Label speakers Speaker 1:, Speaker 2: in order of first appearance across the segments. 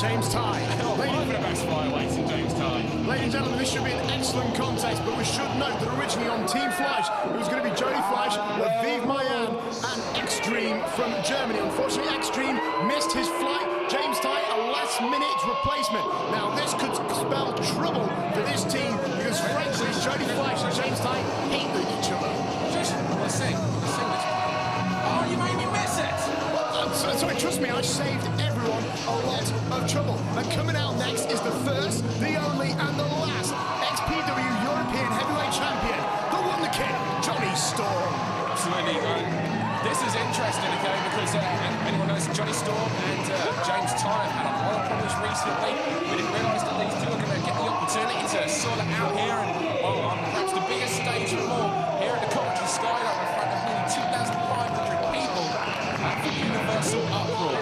Speaker 1: James Tighe.
Speaker 2: One of the best flyweights in James Tighe.
Speaker 1: Ladies and gentlemen, this should be an excellent contest, but we should note that originally on Team Fleisch, it was going to be Jody Fleisch, Aviv Maayan, and Extreme from Germany. Unfortunately, Extreme missed his flight. James Tighe, a last-minute replacement. Now, this could spell trouble for this team, because frankly, Jody Fleisch and James Tighe hate each other.
Speaker 2: Let's sing this. Oh, you made me miss it!
Speaker 1: Sorry, trust me, I saved everyone a lot of trouble. And coming out next is the first, the only, and the last XPW European Heavyweight Champion, the Wonder Kid, Jonny Storm.
Speaker 2: Absolutely. This is interesting, okay, because anyone knows Jonny Storm and James Tighe had a lot of problems recently. We didn't realise that these two are going to get the opportunity to sort it out here, and on perhaps the biggest stage of all, here at the Coventry Skydome in front of nearly 2,500 people at the Universal Uproar.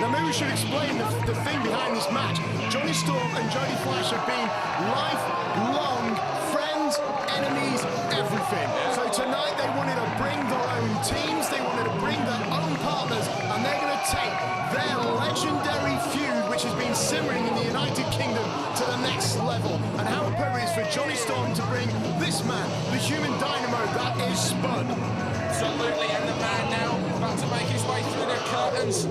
Speaker 1: Now maybe we should explain the thing behind this match. Jonny Storm and Jody Fleisch have been lifelong friends, enemies, everything. So tonight they wanted to bring their own teams, they wanted to bring their own partners, and they're going to take their legendary feud, which has been simmering in the United Kingdom, to the next level. And how appropriate is for Jonny Storm to bring this man, the human dynamo that is Spud.
Speaker 2: Absolutely, and the man now about to make his way through the curtains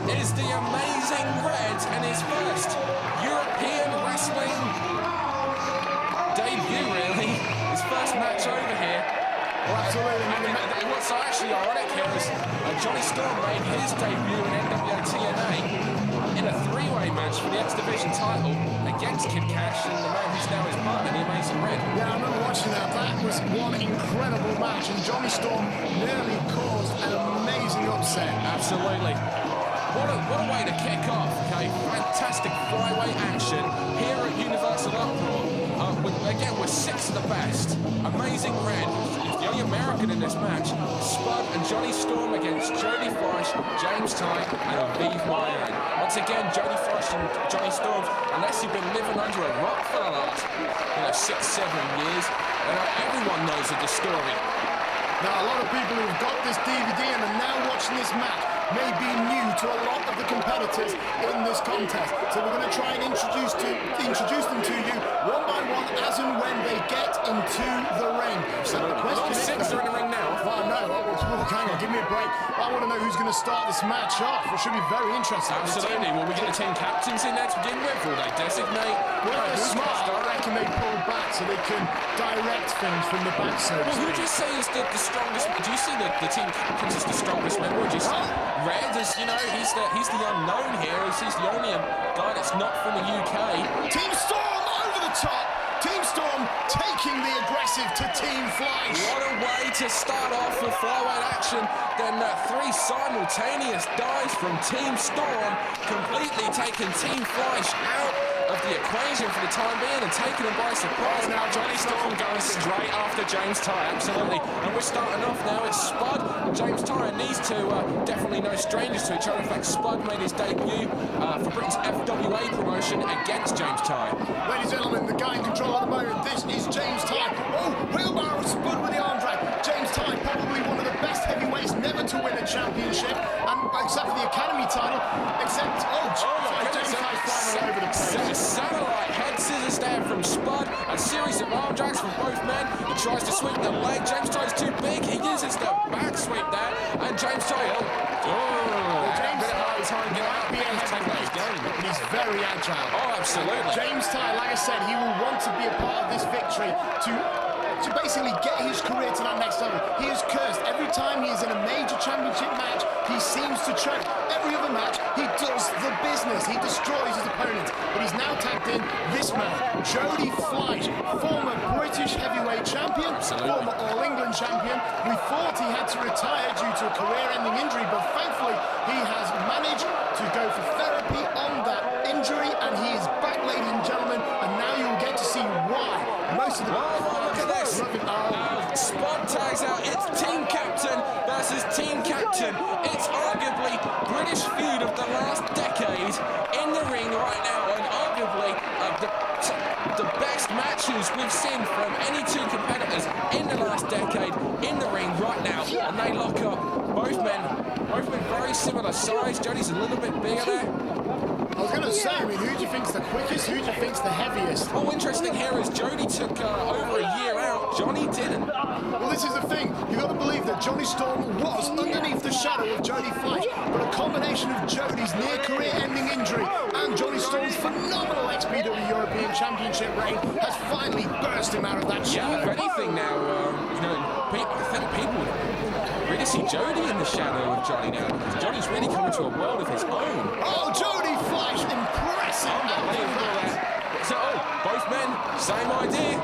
Speaker 2: is the amazing Red, and his first European wrestling debut, really. His first match over here.
Speaker 1: Well, absolutely.
Speaker 2: And what's actually ironic here is Jonny Storm made his debut in NWO TNA in a three-way match for the X Division title against Kid Cash and the man who's now his partner, the Amazing Red.
Speaker 1: Yeah, I remember watching that. That was one incredible match, and Jonny Storm nearly caused an amazing upset.
Speaker 2: Absolutely. What a way to kick off, okay? Fantastic flyweight action here at Universal Uproar. Again, we're six of the best. Amazing Red, who's the only American in this match. Spud and Jonny Storm against Jody Fleisch, James Tighe, and Aviv Maayan. Once again, Jody Fleisch and Jonny Storm, unless you've been living under a rock for the last 6-7 years, everyone knows of the story.
Speaker 1: Now, a lot of people who've got this DVD and are now watching this match may be new to a lot of the competitors in this contest. So we're going to try and introduce them to you one by one as and when they get into the ring. So the question is...
Speaker 2: Six are in the ring now.
Speaker 1: Well, no, hang on, give me a break. I want to know who's going to start this match off. It should be very interesting.
Speaker 2: Absolutely. Will we get the team captains in there to begin with? Will they designate?
Speaker 1: Well, they're smart. I reckon they pull back so they can direct things from the back. So
Speaker 2: who do you say is the strongest? Do you see the team captains as the strongest member? Or do you see Red as, he's the unknown here. He's the only guy that's not from the UK.
Speaker 1: Team Storm over the top. Team Storm taking the aggressive to Team Fleisch.
Speaker 2: What a way to start off with flyweight action. Then three simultaneous dives from Team Storm, completely taking Team Fleisch out of the equation for the time being and taking them by surprise. Now Jonny Storm going straight after James Tighe, absolutely. And we're starting off now. It's Spud and James Tighe, and these two are definitely no strangers to each other. In fact, Spud made his debut for Britain's FWA promotion against James Tighe.
Speaker 1: Ladies and gentlemen, the guy in control at the moment, this is James Tighe. Oh, wheelbarrow Spud with the arm drag. James Tighe, probably one of the best heavyweights never to win a championship, and except for the Academy title, except, James Tighe's flying all over the place.
Speaker 2: Satellite head scissors there from Spud, a series of arm drags from both men. He tries to sweep the leg. James Tighe's too big. He uses the back sweep there, and James Tighe, James Tighe's time getting out.
Speaker 1: He's very agile.
Speaker 2: Oh, absolutely.
Speaker 1: James Tighe, like I said, he will want to be a part of this victory to basically get his career to that next level. He is cursed. Every time he is in a major championship match, he seems to choke. Every other match, he does the business. He destroys his opponents. But he's now tagged in this man, Jody Fleisch, former British heavyweight champion, former All England champion. We thought he had to retire due to a career-ending injury, but thankfully he has managed to go for therapy on that injury, and he is back, ladies and gentlemen, and now you will get to see why most of the...
Speaker 2: look at this. Spud tags out. It's team captain versus team captain. It's arguably British feud of the last decade in the ring right now, and arguably the best matches we've seen from any two competitors in the last decade in the ring right now, and they lock up. Both men very similar size. Jody's a little bit bigger there.
Speaker 1: I was going to say, I mean, who do you think's the quickest? Who do you think's the heaviest?
Speaker 2: Oh, interesting here is Jody took over a year out. Jonny didn't.
Speaker 1: Well, this is the thing. You've got to believe that Johnny Storm was underneath the shadow of Jody Fleisch, but a combination of Jody's near career-ending injury and Johnny Storm's phenomenal XPW European Championship reign has finally burst him out of that shadow.
Speaker 2: Yeah, if anything now, you know, I think people really see Jody in the shadow of Johnny now, because Johnny's really coming to a world of his own.
Speaker 1: Oh, Jody Fleisch, impressive!
Speaker 2: So, both men, same idea.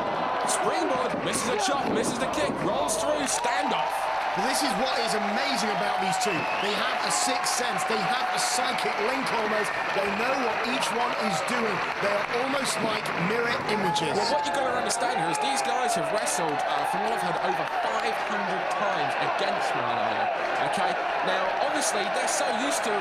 Speaker 2: Springboard, misses a chop, misses the kick, rolls through, standoff.
Speaker 1: Well, this is what is amazing about these two. They have a sixth sense. They have a psychic link almost. They know what each one is doing. They are almost like mirror images.
Speaker 2: Well, what you've got to understand here is these guys have wrestled, from what I've heard, over 500 times against one another. Okay? Now, obviously, they're so used to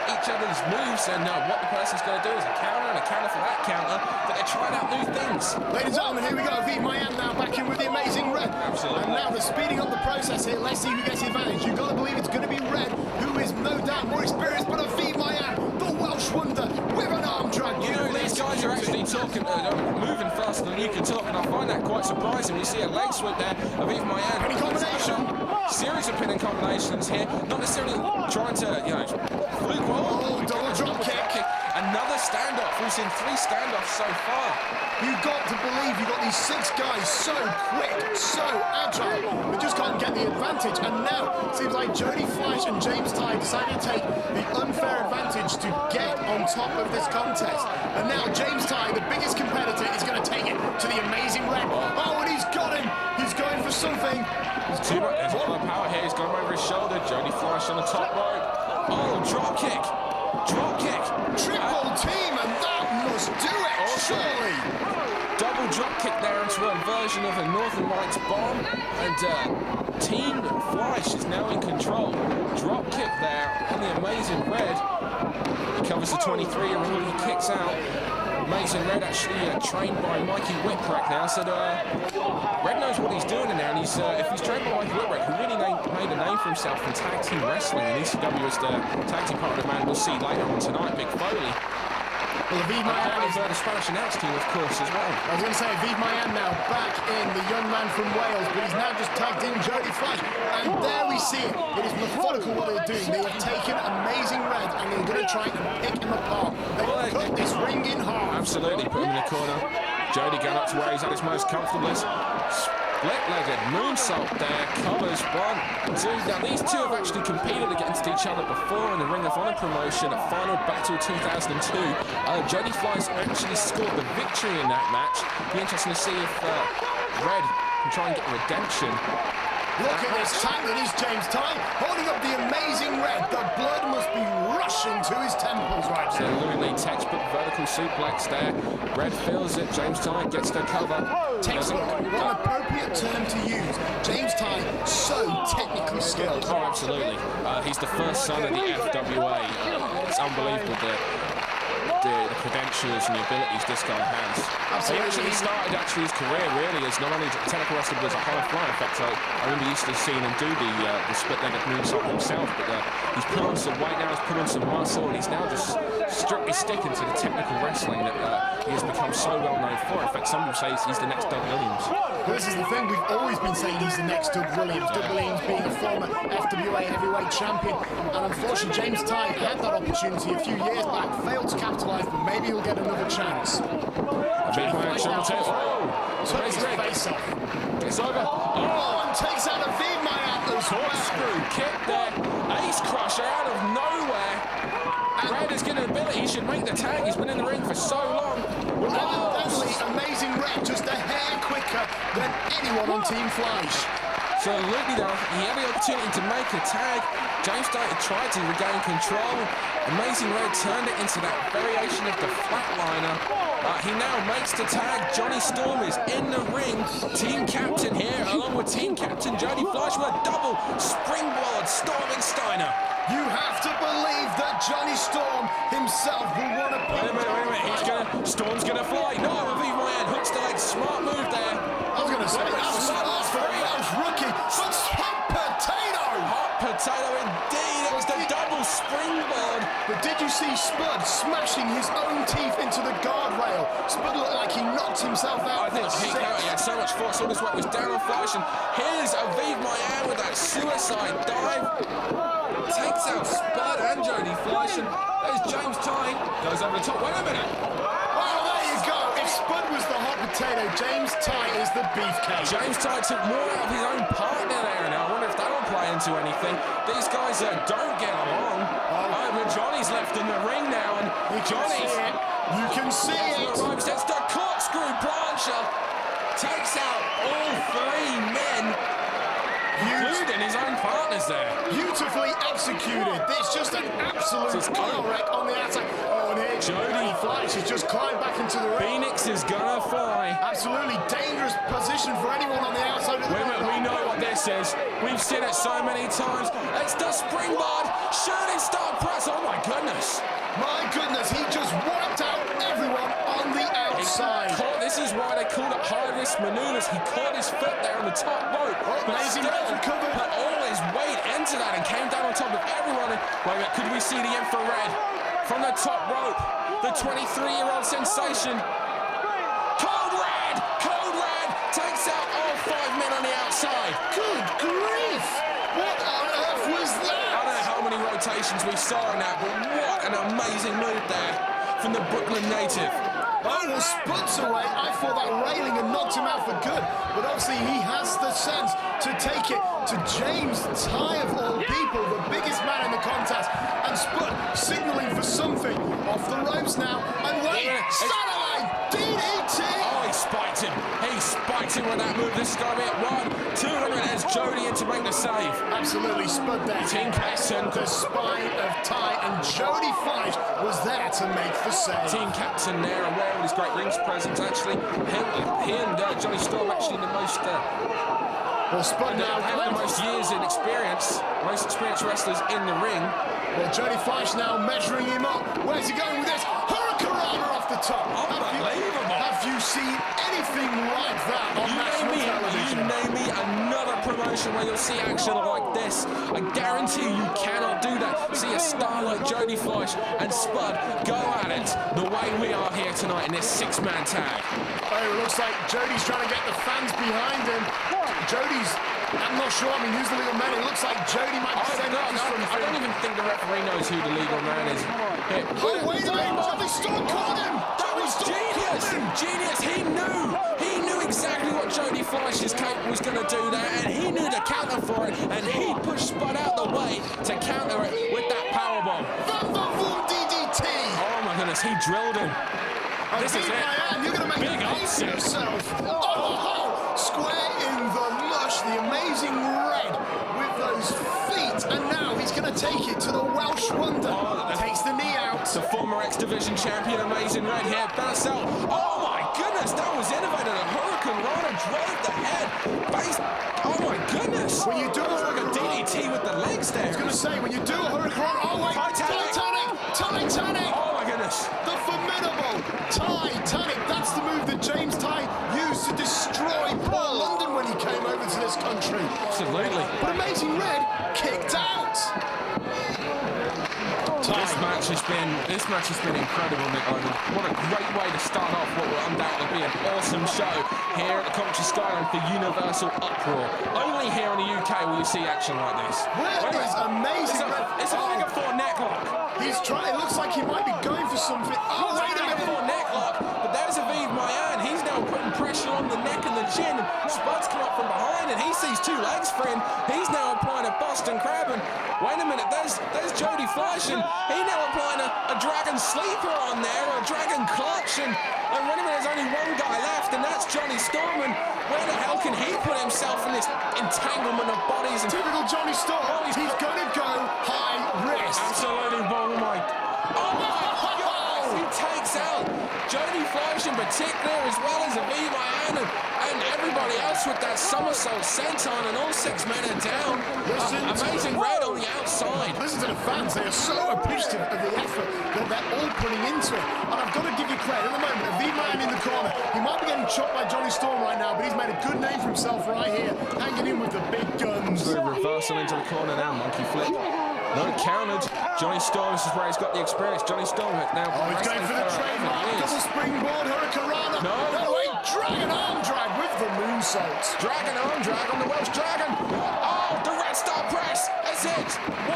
Speaker 2: each other's moves and what the person's going to do is a counter and a counter for that counter, that they're trying out new things.
Speaker 1: Ladies and gentlemen, here we go. Aviv Maayan now back in with the amazing Red.
Speaker 2: Absolutely.
Speaker 1: And now they're speeding up the process here. Let's see who gets the advantage. You've got to believe it's going to be Red, who is no doubt more experienced, but Aviv Maayan, the Welsh wonder, with an arm drag.
Speaker 2: You know, these guys are actually talking, moving faster than you can talk, and I find that quite surprising. We see a leg sweep there, Aviv Maayan.
Speaker 1: Any combination?
Speaker 2: Series of pinning combinations here, not necessarily trying to, you know, fluke
Speaker 1: Oh, double drop kick.
Speaker 2: Another standoff. We've seen 3 standoffs so far.
Speaker 1: You've got to believe you've got these 6 guys so quick, so agile, they just can't get the advantage. And now it seems like Jody Fleisch and James Tighe decided to take the unfair advantage to get on top of this contest. And now James Tighe, the biggest competitor, is going to take it to the amazing Red. Oh, and he's got him. He's going for something.
Speaker 2: There's a lot of power here. He's gone over his shoulder. Jody Fleisch on the top rope. Oh, drop kick. Drop kick.
Speaker 1: Triple team, and that must do it, surely.
Speaker 2: Double drop kick there into a version of a Northern Lights bomb. And Team Fleisch is now in control. Drop kick there on the amazing Red. He covers the 23-year-old. He kicks out. Amazing Red actually trained by Mikey Whipwreck now. So Red knows what he's doing in there, and he's if he's trained by Mikey Whipwreck, who really made a name for himself in tag team wrestling, and ECW is the tag team partner man we'll see later on tonight, Mick Foley.
Speaker 1: Well, Aviv Maayan
Speaker 2: is the Spanish announce team, of course, as well.
Speaker 1: I was going to say, Aviv Maayan now back in, the young man from Wales, but he's now just tagged in Jody Fleisch. And there we see it. It is methodical what they're doing. They have taken amazing Red and they're going to try and pick him apart. They've cut this ring in half.
Speaker 2: Absolutely, put him in the corner. Jody going up to where he's at his most comfortable. Split-legged moonsault there, covers 1, 2. Now these two have actually competed against each other before in the Ring of Honor promotion at Final Battle 2002. Jody Fleisch actually scored the victory in that match. Be interesting to see if Red can try and get redemption.
Speaker 1: Look at this tag that is James Tighe holding up the amazing Red. The blood must be rushing to his temples right now.
Speaker 2: Absolutely, textbook vertical suplex there. Red feels it. James Tighe gets the cover.
Speaker 1: Textbook, what an appropriate term to use. James Tighe, so technically skilled.
Speaker 2: Oh, absolutely. He's the first son of the FWA. It's unbelievable the credentials and the abilities this guy has. He actually started his career really as not only a technical wrestler but as a high flyer. In fact, I remember used to seeing him do the split-legged moonsault himself, but he's put on some weight now, he's put on some muscle, and he's now just strictly sticking to the technical wrestling that he has become so well known for. In fact, some would say he's the next Doug Williams.
Speaker 1: Well, this is the thing, we've always been saying he's the next Doug Williams. Doug Williams being a former FWA heavyweight champion, and unfortunately James Tighe had that opportunity a few years back, failed to capitalise, but maybe he'll get another chance.
Speaker 2: Big match on the table.
Speaker 1: Took his face off.
Speaker 2: It's over.
Speaker 1: Oh, and takes out Aviv Maayan as well.
Speaker 2: Corkscrew kick there. Ace crusher out of nowhere. Red is getting an ability. He should make the tag. He's been in the ring for so long.
Speaker 1: Well, evidently, amazing Red, just a hair quicker than anyone on Team Fleisch.
Speaker 2: So Loki though, he had the opportunity to make a tag. James Dutt tried to regain control. Amazing Red turned it into that variation of the flatliner. He now makes the tag. Johnny Storm is in the ring. Team captain here, along with team captain Jody Fleisch with a double springboard Storming Steiner.
Speaker 1: You have to believe that Johnny Storm himself will want to
Speaker 2: Wait a minute. Storm's gonna fly. No, Aviv Maayan hooks the leg. Smart move there.
Speaker 1: I was going to say, that was smart for a Welsh rookie, but hot potato!
Speaker 2: Hot potato indeed. It was the double springboard.
Speaker 1: But did you see Spud smashing his own teeth into the guardrail? Spud looked like he knocked himself out.
Speaker 2: I think he had so much force on his way. It was down on Fleisch, and here's Aviv Maayan with that suicide dive. Takes out Spud and Jody Fleisch, and there's James Tighe. Goes over the top. Wait a minute.
Speaker 1: Oh, there you go. If Spud was the hot potato, James Tighe is the beefcake.
Speaker 2: James Tighe took more out of his own partner there, and I wonder if that'll play into anything. These guys don't get along. But Johnny's left in the ring now, and Johnny's...
Speaker 1: You can see it.
Speaker 2: It's the corkscrew plancher. Takes out all three men, including his own partners there.
Speaker 1: Beautifully executed. It's just an absolute car wreck on the outside. Oh, and here Jody Fleisch has just climbed back into the ring.
Speaker 2: Phoenix is gonna fly.
Speaker 1: Absolutely dangerous position for anyone on the outside.
Speaker 2: Wait a minute, we know what this is. We've seen it so many times. It's the springboard. Shooting star press. Oh my goodness.
Speaker 1: My goodness, he just wiped out everyone on the outside.
Speaker 2: This is why they called it high-risk maneuvers. He caught his foot there on the top rope, but still put all his weight into that and came down on top of everyone. And, wait a minute, could we see the infrared from the top rope? The 23-year-old sensation. Cold red takes out all five men on the outside.
Speaker 1: Good grief! What on earth was that?
Speaker 2: I don't know how many rotations we saw in that, but what an amazing move there from the Brooklyn native.
Speaker 1: Oh, well, Spud's away. I thought that railing had knocked him out for good, but obviously he has the sense to take it to James Tighe of all people, the biggest man in the contest, and Spud signaling for something off the ropes now. And wait, satellite DDT!
Speaker 2: Oh, he spiked him. He spiked him with that move. This is going to be at 1, 2, and there's Jody in to make the save.
Speaker 1: Absolutely, Spud there.
Speaker 2: Team captain.
Speaker 1: The spine of Tighe, and Jody Fleisch was there to make the save.
Speaker 2: Team captain there, aware of his great rings presence, actually. He and Johnny Storm actually the most...
Speaker 1: well, Spud now
Speaker 2: have the most years in experience, most experienced wrestlers in the ring.
Speaker 1: Well, Jody Fleisch now measuring him up. Where's he going with this? Hurricanrana off the top.
Speaker 2: Unbelievable.
Speaker 1: Have you seen anything like that on national television?
Speaker 2: You name me another promotion where you'll see action like this. I guarantee you cannot do that. See a star like Jody Fleisch and Spud go at it the way we are here tonight in this six-man tag.
Speaker 1: Oh, it looks like Jody's trying to get the fans behind him. Jody's, I'm not sure, I mean, who's the legal man? It looks like Jody might be sending something.
Speaker 2: I don't even think the referee knows who the legal man is.
Speaker 1: Oh, wait a minute, Johnny Storm caught him!
Speaker 2: That was genius! Genius, he knew exactly what Jody Fleisch's coat was going to do there, and he knew the counter for it, and he pushed Spud out the way to counter it with that powerbomb.
Speaker 1: DDT!
Speaker 2: Oh my goodness, he drilled him. This is it.
Speaker 1: You're going to make
Speaker 2: big upset.
Speaker 1: Yourself. Oh, square in the mush, the amazing red with those feet, and now he's going to take it to the Welsh Wonder. Takes the knee out.
Speaker 2: The former X Division champion, amazing red here, bounce out. Oh my goodness, that was innovative. A Hurricanrana drove the head. Oh my goodness.
Speaker 1: When you do it
Speaker 2: like a DDT with the legs there.
Speaker 1: I was going to say, when you do a Hurricanrana, oh wait, Titanic.
Speaker 2: Oh my goodness.
Speaker 1: The formidable Titanic. That's the move that James Tighe used to destroy poor London when he came over to this country.
Speaker 2: Absolutely.
Speaker 1: But Amazing Red kicked out.
Speaker 2: This match has been incredible, Mick. What a great way to start off what will undoubtedly be an awesome show here at the Coventry Skydome for Universal Uproar. Only here in the UK will you see action like this.
Speaker 1: Where is Amazing Red?
Speaker 2: It's a figure 4 necklock.
Speaker 1: He's trying. It looks like he might be going for something. Oh, wait a minute.
Speaker 2: 4 necklock, but there's Aviv Maayan. He's now putting pressure on the neck and the chin. Spud's come up from behind, and he sees 2 legs for him. He's now applying a Boston Crab, and wait a minute, there's Jody Fleisch, and he now applying a Dragon Sleeper on there, or a Dragon Clutch, and wait a minute, there's only one guy left, and that's Johnny Storm, and where the hell can he put himself in this entanglement of bodies? And
Speaker 1: typical Johnny Storm. He's going to go high risk.
Speaker 2: Absolutely, oh my God, he takes out Jody Fleisch in particular, as well as Aviv Maayan and everybody else drops with that somersault senton, and all 6 men are down. Amazing red on the outside.
Speaker 1: Listen to the fans, they are so appreciative of the effort that they're all putting into it. And I've got to give you credit. At the moment, Aviv Maayan in the corner. He might be getting chopped by Johnny Storm right now, but he's made a good name for himself right here, hanging in with the big guns.
Speaker 2: Reversal into the corner now, monkey flip. No, countered. Johnny Storm, this is where he's got the experience. Johnny Storm now.
Speaker 1: Oh, he's going for the trademark. Double springboard, Hurricanrana. No, wait, dragon arm drag with the moonsault.
Speaker 2: Dragon arm drag on the Welsh Dragon. Oh, the Red Star press. That's it.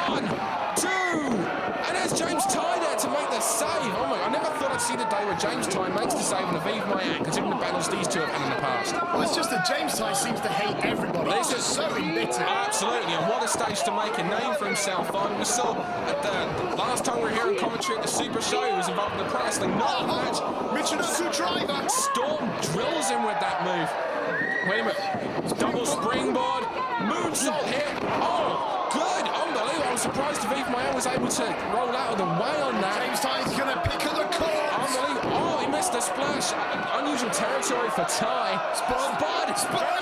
Speaker 2: 1, 2. And there's James Tighe there to make the save. Oh my, I never thought I'd see the day where James Tighe makes the save and Aviv Maayan, considering the battles these two have had in the past.
Speaker 1: Well, it's just that James Tighe seems to hate everybody.
Speaker 2: This
Speaker 1: is so embittered.
Speaker 2: Absolutely, and what a stage to make a name for himself on. We saw at the last time we were here in Coventry at the Super Show, he was involved in the pro wrestling match.
Speaker 1: Michinoku driver.
Speaker 2: Storm drills him with that move. Wait a minute. Double springboard. Moonsault here. Oh, good. Unbelievable. I was surprised Aviv Maayan was able to roll out of the way on that.
Speaker 1: James Tighe's going to pick up the cords.
Speaker 2: Unbelievable. Oh, he missed the splash. Unusual territory for Tighe.
Speaker 1: Spud.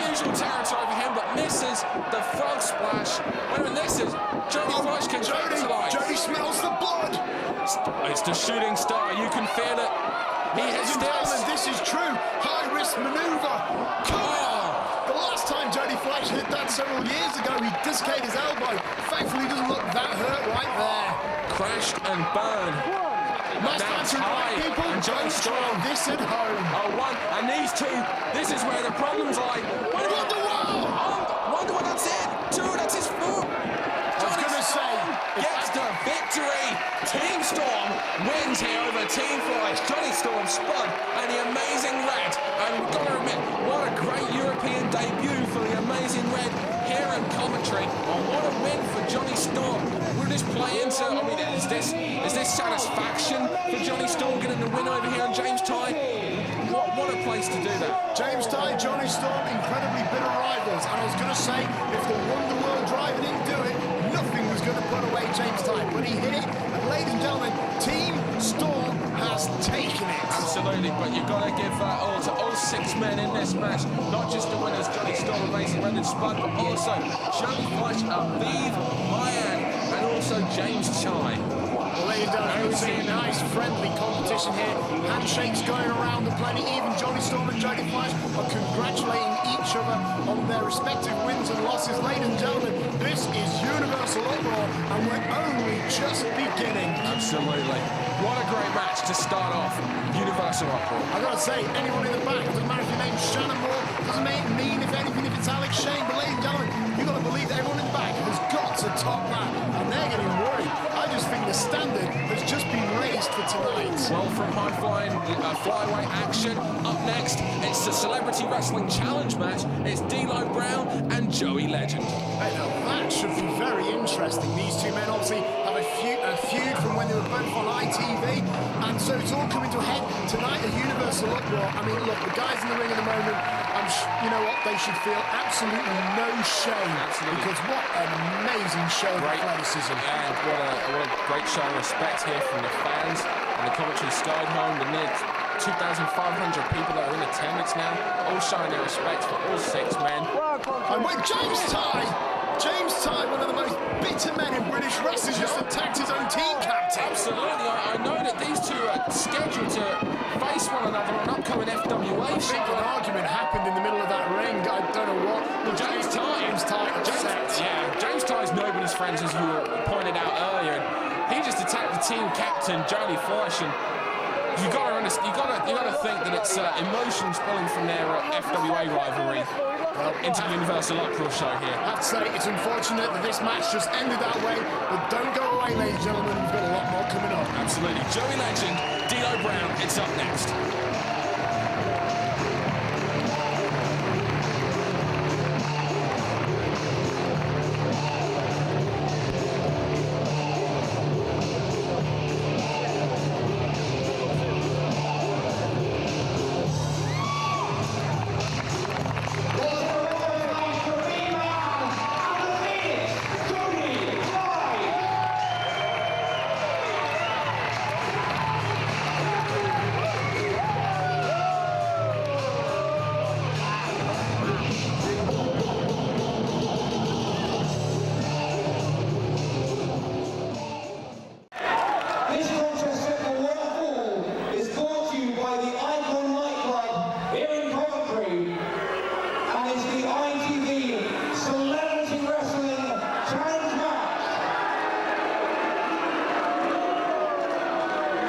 Speaker 2: Unusual territory for him, but misses the frog splash. Wait a minute, this is Jody Fleisch can capitalize.
Speaker 1: Jody smells the blood.
Speaker 2: It's the shooting star. You can feel it. He hits this.
Speaker 1: This is true. High-risk maneuver. The last time Jody Fleisch hit that several years ago, he dislocated his elbow. Thankfully, he doesn't look that hurt right there.
Speaker 2: Crashed and burned.
Speaker 1: Must answer right, people.
Speaker 2: And Johnny Storm.
Speaker 1: This at home.
Speaker 2: Oh, 1. And these 2. This is where the problems lie. Wonder what that's it. 2. That's his foot.
Speaker 1: I was going to say.
Speaker 2: Gets the victory. Team Storm wins here over Team Fleisch. Johnny Storm, Spud, and the Amazing Red. And we've got to admit, what a great European debut for the Amazing Red here in Coventry. And what a win for Johnny Storm. Will this play into, I mean, is this satisfaction for Johnny Storm getting the win over here on James Tighe? What a place to do that.
Speaker 1: James Tighe, Johnny Storm, incredibly bitter rivals. And I was going to say, if the Wonder World driver didn't do it, nothing was going to put away James Tighe. But he hit it. And ladies and gentlemen, Team Storm has taken it.
Speaker 2: Absolutely, but you've got to give all to all 6 men in this match. Not just the winners, Johnny Storm, Amazing Red and Spud, but also Johnny Fleisch, Aviv Maayan, and also James Tighe.
Speaker 1: Well, ladies and gentlemen, we've seen a nice, friendly competition here. Handshakes going around the plenty. Even Johnny Storm and Jody Fleisch are congratulating each other on their respective wins and losses. Ladies and gentlemen, this is Universal Uproar, and we're only just beginning.
Speaker 2: Absolutely. What a great match to start off Universal Uproar.
Speaker 1: I've got to say, anyone in the back, doesn't matter if your name's Shannon Moore, doesn't mean, if anything, if it's Alex Shane, but ladies and gentlemen, you've got to believe that everyone in the back has got to top that, and they're getting worried. I just think the standard has just been raised for tonight.
Speaker 2: Well, from high-flying flyweight action, up next, it's the Celebrity Wrestling Challenge match. It's D'Lo Brown and Joey Legend.
Speaker 1: Hey, now that should be very interesting. These 2 men obviously have a feud from when they were both on ITV, and so it's all coming to a head tonight at Universal Uproar. I mean, look, the guys in the ring at the moment, you know what, they should feel absolutely no shame.
Speaker 2: Absolutely.
Speaker 1: Because what an amazing show of athleticism.
Speaker 2: And what a great show of respect here from the fans and the Coventry Skydome, the near 2,500 people that are in attendance now, all showing their respect for all 6 men.
Speaker 1: And when James Tighe, one of the most bitter men in British wrestling, just attacked his own team captain.
Speaker 2: Absolutely, I know that these 2 are scheduled to face one another on upcoming FWA
Speaker 1: I think an argument happened in the middle of that ring. I don't know what.
Speaker 2: Well, James Tighe upset. James Tighe's nobody's friends, as you pointed out earlier. He just attacked the team captain, Jody Fleisch, and you got to think that it's emotion spilling from their FWA rivalry into the Universal Uproar show here.
Speaker 1: I have to say, it's unfortunate that this match just ended that way, but don't go away, ladies and gentlemen. We've got a lot more coming up.
Speaker 2: Absolutely. Joey Legend, D'Lo Brown, it's up next.
Speaker 3: This contest set for one fall is brought to you by the Icon nightclub here in Coventry, and it's the ITV Celebrity Wrestling Challenge match.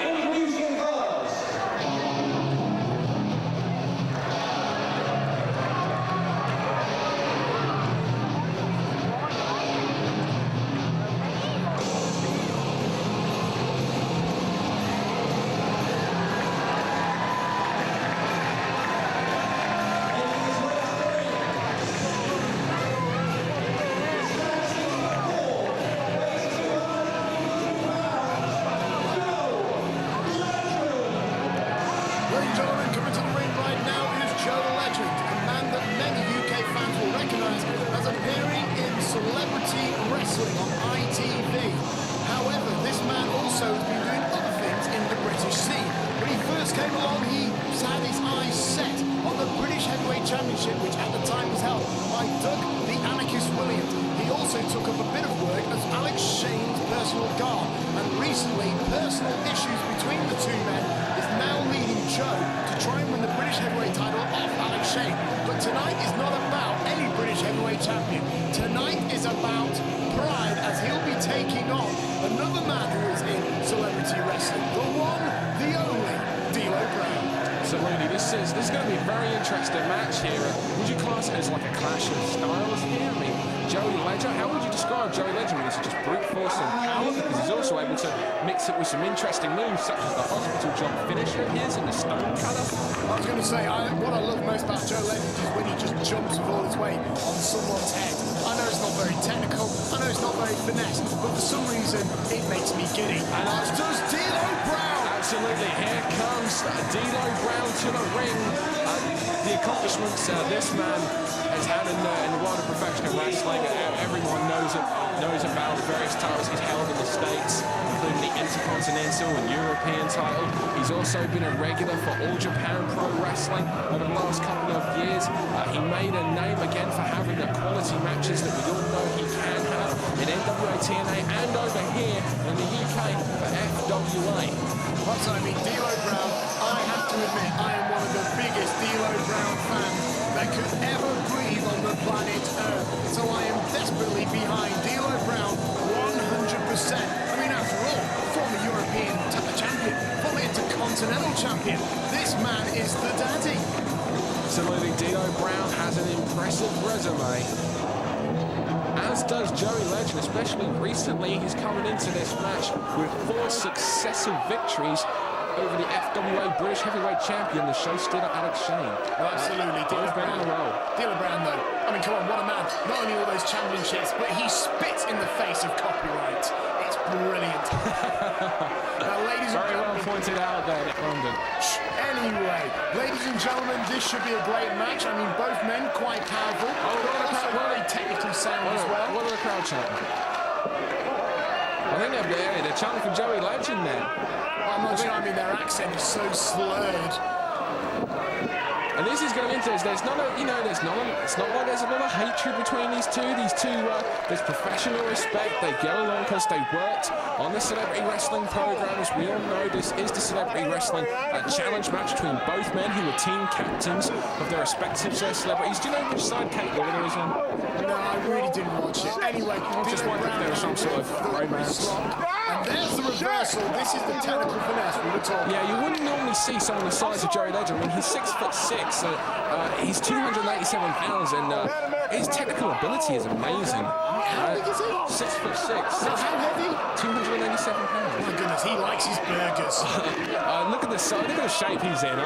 Speaker 3: Introducing first,
Speaker 1: Ladies and gentlemen, coming to the ring right now is Joe the Legend, a man that many UK fans will recognise as appearing in celebrity wrestling on ITV. However, this man also has been doing other things in the British scene. When he first came along, he had his eyes set on the British Heavyweight Championship, which at the time was held by Dutt the Anarchist Williams. He also took up a bit of work as Alex Shane's personal guard, and recently personal issues between the two men is now leading Joe to try and win the British Heavyweight title off Alex Shane. But tonight is not about any British Heavyweight champion. Tonight is about pride, as he'll be taking on another man who is in celebrity wrestling, the one, the only, D'Lo Brown.
Speaker 2: Absolutely, this is going to be a very interesting match here. Would you class it as like a clash of styles here? I mean, Joey Ledger, how would you describe Joey Ledger? I mean, it's just brute force and power, because he's also able to mix it with some interesting moves, such as the hospital jump finisher of his and the stone cutter.
Speaker 1: I was going to say, what I love most about Joe Legend is when he just jumps with all his weight on someone's head. I know it's not very technical, I know it's not very finesse, but for some reason, it makes me giddy. And as does D'Lo Brown.
Speaker 2: Absolutely, here comes D'Lo Brown to the ring. The accomplishments this man has had in the world of professional wrestling, everyone knows about the various titles he's held in the States, including the Intercontinental and European title. He's also been a regular for All Japan Pro Wrestling over the last couple of years. He made a name again for having the quality matches that we all know he can have in NWA TNA and over here in the UK for FWA.
Speaker 1: Once I meet D'Lo Brown, I have to admit I am one of the biggest D'Lo Brown fans that could ever breathe on the planet Earth. So I am desperately behind D'Lo Brown 100%. I mean, after all, former European champion, former Intercontinental champion. This man is the daddy.
Speaker 2: Absolutely, D'Lo Brown has an impressive resume, as does Joey Legend, especially recently. He's coming into this match with 4 successive victories over the FWA British Heavyweight Champion, the show stealer Alex Shane.
Speaker 1: Oh, absolutely, D'Lo Brown. D'Lo Brown, though, I mean, come on, what a man. Not only all those championships, but he spits in the face of copyright. It's brilliant. Now, ladies and
Speaker 2: Very well
Speaker 1: gentlemen,
Speaker 2: pointed out there, London.
Speaker 1: anyway, ladies and gentlemen, this should be a great match. I mean, both men quite powerful, but also very technically sound as well.
Speaker 2: What are the crowd chanting? I think they're chanting for Joey Legend now.
Speaker 1: I'm not sure, I mean, their accent is so slurred.
Speaker 2: And this is going into this. It's not like there's a lot of hatred between these two. There's professional respect. They get along because they worked on the celebrity wrestling programs. We all know this is the celebrity wrestling challenge match between both men who were team captains of their respective celebrities. Do you know which side Kate Warner is on?
Speaker 1: No, I really didn't watch it. Anyway,
Speaker 2: I just wondered if there was some sort of romance.
Speaker 1: And there's the reversal. This is the technical finesse we were talking.
Speaker 2: Yeah, you wouldn't normally see someone the size of Joey Legend. I mean, he's 6'6", so he's 287 pounds, and his technical ability is amazing.
Speaker 1: How big is he?
Speaker 2: 6'6".
Speaker 1: How heavy?
Speaker 2: 287 pounds.
Speaker 1: My goodness, he likes his burgers.
Speaker 2: Look at the shape he's in.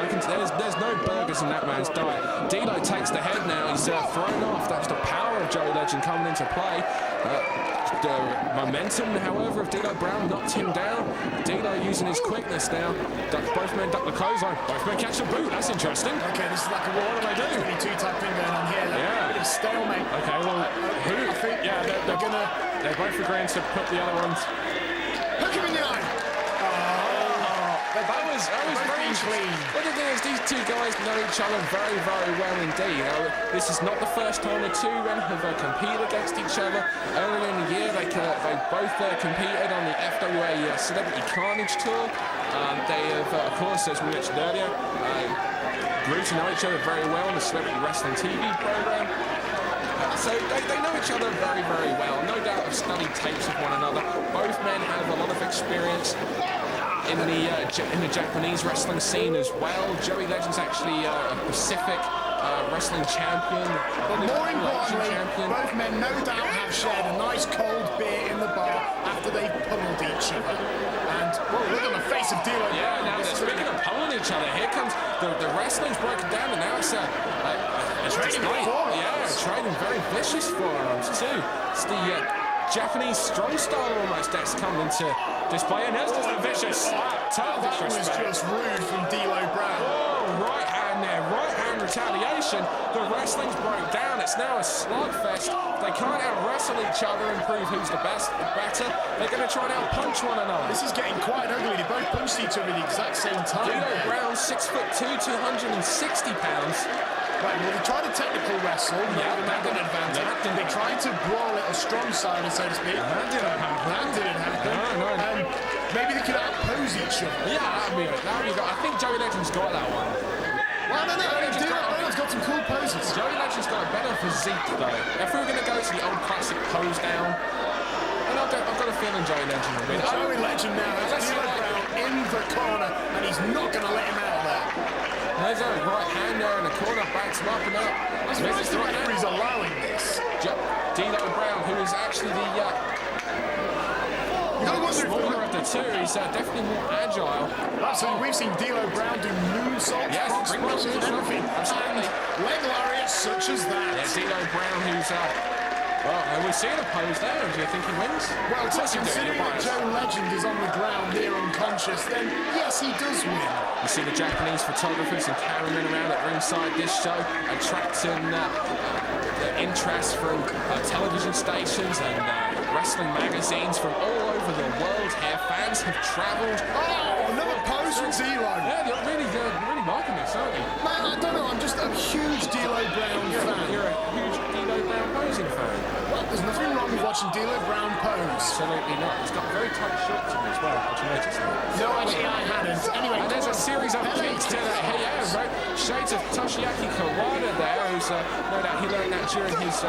Speaker 2: There's no burgers in that man's diet. D'Lo takes the head now. He's thrown off. That's the power of Joey Legend coming into play. The momentum, however, of D'Lo Brown knocked him down. D'Lo using his quickness now. Both men duck the clothesline. Both men catch the boot. That's interesting.
Speaker 1: Okay, this is like a what do I do? 22 type thing going on here.
Speaker 2: Yeah.
Speaker 1: A bit of stalemate.
Speaker 2: Okay, well,
Speaker 1: I think
Speaker 2: they're both agreeing to put the other ones.
Speaker 1: Hook him in the eye.
Speaker 2: That was very
Speaker 1: clean.
Speaker 2: But the thing is, says these two guys know each other very, very well indeed. This is not the first time the two men have competed against each other. Earlier in the year, they both competed on the FWA Celebrity Carnage Tour. They have, of course, as we mentioned earlier, grew to know each other very well on the Celebrity Wrestling TV program. So they know each other very, very well. No doubt have studied tapes of one another. Both men have a lot of experience in the Japanese wrestling scene as well. Joey Legend's actually a Pacific wrestling champion.
Speaker 1: But more importantly, both men no doubt have shared a nice cold beer in the bar after they've pummeled each other. And, well, look on the face of D'Lo.
Speaker 2: Yeah, now speaking of pummeling each other, here comes the wrestling's broken down, and now it's a
Speaker 1: trading
Speaker 2: display. Yeah, trading very vicious forearms too. It's the Japanese strong style almost that's come into display, and there's just a vicious slap.
Speaker 1: That was just rude from D'Lo Brown.
Speaker 2: Oh, right hand there, right hand retaliation. The wrestling's broke down. It's now a slugfest. They can't out-wrestle each other and prove who's the better. They're going to try and out-punch one another.
Speaker 1: This is getting quite ugly. They both punched each other at the exact same time.
Speaker 2: D'Lo Brown, 6'2", 260 pounds.
Speaker 1: Right, well, they tried a technical wrestle.
Speaker 2: Yeah,
Speaker 1: that didn't advance. They tried to brawl it a strong side, so to speak. That didn't happen.
Speaker 2: No.
Speaker 1: Maybe they could outpose each other.
Speaker 2: Yeah, that'd be good. I think Joey Legend's got that one.
Speaker 1: Well, I don't know. D'Lo Brown's got some cool poses.
Speaker 2: Joey Legend's got a better physique, though. If we were going to go to the old classic pose down, and I've got a feeling Joey Legend will win.
Speaker 1: Joey Legend now has D'Lo Brown in the corner, and he's not going to let him out there.
Speaker 2: There's a right hand there in the corner, backs him up and up.
Speaker 1: I'm surprised the referee's allowing this.
Speaker 2: D'Lo Brown, who is actually the smaller of the two, he's definitely more agile.
Speaker 1: Absolutely, we've seen D'Lo Brown do moonsaults, frog splashes, everything.
Speaker 2: Absolutely.
Speaker 1: And leg lariats such as that.
Speaker 2: Yeah, D'Lo Brown, who's well, we're seeing a pose there. Do you think he wins?
Speaker 1: Well, considering that Joe Legend is on the ground near unconscious, then yes, he does win.
Speaker 2: You see the Japanese photographers and cameramen around at ringside this show, attracting interest from television stations and wrestling magazines from all over the world here. Fans have travelled.
Speaker 1: Oh, another pose from D'Lo.
Speaker 2: Yeah, they're really liking this, aren't they?
Speaker 1: Man, I don't know. I'm just a huge D'Lo Brown fan.
Speaker 2: You're a huge D'Lo Brown posing fan.
Speaker 1: Well, there's nothing wrong with watching D'Lo Brown pose.
Speaker 2: Absolutely not. He's got very tight shorts on as well. Did you notice that?
Speaker 1: No, actually, I hadn't. Anyway,
Speaker 2: and there's a series of kicks to the right? Shades of Toshiaki Kawada there, who's no doubt he learned that during his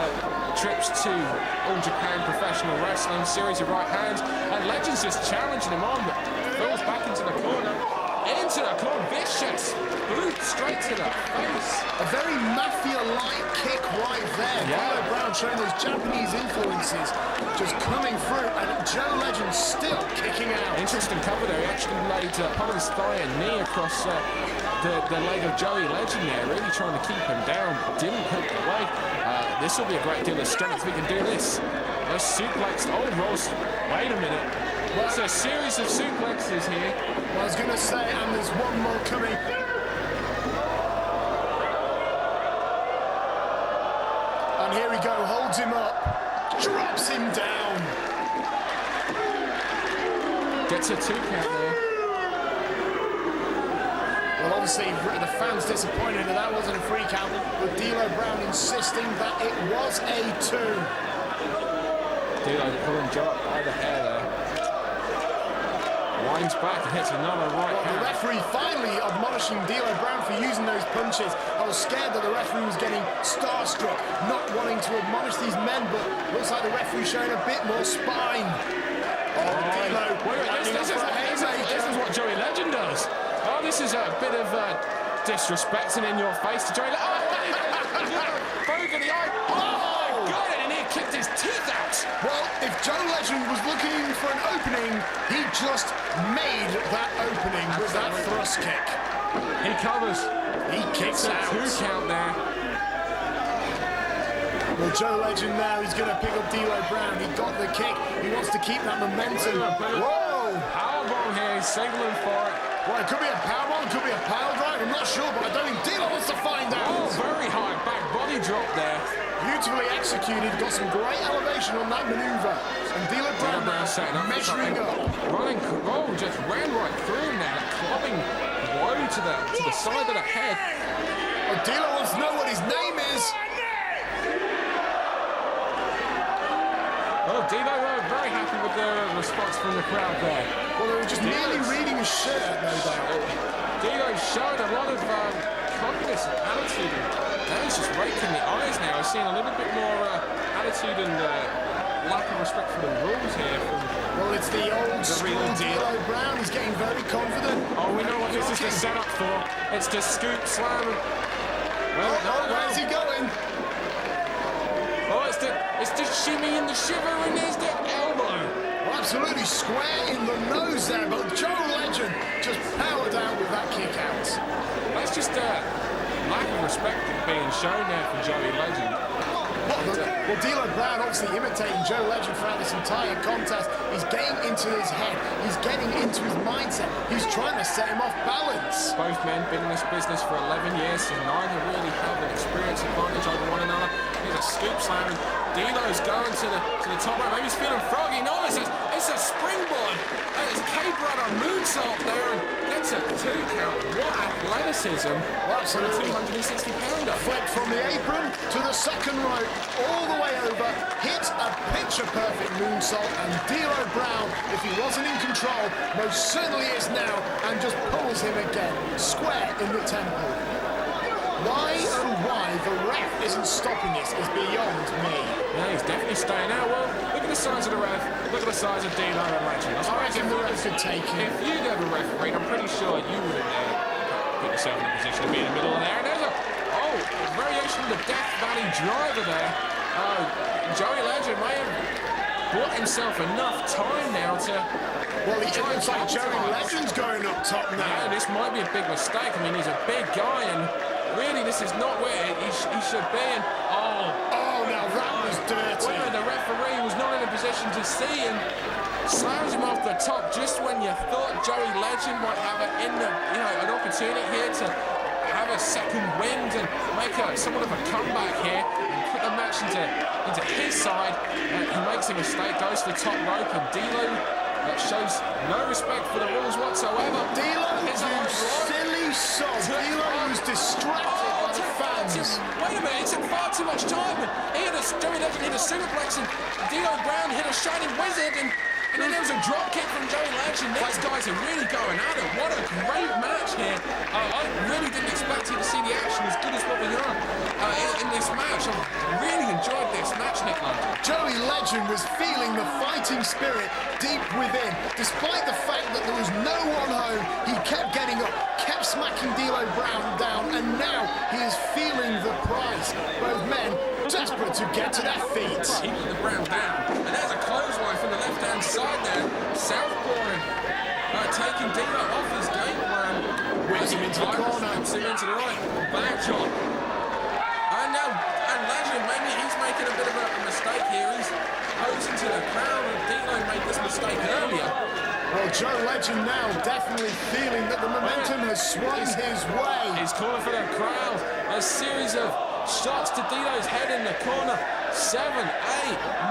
Speaker 2: trips to All Japan Professional Wrestling. Series of right hands, and Legends just challenging him on, but falls back into the corner. Vicious boot straight to the face.
Speaker 1: A very mafia-like kick right there. D'Lo Brown showing those Japanese influences just coming through, and Joe Legend still kicking out.
Speaker 2: Interesting cover there. He actually laid part of his thigh and knee across the leg of Joey Legend there, really trying to keep him down. Didn't hook the leg. This will be a great deal of strength if we can do this. Those suplexed. Oh, Ross. Wait a minute. It's a series of suplexes here.
Speaker 1: Well, I was going to say, and there's one more coming. And here we go, holds him up, drops him down.
Speaker 2: Gets a 2 count there.
Speaker 1: Well, obviously, the fans disappointed that wasn't a free count, but D'Lo Brown insisting that it was a 2.
Speaker 2: D'Lo pulling Joe up by the hair there. Winds back and hits another right hand.
Speaker 1: The referee finally admonishing D'Lo Brown for using those punches. I was scared that the referee was getting starstruck, not wanting to admonish these men, but looks like the referee showing a bit more spine. D'Lo.
Speaker 2: This is what Joey Legend does. Oh, this is a bit of disrespecting in your face to Joey Legend. Bogue in the eye. Oh, got it, and he kicked his teeth out.
Speaker 1: Well, if Joe Legend was looking for an opening, he just made that opening with that thrust kick.
Speaker 2: He covers.
Speaker 1: He kicks out.
Speaker 2: 2 count there.
Speaker 1: Well, Joe Legend now, he's going to pick up D'Lo Brown. He got the kick. He wants to keep that momentum. Whoa!
Speaker 2: Powerbomb here. He's signaling for it.
Speaker 1: Well, it could be a powerbomb, it could be a power drive. I'm not sure, but I don't think D'Lo wants to find out.
Speaker 2: Oh, very high back body drop there.
Speaker 1: Beautifully executed. Got some great elevation on that maneuver. And D'Lo Brown now measuring up.
Speaker 2: Just ran right through him now. Clubbing blow to to the side of the head.
Speaker 1: Well, D'Lo wants to know what his name is.
Speaker 2: Well, D'Lo very happy with the response from the crowd there.
Speaker 1: Well, they were just merely reading his shirt, no doubt.
Speaker 2: D'Lo showed a lot of confidence and attitude. Now he's just raking the eyes now. I've seen a little bit more attitude and lack of respect for the rules here.
Speaker 1: Well, it's the old school D'Lo Brown. He's getting very confident.
Speaker 2: Oh, we know what this is the setup for. It's the scoop slam. Well,
Speaker 1: where's he going?
Speaker 2: Oh, it's the shimmy and the shiver, and there's the elbow.
Speaker 1: Well, absolutely square in the nose there, but Joe Legend just powered out with that kick out.
Speaker 2: That's just a lack of respect being shown there for Joey Legend.
Speaker 1: Well, D'Lo Brown obviously imitating Joe Legend throughout this entire contest. He's getting into his head. He's getting into his mindset. He's trying to set him off balance.
Speaker 2: Both men been in this business for 11 years, so neither really have an experience advantage over one another. Here's a scoop slam, and D'Lo's going to the top rope. Maybe he's feeling froggy. No, it's a springboard. It's K-Brother moonsault there, and gets a 2 count. What athleticism.
Speaker 1: Well, absolutely.
Speaker 2: 260-pounder.
Speaker 1: Flip from the apron to the second rope, all the way over, hits a picture-perfect moonsault, and D'Lo Brown, if he wasn't in control, most certainly is now, and just pulls him again, square in the temple. Why, oh why, the ref isn't stopping this is beyond me.
Speaker 2: Yeah, he's definitely staying out. Well, look at the size of the ref, look at the size of D'Lo and Legend.
Speaker 1: I reckon the ref could take him.
Speaker 2: If you'd ever refereed, I'm pretty sure you would have put yourself in a position to be in the middle of there. And there's a variation of the Death Valley driver there. Joey Legend may have bought himself enough time now to...
Speaker 1: Well, it looks like Joey Legend's going up top now.
Speaker 2: Yeah, this might be a big mistake. I mean, he's a big guy, and really, this is not where he should be. And
Speaker 1: oh, now that was dirty.
Speaker 2: Well, the referee was not in a position to see, and slams him off the top just when you thought Joey Legend might have it in the, an opportunity here to have a second wind and make somewhat of a comeback here and put the match into his side. He makes a mistake, goes for the top rope, and D'Lo shows no respect for the rules whatsoever.
Speaker 1: D'Lo, you silly sod. D'Lo was distracted by the fans.
Speaker 2: Wait a minute, it took far too much time. Joey Legend hit a superplex, and D'Lo Brown hit a Shining Wizard, and then there was a drop kick from Joey Legend. These guys are really going at it. What a great match here. I really didn't expect you to see the action as good as what we got in this match. I really enjoyed this match, Nick London.
Speaker 1: Joey Legend was feeling the fighting spirit deep within. Despite the fact that there was no one home, he kept getting up, kept smacking D'Lo Brown down, and now he is feeling the price. Both men desperate to get to their feet.
Speaker 2: He put the Brown down, and there's a clothesline from the left-hand side there. Southpaw taking D'Lo off his game plan.
Speaker 1: Whips him into the corner.
Speaker 2: Whips him into the right. Back shot. And Legend, maybe he's making a bit of a mistake here. He's posing to the crowd, and D'Lo made this mistake earlier.
Speaker 1: Well, Joe Legend now definitely feeling that the momentum has swung his way.
Speaker 2: He's calling for the crowd. A series of shots to D'Lo's head in the corner. 7, 8,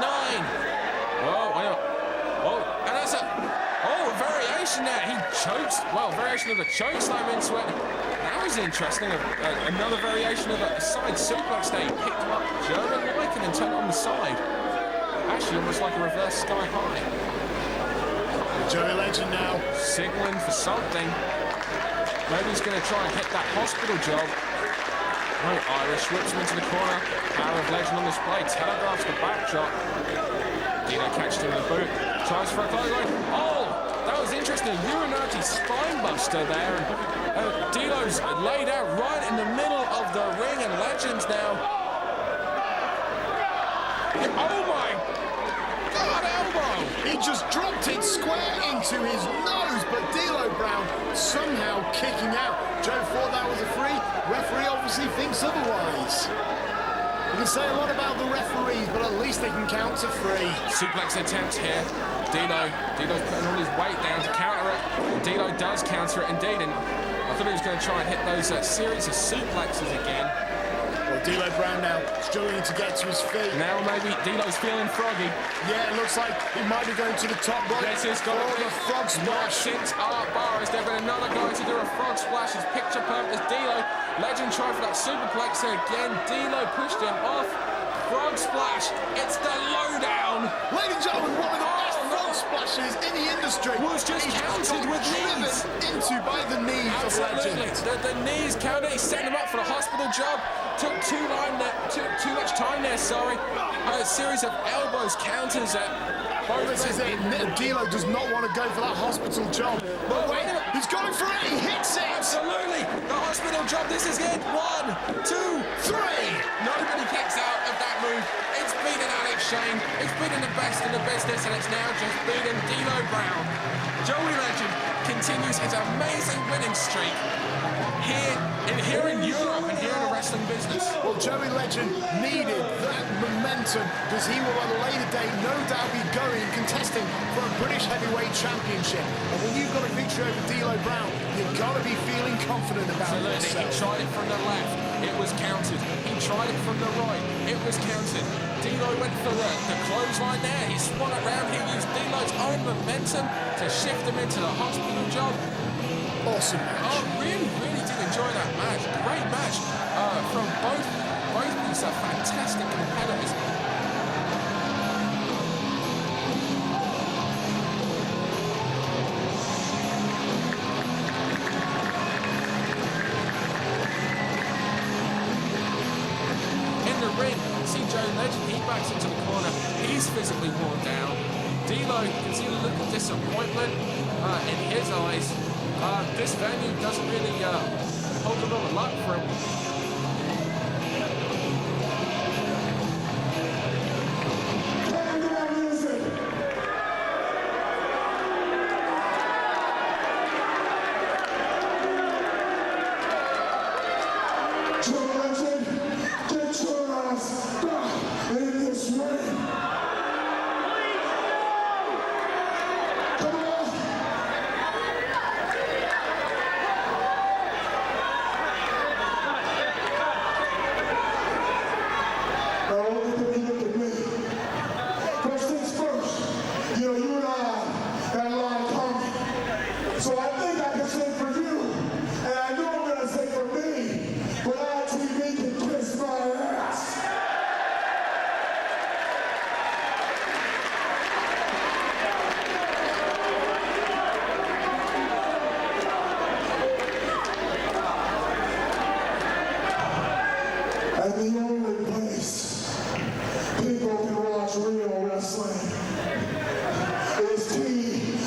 Speaker 2: 9. And that's a variation there. He chokes. Well, variation of the choke slam into it. That was interesting. Another variation of a side suplex there. He picked him up German-like and then turned on the side. Actually, almost like a reverse sky high.
Speaker 1: Joey Legend now
Speaker 2: signaling for something. Maybe he's going to try and hit that hospital job. Right, Irish whips him into the corner. Power of Legend on display. Telegraphs the backdrop. D'Lo catches him in the boot. Tries for a clothesline. That was interesting. Urinati spine buster there. And D'Lo's laid out right in the middle of the ring, and Legend's now. Oh my God, elbow!
Speaker 1: He just dropped it square into his nose, but D'Lo Brown somehow kicking out. Joe thought that was a free. Referee obviously thinks otherwise. You can say a lot about the referees, but at least they can count to 3.
Speaker 2: Suplex attempt here. D'Lo's putting all his weight down to counter it. And D'Lo does counter it indeed, and I thought he was going to try and hit those series of suplexes again.
Speaker 1: Well, D'Lo Brown now struggling to get to his feet.
Speaker 2: Now maybe D'Lo's feeling froggy.
Speaker 1: Yeah, it looks like he might be going to the top right.
Speaker 2: This is going to be
Speaker 1: the frog splash.
Speaker 2: Since Art Bar, has there been enough other guy to do a frog splash. It's picture perfect as D'Lo. Legend tried for that superplex again. D'Lo pushed him off. Frog splash. It's the lowdown.
Speaker 1: Ladies and gentlemen, one of the best frog splashes in the industry
Speaker 2: Was just countered with knees.
Speaker 1: into by the knees of
Speaker 2: Absolutely.
Speaker 1: Legend.
Speaker 2: The knees counted. He set him up for the hospital job. Took too much time there, sorry. A series of elbows, counters at both.
Speaker 1: This is it. D'Lo does not want to go for that hospital job. But wait, he's going for it. He hits it.
Speaker 2: Absolutely. The hospital job. This is it. 1, 2, 3. Nobody kicks out of that move. It's beaten Alex Shane. It's beaten the best in the business, and it's now just beaten D'Lo Brown. Joey Legend continues his amazing winning streak here in Europe and here in the wrestling business.
Speaker 1: Well, Joey Legend needed that momentum because he will at a later date no doubt be going contesting for a British Heavyweight Championship. And when you've got a victory over D'Lo Brown, you've got to be feeling confident about
Speaker 2: Absolutely.
Speaker 1: yourself.
Speaker 2: He tried it from the left. It was countered. He tried it from the right. It was countered. D'Lo went for the clothesline there. He swung it round. He used D'Lo's own momentum to shift him into the hospital job.
Speaker 1: Awesome match.
Speaker 2: Oh, really did enjoy that match. Great match from both these fantastic competitors. In the ring, see Joey Legend, he backs into the corner. He's physically worn down. D'Lo, you can see the look of disappointment in his eyes. This venue doesn't really hold a lot of luck for him.
Speaker 3: Get your ass back in this ring. Come on. Now, only thing you look at me. First things first, you and I got a lot in common. So I think I can say for you, and I know I'm gonna say for me, but ITV can kiss my ass. And the only place people can watch real wrestling is TWC.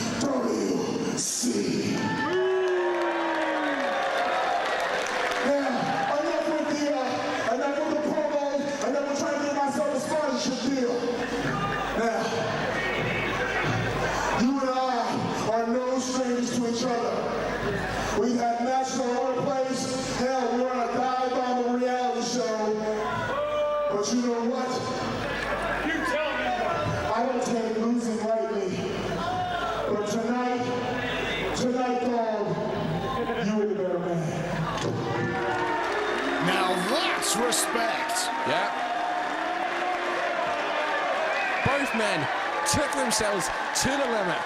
Speaker 3: Now, enough with the promos, enough with trying to get myself a sponsorship deal. Now, you and I are no strangers to each other. We've had matches all over the place. Hell, we're on a dive bomb of a reality show. But you know what? You tell me what. I don't take losing lightly. But tonight, dog, you were the better man.
Speaker 1: Now that's respect.
Speaker 2: Yeah. Both men took themselves to the limit.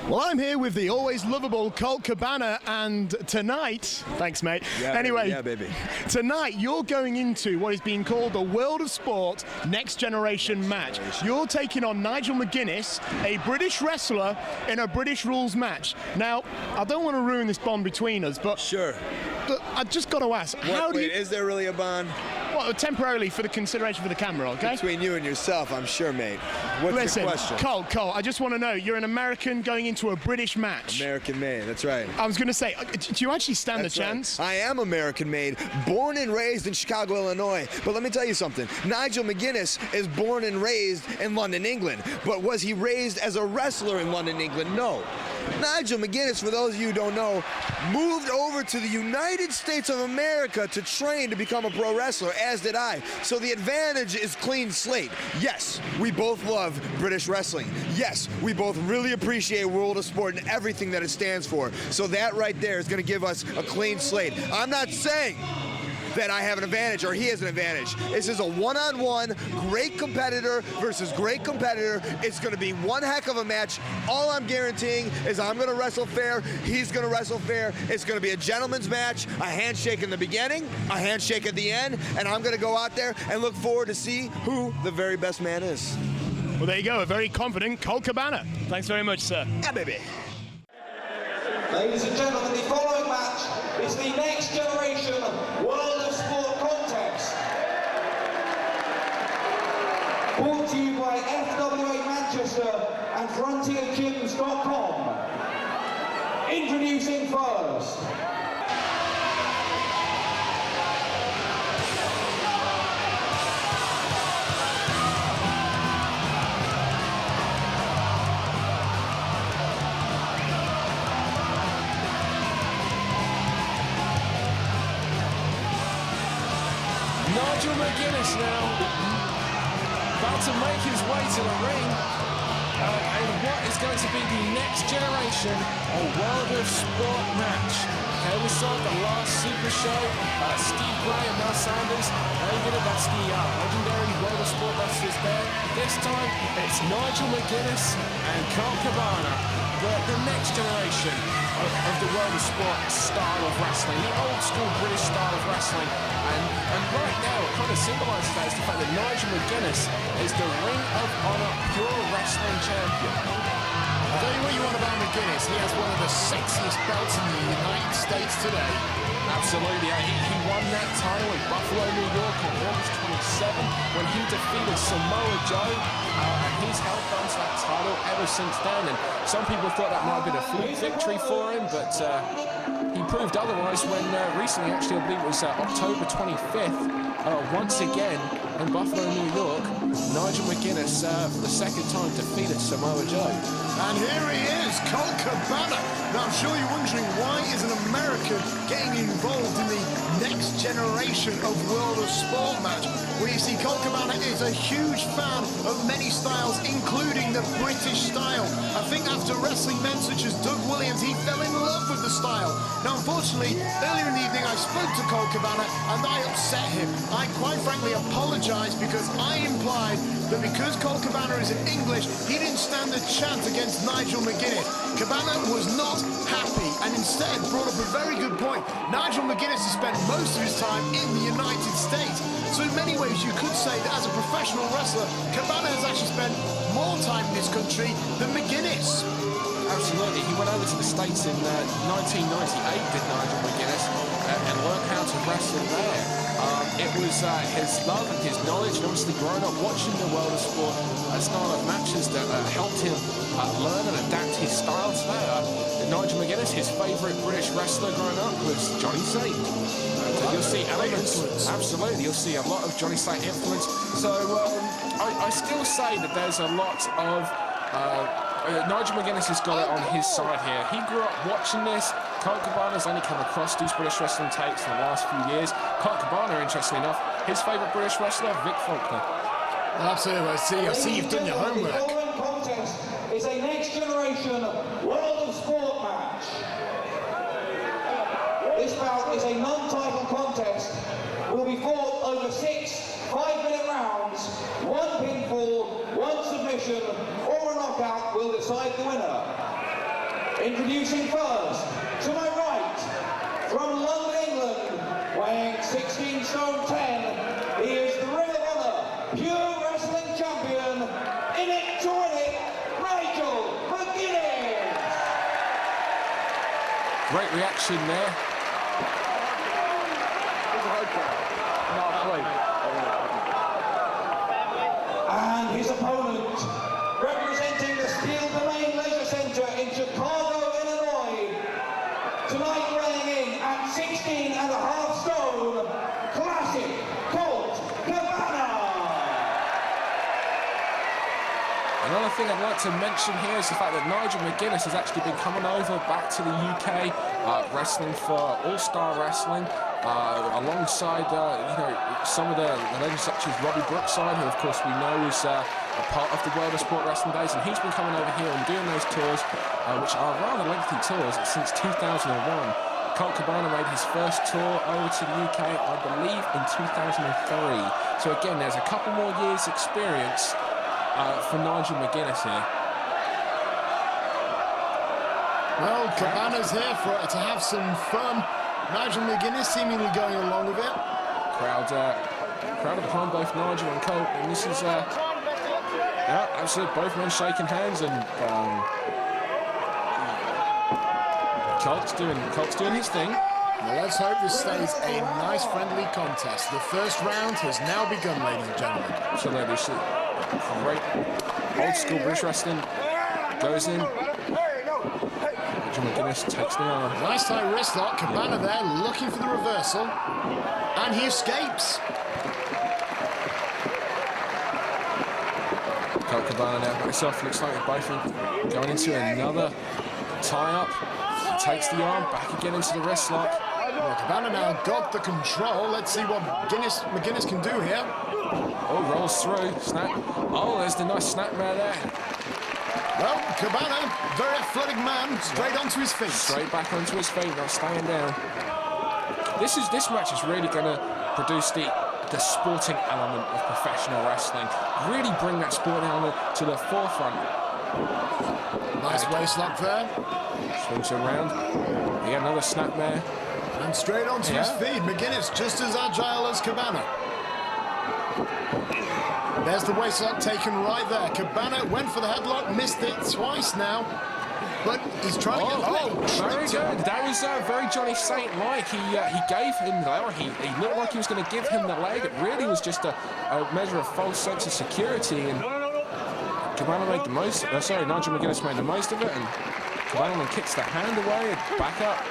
Speaker 1: Well, I'm here with the always lovable Colt Cabana, and tonight, thanks mate. Anyway,
Speaker 4: yeah, baby.
Speaker 1: Tonight you're going into what is being called the World of Sport Next Generation match. You're taking on Nigel McGuinness, a British wrestler in a British rules match. Now, I don't want to ruin this bond between us, but
Speaker 4: Sure.
Speaker 1: I just got to ask, how do you...
Speaker 4: Is there really a bond?
Speaker 1: Well, temporarily for the consideration for the camera, okay?
Speaker 4: Between you and yourself, I'm sure, mate. What's
Speaker 1: Listen,
Speaker 4: your question?
Speaker 1: Colt, I just want to know, you're an American going into a British match.
Speaker 4: American made, that's right.
Speaker 1: I was going to say, do you actually stand
Speaker 4: That's
Speaker 1: a
Speaker 4: right.
Speaker 1: chance?
Speaker 4: I am American made, born and raised in Chicago, Illinois. But let me tell you something. Nigel McGuinness is born and raised in London, England. But was he raised as a wrestler in London, England? No. Nigel McGuinness, for those of you who don't know, moved over to the United States of America to train to become a pro wrestler, as did I. So the advantage is clean slate. Yes, we both love British wrestling. Yes, we both really appreciate World of Sport and everything that it stands for. So that right there is going to give us a clean slate. I'm not saying that I have an advantage or he has an advantage. This is a one-on-one, great competitor versus great competitor. It's gonna be one heck of a match. All I'm guaranteeing is I'm gonna wrestle fair, he's gonna wrestle fair. It's gonna be a gentleman's match, a handshake in the beginning, a handshake at the end, and I'm gonna go out there and look forward to see who the very best man is.
Speaker 5: Well, there you go, a very confident Colt Cabana. Thanks very much, sir.
Speaker 4: Yeah, baby.
Speaker 3: Ladies and gentlemen, the following match is the next generation World of Sport contest. Brought to you by FWA Manchester and FrontierGyms.com. Introducing first,
Speaker 2: Nigel McGuinness now, about to make his way to the ring, and what is going to be the next generation World of Sport match. Okay, we saw the last Super Show, Steve Gray and Mel Sanders, that's the legendary World of Sport wrestlers there. This time, it's Nigel McGuinness and Colt Cabana, the next generation of the World of Sport style of wrestling, the old school British style of wrestling. And right now, it kind of symbolises that, is the fact that Nigel McGuinness is the Ring of Honor Pure Wrestling Champion.
Speaker 1: I'll tell you what you want about McGuinness. He has one of the sexiest belts in the United States today.
Speaker 2: Absolutely, he won that title in Buffalo, New York on August 27 when he defeated Samoa Joe, and he's held on to that title ever since then. And some people thought that might have been a fluke victory for him, but he proved otherwise when recently, actually, I believe it was October 25th, once again in Buffalo, New York, Nigel McGuinness for the second time defeated Samoa Joe.
Speaker 1: And here he is, Colt Cabana. Now, I'm sure you're wondering, why is an American getting involved in the next generation of World of Sport match? Well, you see, Colt Cabana is a huge fan of many styles, including the British style. I think after wrestling men such as Doug Williams, he fell in love with the style. Now, unfortunately, earlier in the evening, I spoke to Colt Cabana, and I upset him. I quite frankly apologized because I implied that because Colt Cabana is in English, he didn't stand a chance against Nigel McGuinness. Cabana was not happy and instead brought up a very good point. Nigel McGuinness has spent most of his time in the United States. So in many ways, you could say that as a professional wrestler, Cabana has actually spent more time in this country than McGuinness.
Speaker 2: Absolutely, he went over to the States in 1998, did Nigel McGuinness, and learned how to wrestle there. It was his love and his knowledge, and obviously growing up watching the World of Sport style of matches that helped him learn and adapt his style to that. Nigel McGuinness, his favourite British wrestler growing up was Johnny Saint. You'll see elements, absolutely, you'll see a lot of Johnny Saint influence. So I still say that there's a lot of Nigel McGuinness has got it on his side here. He grew up watching this. Colt Cabana's only come across these British wrestling tapes in the last few years. Colt Cabana, interestingly enough, his favourite British wrestler, Vic Faulkner.
Speaker 1: Absolutely, I see you've done your homework.
Speaker 3: The following contest is a next generation World of Sport match. This bout is a non-title contest. Will be fought over 6 5-minute rounds. 1 pinfall, 1 submission, or a knockout will decide the winner. Introducing first, to my right, from London, England, weighing 16 stone 10, he is the Ring of Honor Pure Wrestling Champion. In it to win it, Nigel McGuinness.
Speaker 2: Great reaction there.
Speaker 3: And his opponent, representing the Steel Domain Leisure Center in Chicago, Illinois, tonight weighing in at 16.5 stone, classic Colt Cabana.
Speaker 2: Another thing I'd like to mention here is the fact that Nigel McGuinness has actually been coming over back to the UK, wrestling for All-Star Wrestling, alongside some of the legends such as Robbie Brookside, who of course we know is a part of the World of Sport Wrestling Days, and he's been coming over here and doing those tours, which are rather lengthy tours since 2001. Colt Cabana made his first tour over to the UK, I believe, in 2003. So again, there's a couple more years' experience for Nigel McGuinness here.
Speaker 1: Well, Cabana's here to have some fun. Nigel McGuinness seemingly going along with it.
Speaker 2: Crowd behind both Nigel and Colt, and this is yeah, absolutely both men shaking hands, and Colt's doing his thing.
Speaker 1: Well, let's hope this stays a nice, friendly contest. The first round has now begun, ladies and gentlemen.
Speaker 2: Absolutely. Great old school British wrestling goes in. Nigel McGuinness takes the arm.
Speaker 1: Nice high wrist lock. Cabana there looking for the reversal. And he escapes.
Speaker 2: Colt Cabana now backs off. Looks like they're both going into another tie-up. Takes the arm back again into the wrist lock.
Speaker 1: Well, Cabana now got the control. Let's see what McGuinness can do here.
Speaker 2: Oh, rolls through. Snap. Oh, there's the nice snapmare there.
Speaker 1: Well, Cabana, very athletic man, straight onto his feet.
Speaker 2: Straight back onto his feet, not staying down. This match is really going to produce the sporting element of professional wrestling. Really bring that sporting element to the forefront.
Speaker 1: Nice waist lock there.
Speaker 2: Swings around. Again, another snapmare.
Speaker 1: And straight onto his feet. McGuinness just as agile as Cabana. There's the waist lock taken right there. Cabana went for the headlock, missed it twice now. But he's trying to get...
Speaker 2: very good. That was very Johnny Saint-like. He gave him the... He looked like he was going to give him the leg. It really was just a measure of false sense of security. And Cabana made the most... Nigel McGuinness made the most of it. And Cabana then kicks the hand away and back up.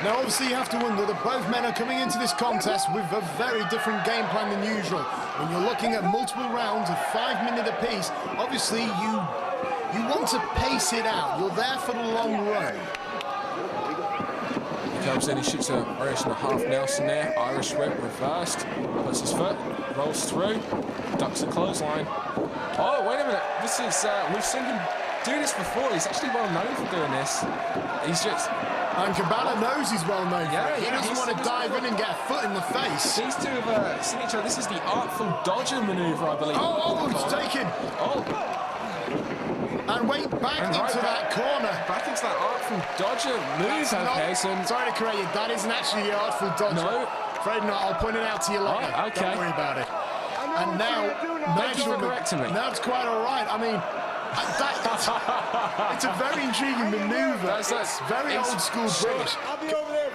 Speaker 1: Now, obviously, you have to wonder that both men are coming into this contest with a very different game plan than usual. When you're looking at multiple rounds of 5 minutes apiece, obviously, you want to pace it out. You're there for the long run.
Speaker 2: He comes in, he shoots a variation of half Nelson there. Irish whip reversed. Puts his foot, rolls through, ducks a clothesline. Oh, wait a minute. This is, we've seen him do this before. He's actually well known for doing this. He's just...
Speaker 1: And Cabana knows he's well known for it. He doesn't want to dive in and get a foot in the face.
Speaker 2: These two have seen each other. This is the artful dodger maneuver, I believe.
Speaker 1: Oh, it's taken.
Speaker 2: Oh.
Speaker 1: And wait, back into that corner.
Speaker 2: Back into that artful dodger move, okay.
Speaker 1: Sorry to correct you, that isn't actually the artful dodger.
Speaker 2: No.
Speaker 1: Afraid not, I'll point it out to you later.
Speaker 2: Oh, okay.
Speaker 1: Don't worry about it. And now,
Speaker 2: Thank you for correcting me.
Speaker 1: That's quite all right. I mean, it's a very intriguing maneuver. That's very old school British.
Speaker 3: I'll be over there.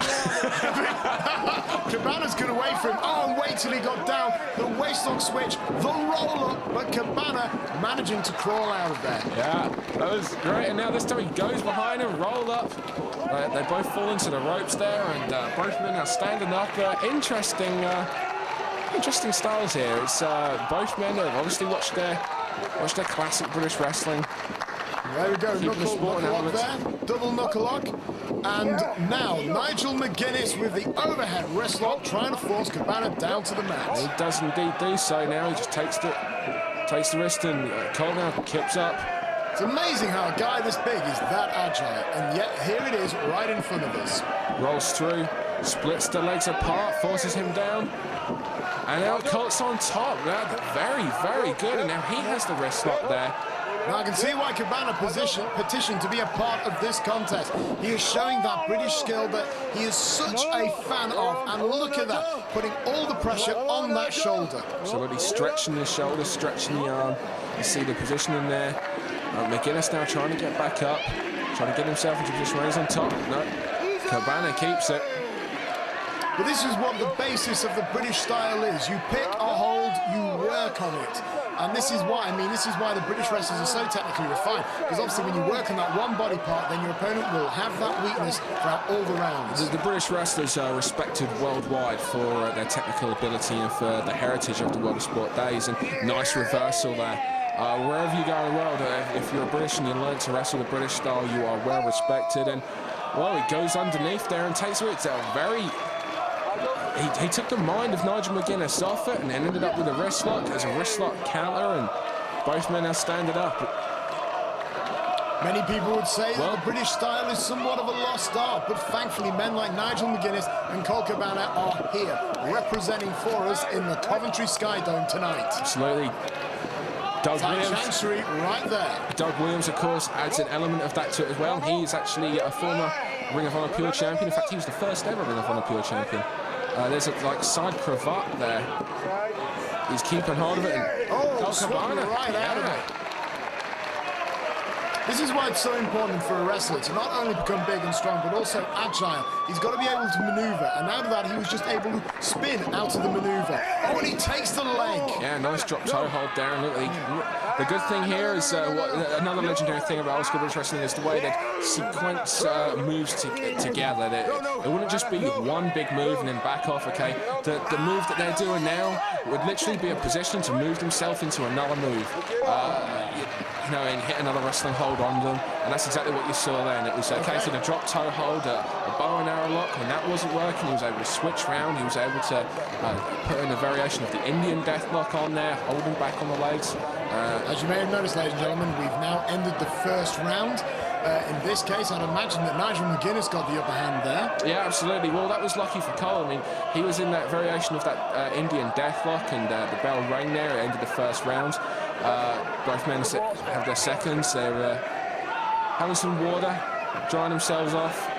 Speaker 1: Cabana's going to wait for him. Oh, and wait till he got down. The waistlock switch, the roll up, but Cabana managing to crawl out of there.
Speaker 2: Yeah, that was great. And now this time he goes behind him, rolled up. They both fall into the ropes there, and both men are standing up. Interesting styles here. It's both men have obviously watched their classic British wrestling.
Speaker 1: There we go, knuckle lock there, double knuckle lock. And now Nigel McGuinness with the overhead wrist lock, trying to force Cabana down to the mat.
Speaker 2: He does indeed do so now. He just takes the wrist, and Colt now kips up.
Speaker 1: It's amazing how a guy this big is that agile, and yet here it is right in front of us.
Speaker 2: Rolls through, splits the legs apart, forces him down. And now Colt's on top. Very, very good. And now he has the wrist lock there.
Speaker 1: Now I can see why Cabana petitioned to be a part of this contest. He is showing that British skill that he is such a fan of. And look at that, putting all the pressure on that shoulder.
Speaker 2: Absolutely stretching the shoulder, stretching the arm. You see the positioning there. McGuinness now trying to get back up, trying to get himself into position where he's on top. No, Cabana keeps it.
Speaker 1: But this is what the basis of the British style is. You pick a hold, you work on it. And this is why, this is why the British wrestlers are so technically refined. Because obviously when you work on that one body part, then your opponent will have that weakness throughout all the rounds.
Speaker 2: The British wrestlers are respected worldwide for their technical ability and for the heritage of the World of Sport Days. And nice reversal there. Wherever you go in the world, if you're a British and you learn to wrestle the British style, you are well respected. And, well, he goes underneath there and takes it. It's a very... He took the mind of Nigel McGuinness off it and then ended up with a wrist lock. There's a wrist lock counter, and both men are standing up.
Speaker 1: Many people would say that the British style is somewhat of a lost art, but thankfully men like Nigel McGuinness and Colt Cabana are here, representing for us in the Coventry Skydome tonight.
Speaker 2: Absolutely. Doug Williams.
Speaker 1: Sanctuary right there.
Speaker 2: Doug Williams, of course, adds an element of that to it as well. He is actually a former Ring of Honor Pure Champion. In fact, he was the first ever Ring of Honor Pure Champion. There's a side cravat there. He's keeping hold of it. And
Speaker 1: Cabana right out of it. This is why it's so important for a wrestler to not only become big and strong, but also agile. He's got to be able to maneuver, and out of that, he was just able to spin out of the maneuver. Oh, and he takes the leg.
Speaker 2: Yeah, nice drop toe hold down. Look, the good thing here is another legendary thing about old school British wrestling is the way that sequence moves together. It wouldn't just be one big move and then back off. Okay, the move that they're doing now would literally be a position to move themselves into another move. You know, and hit another wrestling hold on them, and that's exactly what you saw then. It was a case of a drop toe hold, a bow and arrow lock. When that wasn't working, he was able to switch round. He was able to put in a variation of the Indian death lock on there, holding back on the legs.
Speaker 1: As you may have noticed, ladies and gentlemen, we've now ended the first round. In this case, I'd imagine that Nigel McGuinness got the upper hand there.
Speaker 2: Yeah, absolutely. Well, that was lucky for Cole. I mean, he was in that variation of that Indian death lock, and the bell rang there. It ended the first round. Both men have their seconds. They're having some water, drying themselves off,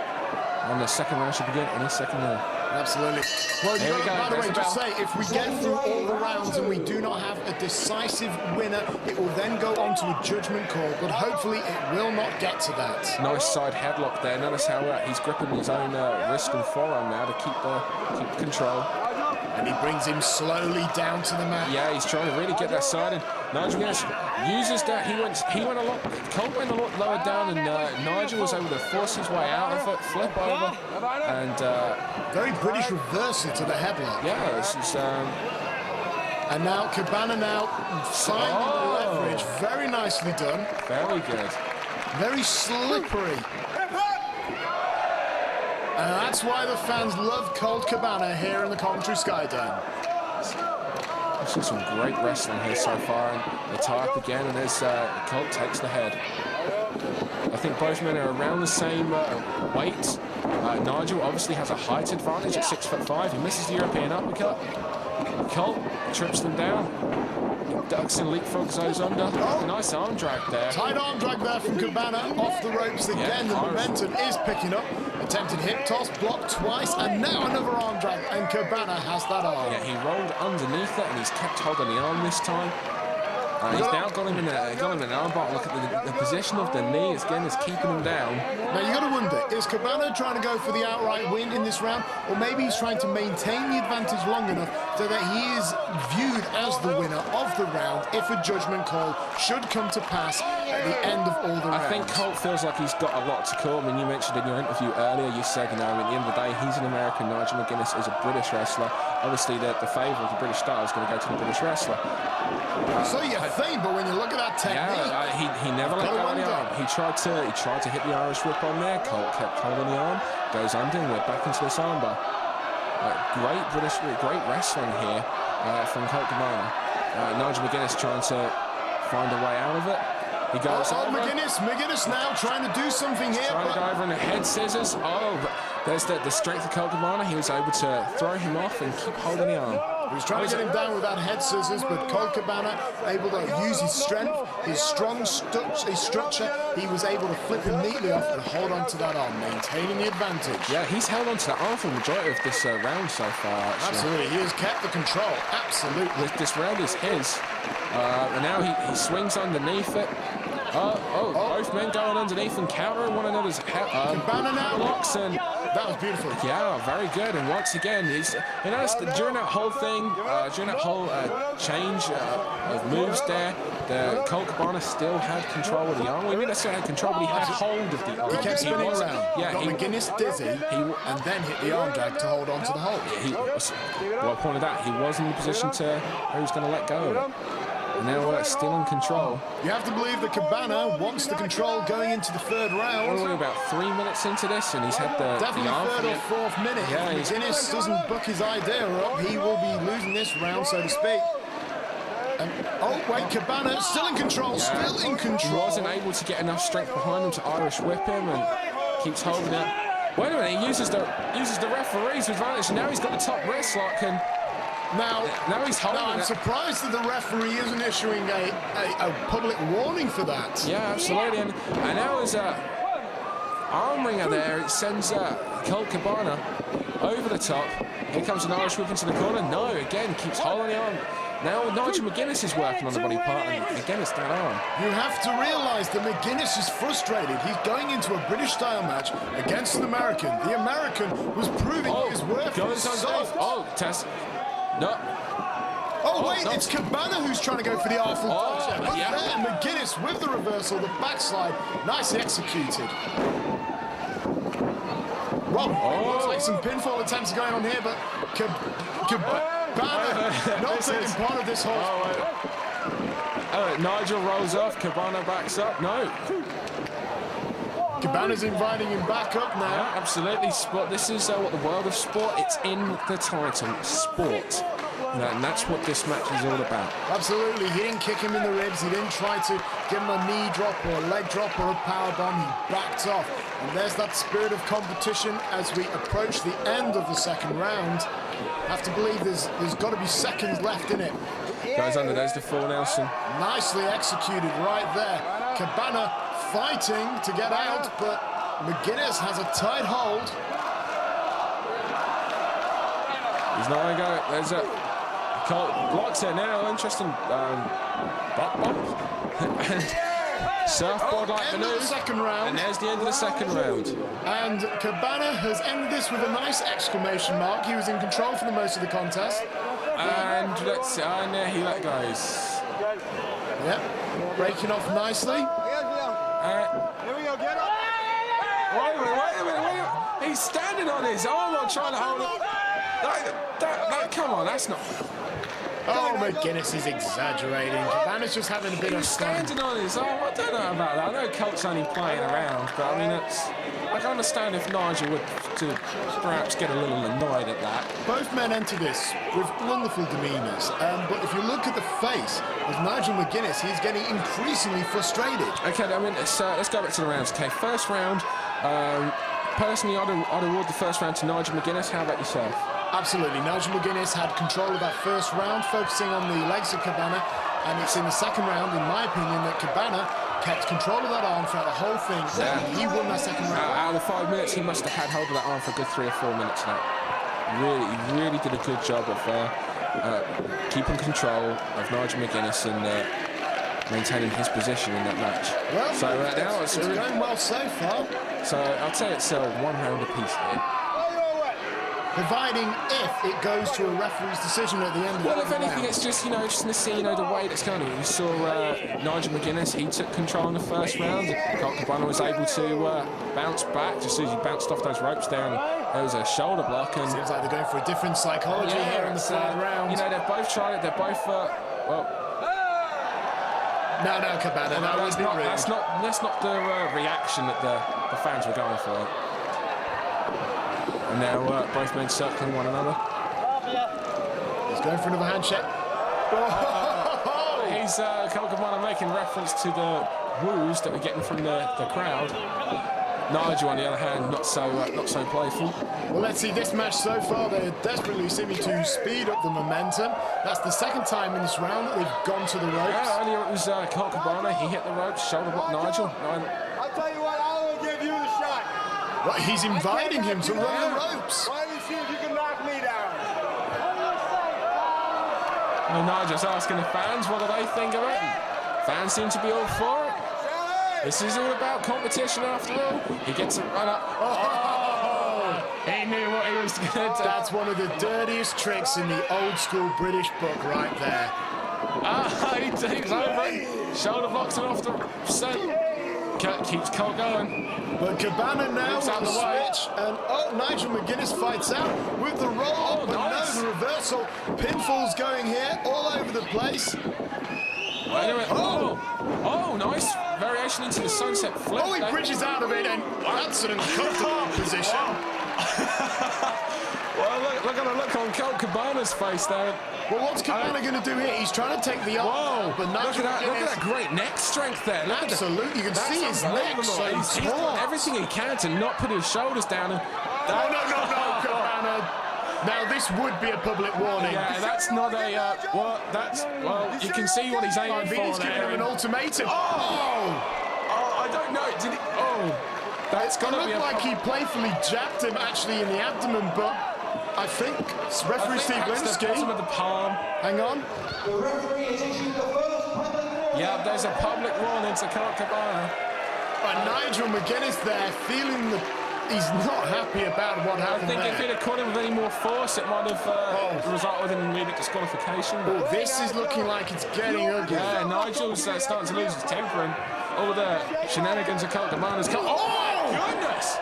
Speaker 2: and the second round should begin any second now.
Speaker 1: Absolutely. Well, you by the way, just say, if we get through all the rounds and we do not have a decisive winner, it will then go on to a judgment call, but hopefully it will not get to that.
Speaker 2: Nice side headlock there. Notice how he's gripping his own wrist and forearm now to keep control.
Speaker 1: And he brings him slowly down to the mat.
Speaker 2: Yeah, he's trying to really get that side, and Nigel McGuinness uses that. He went a lot. Colt went a lot lower down, and Nigel was able to force his way out of it, flip over, and
Speaker 1: very British reversal to the headlock.
Speaker 2: Yeah, this is.
Speaker 1: And now Cabana finding the leverage. Very nicely done.
Speaker 2: Very good.
Speaker 1: Very slippery. And that's why the fans love Colt Cabana here in the Coventry Skydome.
Speaker 2: We've seen some great wrestling here so far, and they tie up again, and there's Colt takes the head. I think both men are around the same weight. Nigel obviously has a height advantage at 6'5". He misses the European uppercut. Colt trips them down. Ducks and leapfrogs those under. A nice arm drag there.
Speaker 1: Tight arm drag there from Cabana off the ropes again. The momentum is picking up. Attempted hip toss, blocked twice, and now another arm drag, and Cabana has that arm.
Speaker 2: Yeah, he rolled underneath it, and he's kept hold of the arm this time. He's now got him in an armbar. Look at the position of the knee again is keeping him down.
Speaker 1: Now you got to wonder, is Cabana trying to go for the outright win in this round, or maybe he's trying to maintain the advantage long enough so that he is viewed as the winner of the round if a judgment call should come to pass at the end of all the rounds?
Speaker 2: I think Colt feels like he's got a lot to call. I mean, you mentioned in your interview earlier, you said, you know, at the end of the day, he's an American. Nigel McGuinness is a British wrestler. Obviously, the favour of the British style is going to go to the British wrestler.
Speaker 1: So you think, but when you look at that technique,
Speaker 2: he never let go of the arm. He tried to hit the Irish whip on there. Colt kept holding the arm, goes under, and we're back into this armbar. Great wrestling here from Colt Cabana. Nigel McGuinness trying to find a way out of it. He goes over.
Speaker 1: McGuinness now trying to do something here.
Speaker 2: Trying to go over in the head scissors. There's the strength of Colt Cabana. He was able to throw him off and keep holding the arm.
Speaker 1: He was trying to get him down with that head scissors, but Colt Cabana able to use his strength, his strong structure. He was able to flip him neatly off and hold on to that arm, maintaining the advantage.
Speaker 2: Yeah, he's held on to that arm for the majority of this round so far, actually.
Speaker 1: Absolutely, he has kept the control. Absolutely.
Speaker 2: This round is his. And now he swings underneath it. Both men going underneath and countering one another's
Speaker 1: Cabana now
Speaker 2: blocks, and
Speaker 1: that was beautiful.
Speaker 2: Yeah, very good. And once again, you notice that during that whole thing, during that whole change of moves there, the Colt Cabana still had control of the arm. We didn't necessarily have control, but he had hold of the arm.
Speaker 1: He kept spinning around.
Speaker 2: Yeah,
Speaker 1: got McGuinness dizzy, and then hit the arm drag to hold on to the hold.
Speaker 2: Well, I pointed out, he was in the position to where he was going to let go of it. And now still in control.
Speaker 1: You have to believe that Cabana wants the control going into the third round.
Speaker 2: We're about 3 minutes into this, and he's had the
Speaker 1: Definitely
Speaker 2: arm
Speaker 1: third or fourth minute.
Speaker 2: Yeah,
Speaker 1: If McGuinness doesn't book his idea up, he will be losing this round, so to speak. And, oh, wait, Cabana still in control, still in control.
Speaker 2: He wasn't able to get enough strength behind him to Irish whip him and keeps holding it. Wait a minute, he uses the referee's advantage, and now he's got the top wrist lock, and now he's holding
Speaker 1: I'm
Speaker 2: it.
Speaker 1: surprised that the referee isn't issuing a public warning for that.
Speaker 2: Yeah, absolutely. And now as arm ringer there, it sends Colt Cabana over the top. Here comes an Irish whip into the corner. No, again, keeps holding on. Now Nigel McGuinness is working on the body part, and again it's that arm.
Speaker 1: You have to realise that McGuinness is frustrated. He's going into a British-style match against an American. The American was proving his worth.
Speaker 2: Test. No.
Speaker 1: Oh, wait, it's Cabana who's trying to go for the artful dodge. But
Speaker 2: yeah.
Speaker 1: there, McGuinness with the reversal, the backslide, nicely executed. Well, looks like some pinfall attempts are going on here, but Cabana not taking part of this whole...
Speaker 2: Nigel rolls off, Cabana backs up. No.
Speaker 1: Cabana's inviting him back up now.
Speaker 2: Yeah, absolutely. Sport. This is what the world of sport, it's in the title, sport. And that's what this match is all about.
Speaker 1: Absolutely. He didn't kick him in the ribs. He didn't try to give him a knee drop or a leg drop or a power bomb. He backed off. And there's that spirit of competition as we approach the end of the second round. I have to believe there's got to be seconds left in it.
Speaker 2: Goes under, there's the full Nelson.
Speaker 1: Nicely executed right there. Cabana fighting to get out, but McGuinness has a tight hold.
Speaker 2: He's not going to go. There's a... Colt blocks it now. Interesting butt bump. And surfboard-like maneuver.
Speaker 1: Second round.
Speaker 2: And there's the end of the second round.
Speaker 1: And Cabana has ended this with a nice exclamation mark. He was in control for the most of the contest.
Speaker 2: And let's see. And there he let goes.
Speaker 1: Yep. Breaking off nicely.
Speaker 3: Here we go, get up.
Speaker 2: Wait a minute. He's standing on his arm while trying to hold it. Come on, that's not...
Speaker 1: Oh, McGuinness is exaggerating. Cabana's just having a bit of fun.
Speaker 2: Standing on his arm. I don't know about that. I know Colt's only playing around, but I mean, I can understand if Nigel would to perhaps get a little annoyed at that.
Speaker 1: Both men enter this with wonderful demeanours, but if you look at the face of Nigel McGuinness, he's getting increasingly frustrated.
Speaker 2: Okay, I mean, let's go back to the rounds. Okay, first round. Personally, I'd award the first round to Nigel McGuinness. How about yourself?
Speaker 1: Absolutely. Nigel McGuinness had control of that first round, focusing on the legs of Cabana, and it's in the second round, in my opinion, that Cabana kept control of that arm throughout the whole thing.
Speaker 2: Yeah.
Speaker 1: He won that second round.
Speaker 2: Out of the 5 minutes, he must have had hold of that arm for a good 3 or 4 minutes now. He really did a good job of keeping control of Nigel McGuinness and maintaining his position in that match.
Speaker 1: Well,
Speaker 2: so now it's
Speaker 1: going well so far.
Speaker 2: So I'd say it's 1 round apiece here.
Speaker 1: Providing if it goes to a referee's decision at the end of the round.
Speaker 2: Well, if anything, it's just, just to see, the way that's going. We saw Nigel McGuinness, he took control in the first round. Colt Cabana was able to bounce back just as he bounced off those ropes there, and there was a shoulder block. And
Speaker 1: seems like they're going for a different psychology here in the third round.
Speaker 2: They've both tried it. They're both, well...
Speaker 1: No, Cabana, that's
Speaker 2: not the reaction that the fans were going for. And now both men circling one another.
Speaker 1: He's going for another handshake.
Speaker 2: He's Colt Cabana making reference to the woos that we're getting from the crowd. Nigel, on the other hand, not so playful.
Speaker 1: Well, let's see this match so far. They're desperately seeming to speed up the momentum. That's the second time in this round that they've gone to the ropes.
Speaker 2: Yeah, earlier it was Colt Cabana. He hit the ropes, shoulder block Nigel.
Speaker 3: I'll tell you what, I will give you the shot.
Speaker 1: Well, he's inviting him to run the ropes.
Speaker 3: Why don't you see if you can knock me down?
Speaker 2: Well, Nigel's asking the fans, what do they think of it? Fans seem to be all for it. This is all about competition after all. He gets a run up. Oh, he knew what he was going to do.
Speaker 1: That's one of the dirtiest tricks in the old school British book right there.
Speaker 2: He takes over. Shoulder blocks him off the set. Keeps Colt going.
Speaker 1: But Cabana now with the switch, and Nigel McGuinness fights out with the roll, but nice. No, the reversal. Pinfalls going here, all over the place.
Speaker 2: Oh, nice variation into the sunset flip.
Speaker 1: Oh, he bridges out of it, and that's an uncomfortable position.
Speaker 2: Well, look at the look on Colt Cabana's face there.
Speaker 1: Well, what's Cabana going to do here? He's trying to take the arm, but
Speaker 2: look at that great neck strength there.
Speaker 1: Absolutely, you can see his neck so
Speaker 2: he's done everything he can to not put his shoulders down. And
Speaker 1: no, Cabana. Now, this would be a public warning.
Speaker 2: Yeah, that's not a, you can see what he's aiming for
Speaker 1: He's giving him an ultimatum.
Speaker 2: I don't know, did he, that's got to be
Speaker 1: It looked like he playfully jabbed him actually in the abdomen, but I think referee Steve Linsky.
Speaker 2: The with the palm.
Speaker 1: Hang on.
Speaker 3: The referee has issued the first public warning.
Speaker 2: Yeah, there's a public warning to Colt Cabana.
Speaker 1: And Nigel McGuinness there feeling he's not happy about what happened.
Speaker 2: I think if he'd have caught him with any more force, it might have resulted in an immediate disqualification.
Speaker 1: Oh, this is looking like it's getting ugly.
Speaker 2: Yeah, Nigel's starting to lose his temper, and all the shenanigans of Colt Cabana's come. Oh my goodness!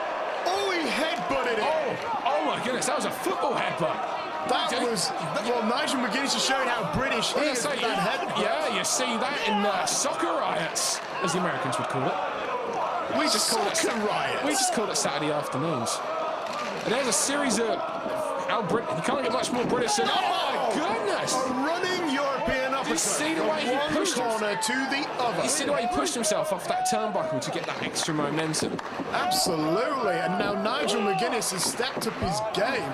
Speaker 1: Oh, he headbutted it.
Speaker 2: Oh my goodness, that was a football headbutt.
Speaker 1: Nigel McGuinness is showing how British he is with that headbutt.
Speaker 2: Yeah, you see that in soccer riots, as the Americans would call it. We just call it Saturday afternoons. And there's a series of you can't get much more British than. Oh my goodness!
Speaker 1: A running European uppercut.
Speaker 2: You see the way he pushed
Speaker 1: corner to the other.
Speaker 2: You see the way he pushed himself off that turnbuckle to get that extra momentum.
Speaker 1: Absolutely. And now Nigel McGuinness has stepped up his game.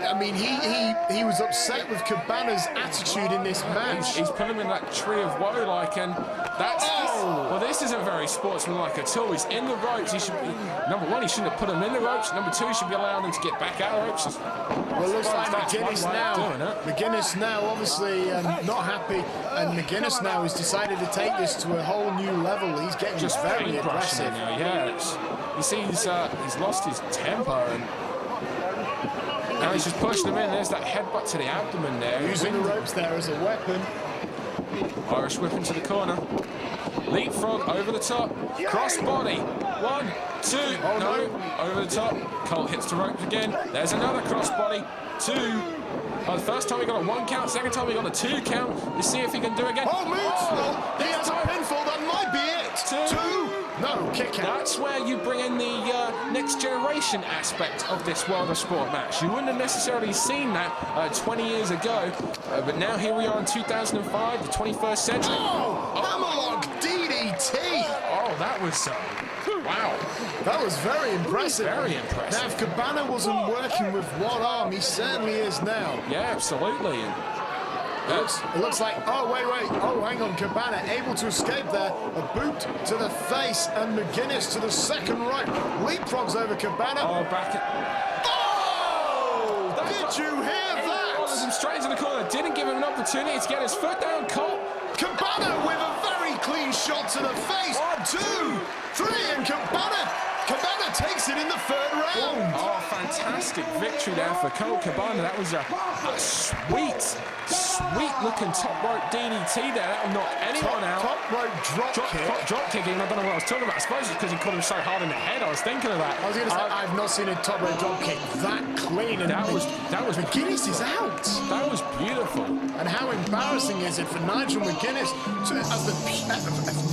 Speaker 1: I mean, he was upset with Cabana's attitude in this match.
Speaker 2: He's put him in that tree of woe, and that's. Well, this isn't very sportsmanlike at all. He's in the ropes. He should be number one. He shouldn't have put him in the ropes. Number two, he should be allowing him to get back out of the ropes.
Speaker 1: Well, looks like McGuinness now obviously not happy, and McGuinness now has decided to take this to a whole new level. He's getting just very aggressive
Speaker 2: now. Yeah, you see, he's lost his temper and. Now he's just pushing him in. There's that headbutt to the abdomen there.
Speaker 1: Using the ropes there as a weapon.
Speaker 2: Irish whip into the corner. Leapfrog over the top. Cross body. 1, 2. Over the top. Colt hits the ropes again. There's another cross body. 2. The first time he got a 1 count. Second time he got a 2 count. Let's see if he can do it again.
Speaker 1: He has a pinfall. That might be it. 2. No, kick out.
Speaker 2: That's where you bring in the next generation aspect of this World of Sport match. You wouldn't have necessarily seen that 20 years ago, but now here we are in 2005, the 21st century.
Speaker 1: Hammerlock DDT.
Speaker 2: Oh, that was wow.
Speaker 1: That was very impressive.
Speaker 2: Very impressive.
Speaker 1: Now, if Cabana wasn't working with one arm, he certainly is now.
Speaker 2: Yeah, absolutely.
Speaker 1: It looks like, wait. Oh, hang on, Cabana able to escape there. A boot to the face, and McGuinness to the second right. Leapfrogs over Cabana. Did you hear that?
Speaker 2: Follows him straight into the corner. Didn't give him an opportunity to get his foot down. Colt.
Speaker 1: Cabana with a very clean shot to the face. 1, 2, 3, and Cabana takes it in the third round.
Speaker 2: Oh, fantastic victory there for Colt Cabana. That was a sweet-looking top rope DDT there. That will knock anyone out.
Speaker 1: Top rope drop kick.
Speaker 2: Even I don't know what I was talking about. I suppose it's because he caught him so hard in the head. I was thinking of that.
Speaker 1: I was going to say, I've not seen a top rope drop kick that clean. And that was McGuinness is out.
Speaker 2: That was beautiful.
Speaker 1: And how embarrassing is it for Nigel McGuinness as the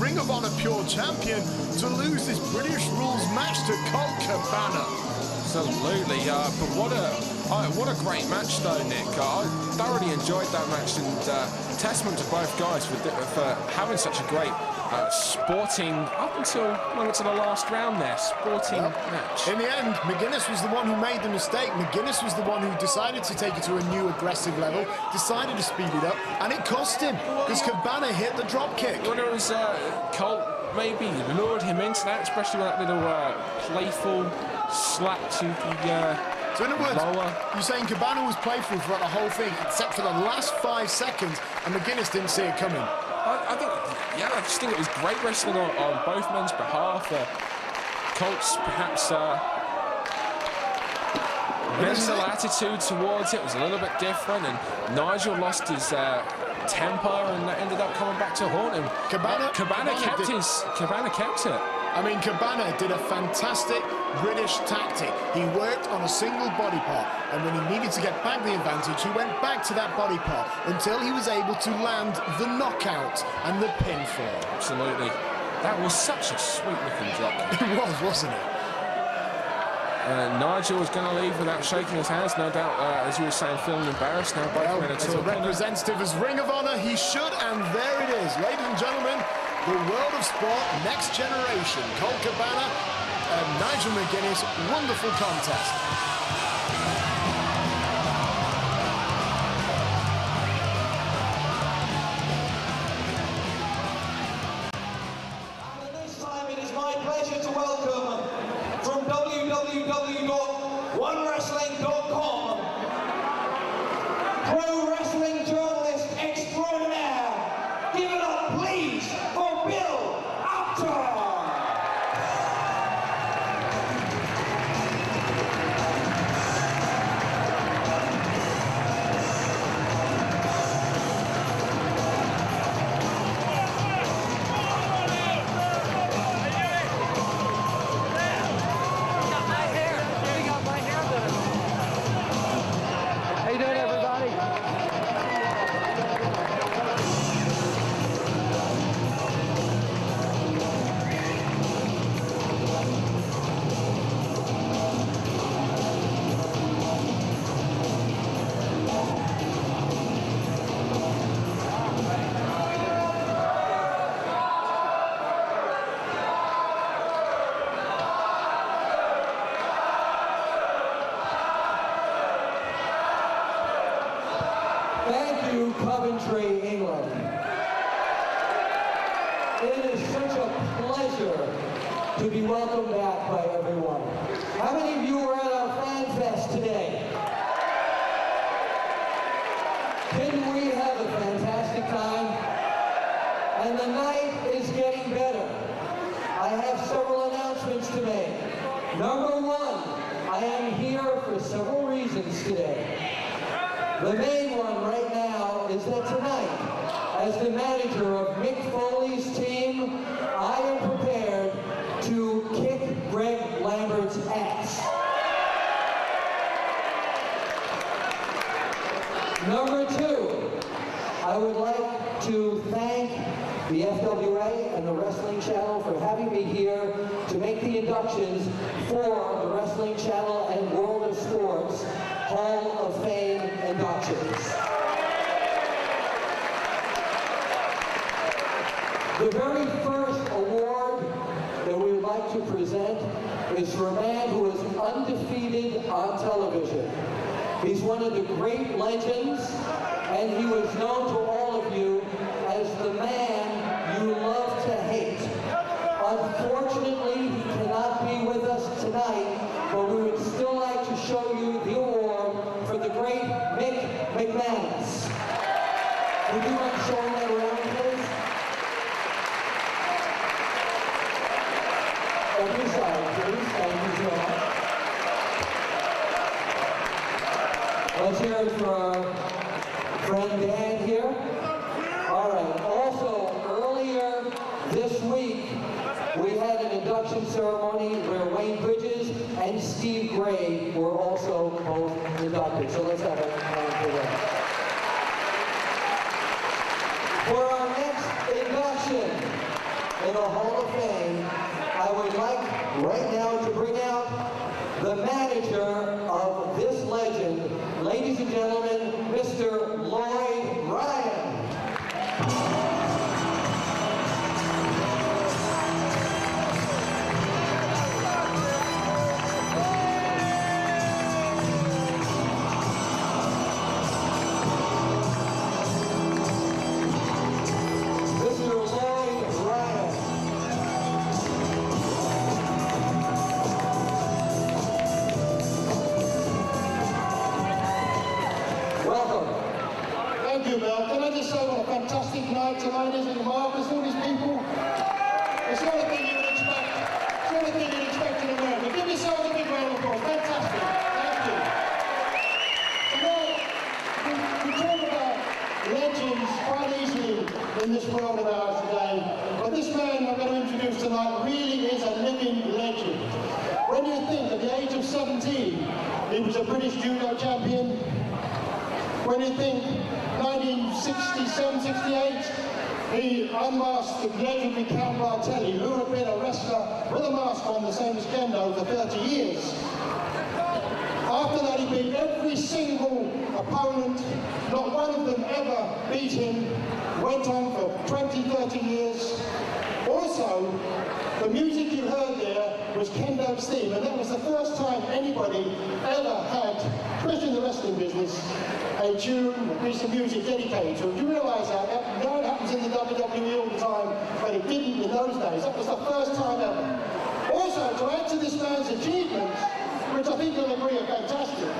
Speaker 1: Ring of Honor Pure Champion to lose this British rules match to Colt Cabana?
Speaker 2: Absolutely, but what a great match though, Nick. I thoroughly enjoyed that match, and testament to both guys for having such a great sporting, up until the last round there, sporting match.
Speaker 1: In the end, McGuinness was the one who made the mistake. McGuinness was the one who decided to take it to a new aggressive level, decided to speed it up, and it cost him, because Cabana hit the drop kick.
Speaker 2: Well, it was Colt maybe lured him into that, especially with that little playful slap to the
Speaker 1: so in other words,
Speaker 2: lower.
Speaker 1: You're saying Cabana was playful throughout the whole thing, except for the last 5 seconds, and McGuinness didn't see it coming.
Speaker 2: I just think it was great wrestling on both men's behalf. Colt's perhaps mental attitude towards it was a little bit different, and Nigel lost his temper, and that ended up coming back to haunt him. Cabana kept it.
Speaker 1: I mean, Cabana did a fantastic British tactic. He worked on a single body part, and when he needed to get back the advantage, he went back to that body part until he was able to land the knockout and the pinfall.
Speaker 2: Absolutely. That was such a sweet-looking drop.
Speaker 1: It was, wasn't it?
Speaker 2: Nigel was going to leave without shaking his hands, no doubt, as you were saying, feeling embarrassed. Now both men are
Speaker 1: as a representative as Ring of Honor, he should, and there it is. Ladies and gentlemen, the world of sport, next generation. Colt Cabana and Nigel McGuinness, wonderful contest.
Speaker 3: And this time it is my pleasure to welcome from www.onewrestling.com pro wrestling journalist extraordinaire. Give it up, please, for Bill Apter.
Speaker 6: How you doing, everybody?
Speaker 3: Thank you, Coventry, England. It is such a pleasure to be welcomed back by everyone. How many of you were at our Fan Fest today? Didn't we have a fantastic time? And the night is getting better. I have several announcements to make. Number one, I am here for several reasons today. The main one right now is that tonight, as the manager of Mick Foley's team, I am prepared to kick Greg Lambert's ass. Number two, I would like to thank the FWA and the Wrestling Channel for having me here to make the inductions for the Wrestling Channel and World of Sports Hall of Fame inductions. The very first award that we would like to present is for a man who is undefeated on television. He's one of the great legends, and he was known to all of you as the man you love to hate. Unfortunately, he cannot be with us tonight, but we would still like to show you the award for the great Mick McGuinness. Would you mind showing that around, please? On your side, please. Thank you so much. Let's hear it for our friend Dan here. All right. Also, earlier this week, we had an induction ceremony where Wayne Bridges and Steve Gray were also both inducted. So let's have a hand for them. For our next induction in the Hall of Fame, I would like right now to bring out the manager of this legend, ladies and gentlemen, Mr. Lloyd Ryan. Fantastic night tonight, isn't it, Marcus? All these people. It's not a thing you would expect. It's not a thing you'd expect in America. Give yourselves a big round of applause. Fantastic. Thank you. We talk about legends quite easily in this world of ours today, but this man I'm going to introduce tonight really is a 1917, he was a British judo champion. When you think 1967, 68, he unmasked the legendary Count Martelli, who had been a wrestler with a mask on, the same as Kendo, for 30 years. After that, he beat every single opponent. Not one of them ever beat him. Went on for 20, 30 years. Also, the music you heard there was Kendo's theme, and that was the first time anybody ever had, especially in the wrestling business, a tune, a piece of music dedicated to it. You realise that? Now it happens in the WWE all the time, but it didn't in those days. That was the first time ever. Also, to add to this man's achievements, which I think you'll agree are fantastic,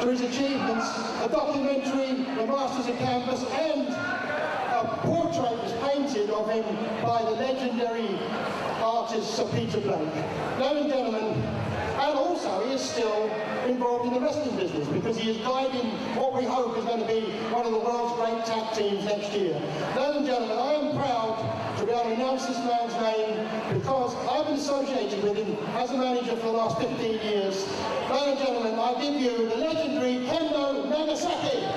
Speaker 3: to his achievements, a documentary, The Masters of Canvas, and a portrait was painted of him by the legendary artist Sir Peter Blake. Ladies and gentlemen, and also he is still involved in the wrestling business because he is guiding what we hope is going to be one of the world's great tag teams next year. Ladies and gentlemen, I am proud to be able to announce this man's name because I've been associated with him as a manager for the last 15 years. Ladies and gentlemen, I give you the legendary Kendo Nagasaki.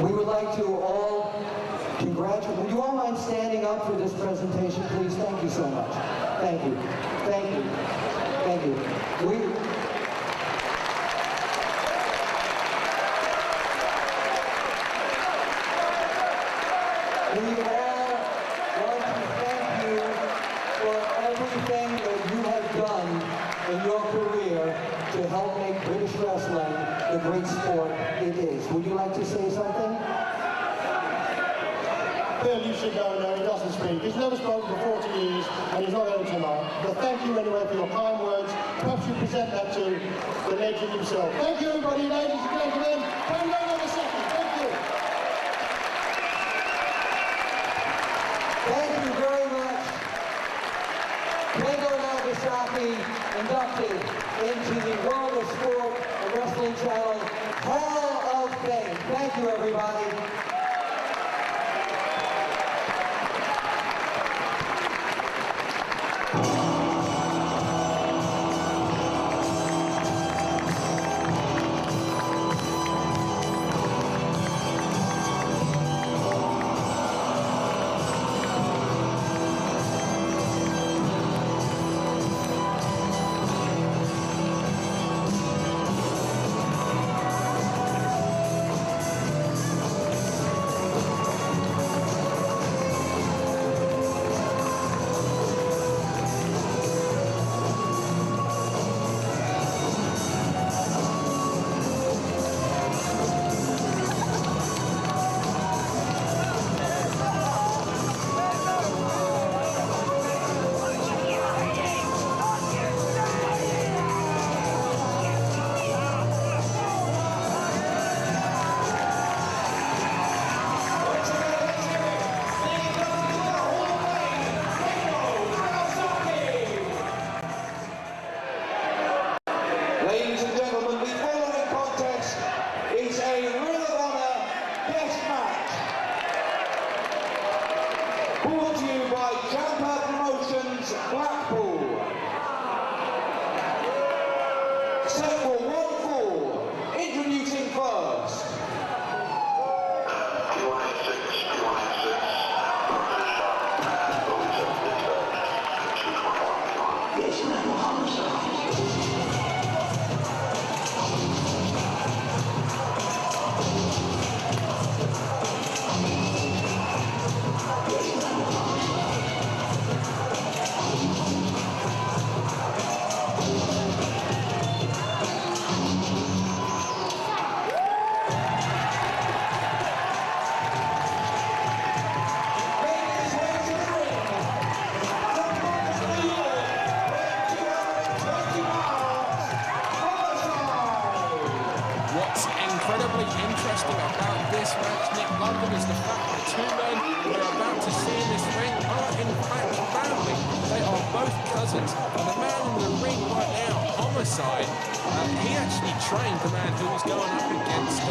Speaker 3: We would like to all congratulate. Would you all mind standing up for this presentation, please? Thank you so much. Thank you. Thank you. Thank you. We all want to thank you for everything that you have done in your career to help make British wrestling the great sport it is. Would you like to say something? Bill, you should go now. He doesn't speak. He's never spoken for 40 years, and he's not here tonight. But thank you anyway for your kind words. Perhaps you present that to the legend himself. Thank you, everybody, ladies and gentlemen. Hang on a second. Thank you. Thank you very much. Kendo Nagasaki inducted into the World of Sport and Wrestling Channel Hall of Fame. Thank you, everybody.
Speaker 2: What's incredibly interesting about this match, Nick London, is the fact that the two men we're about to see in this ring are in fact family. They are both cousins. And the man in the ring right now, Homicide, he actually trained the man who was going up against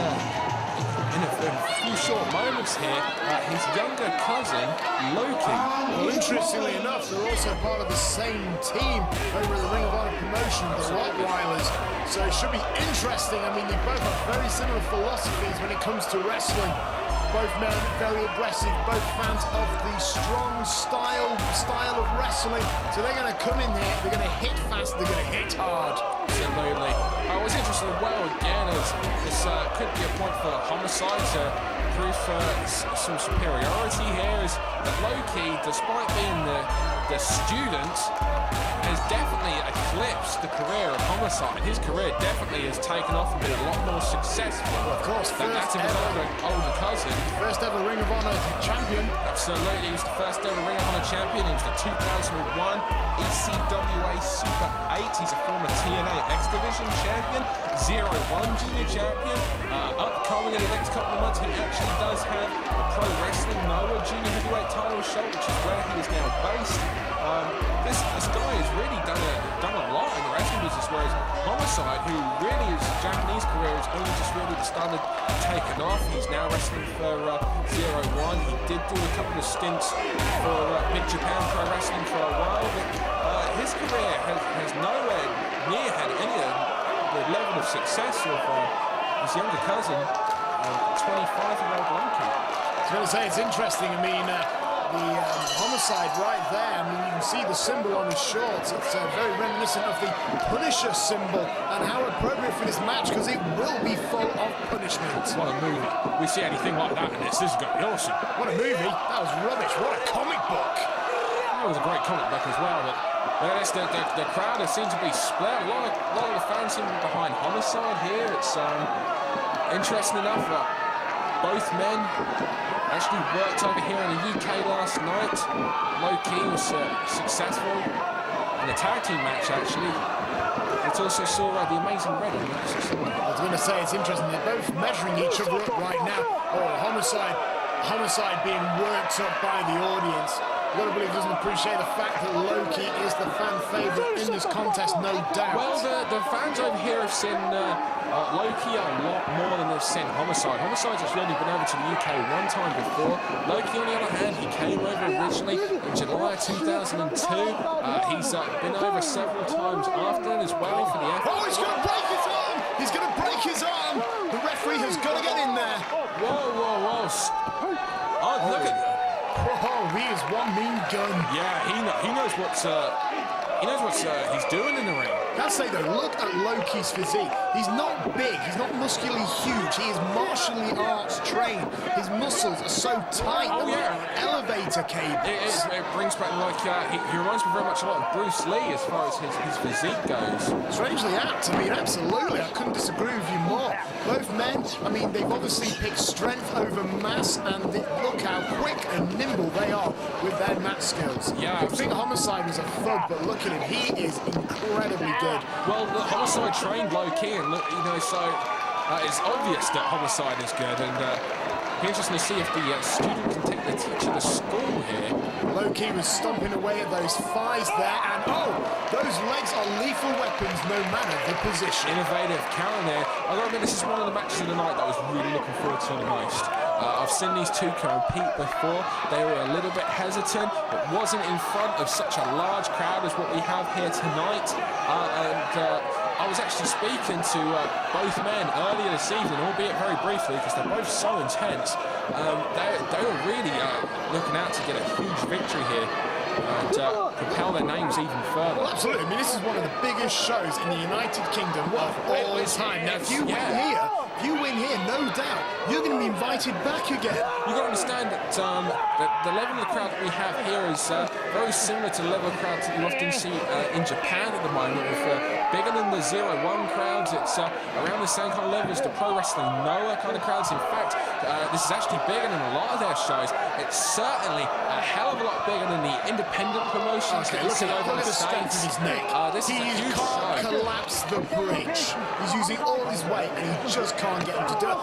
Speaker 2: in a few short moments here, his younger cousin, Loki.
Speaker 1: Well, interestingly enough, they're also part of the same team over at the Ring of Honor promotion, the Rottweilers. So it should be interesting. I mean, they both have very similar philosophies when it comes to wrestling. Both men very aggressive, both fans of the strong style of wrestling. So they're going to come in here, they're going to hit fast, they're going to hit hard.
Speaker 2: Absolutely. I was interested as well, again, as this could be a point for Homicide to prove some superiority here, is that Loki, despite being the student, has definitely eclipsed the career of Homicide. His career definitely has taken off and been a lot more successful.
Speaker 1: Well, of course,
Speaker 2: than that of his older cousin.
Speaker 1: First ever Ring of Honor champion.
Speaker 2: Absolutely, he was the first ever Ring of Honor champion. He was the 2001 ECWA Super 8. He's a former TNA X Division champion, 01 junior champion. Upcoming in the next couple of months, he actually does have a Pro Wrestling Noah junior heavyweight title show, which is where he is now based. This guy has really done a lot in the wrestling business, whereas Homicide, who really his Japanese career has only just really started taking off. He's now wrestling for 01. He did do a couple of stints for Big Japan Pro Wrestling for a while, but his career has nowhere near had any of the level of success of his younger cousin, 25-year-old Loki.
Speaker 1: I was going to say, it's interesting. I mean, the Homicide right there, I mean, you can see the symbol on his shorts. It's very reminiscent of the Punisher symbol, and how appropriate for this match, because it will be full of punishment.
Speaker 2: What a movie. We see anything like that in this is going to be awesome.
Speaker 1: What a movie. That was rubbish. What a comic book.
Speaker 2: That was a great comic book as well, but the crowd seems to be split. A lot of the fans seem to be behind Homicide here. It's interesting enough that both men actually worked over here in the UK last night. Loki was successful in a tag team match, actually. It also saw the Amazing Red on that.
Speaker 1: I was going to say, it's interesting. They're both measuring each other up right now. Oh, Homicide being worked up by the audience. I've got to believe he doesn't appreciate the fact that Loki is the fan favourite in this contest, no doubt.
Speaker 2: Well, the fans over here have seen Loki a lot more than they've seen Homicide. Homicide's actually only been over to the UK one time before. Loki, on the other hand, he came over originally in July 2002. He's been over several times after as well for the
Speaker 1: Oh, he's going to break his arm! He's going to break his arm! The referee has got to get in there.
Speaker 2: Whoa. Oh, look at that.
Speaker 1: Oh, he is one mean gun.
Speaker 2: Yeah, he knows what he's doing in the ring.
Speaker 1: I'd say though, look at Loki's physique. He's not big, he's not muscularly huge, he is martially arts trained. His muscles are so tight, they're like elevator cables.
Speaker 2: It brings back like, he reminds me very much a lot of Bruce Lee as far as his physique goes.
Speaker 1: Strangely apt, I mean, absolutely, I couldn't disagree with you more. Both men, I mean, they've obviously picked strength over mass, and look how quick and nimble they are with their mat skills.
Speaker 2: Yeah,
Speaker 1: I think Homicide was a thug, but look at him, he is incredibly good.
Speaker 2: Well, the Homicide trained Loki, and look, so it's obvious that Homicide is good, and it'll be interesting to see if the student can take the teacher to school here.
Speaker 1: Loki was stomping away at those thighs there, and those legs are lethal weapons no matter the position.
Speaker 2: Innovative counter there. I gotta admit, this is one of the matches of the night that I was really looking forward to the most. I've seen these two compete before. They were a little bit hesitant. It wasn't in front of such a large crowd as what we have here tonight. I was actually speaking to both men earlier this evening, albeit very briefly, because they're both so intense. They were really looking out to get a huge victory here and propel their names even further.
Speaker 1: Well, absolutely. I mean, this is one of the biggest shows in the United Kingdom of all time. Now, if you win here, no doubt, you're going to be invited back again.
Speaker 2: You've got to understand that the level of the crowd that we have here is very similar to the level of crowds that you often see in Japan at the moment, with bigger than the 0-1 crowds. It's around the same kind of level as the Pro Wrestling Noah kind of crowds. In fact, this is actually bigger than a lot of their shows. It's certainly a hell of a lot bigger than the independent promotions that you see over in the States.
Speaker 1: His neck.
Speaker 2: This is a huge
Speaker 1: can't
Speaker 2: show.
Speaker 1: collapse the bridge. He's using all of his weight and he just can't get him to do it.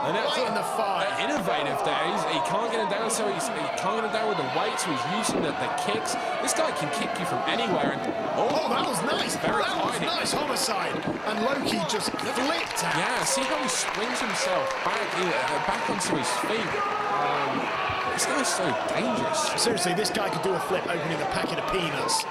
Speaker 2: And that's
Speaker 1: right in the fire.
Speaker 2: Innovative there. He can't get him down, so he can't get him down with the weight, so he's using the kicks. This guy can kick you from anywhere. And,
Speaker 1: that was nice.
Speaker 2: Very
Speaker 1: that was
Speaker 2: tiny.
Speaker 1: nice, Homicide. And Loki just flipped out.
Speaker 2: Yeah, see how he springs himself back onto his feet. This guy's so dangerous.
Speaker 1: Seriously, this guy could do a flip opening a packet of peanuts.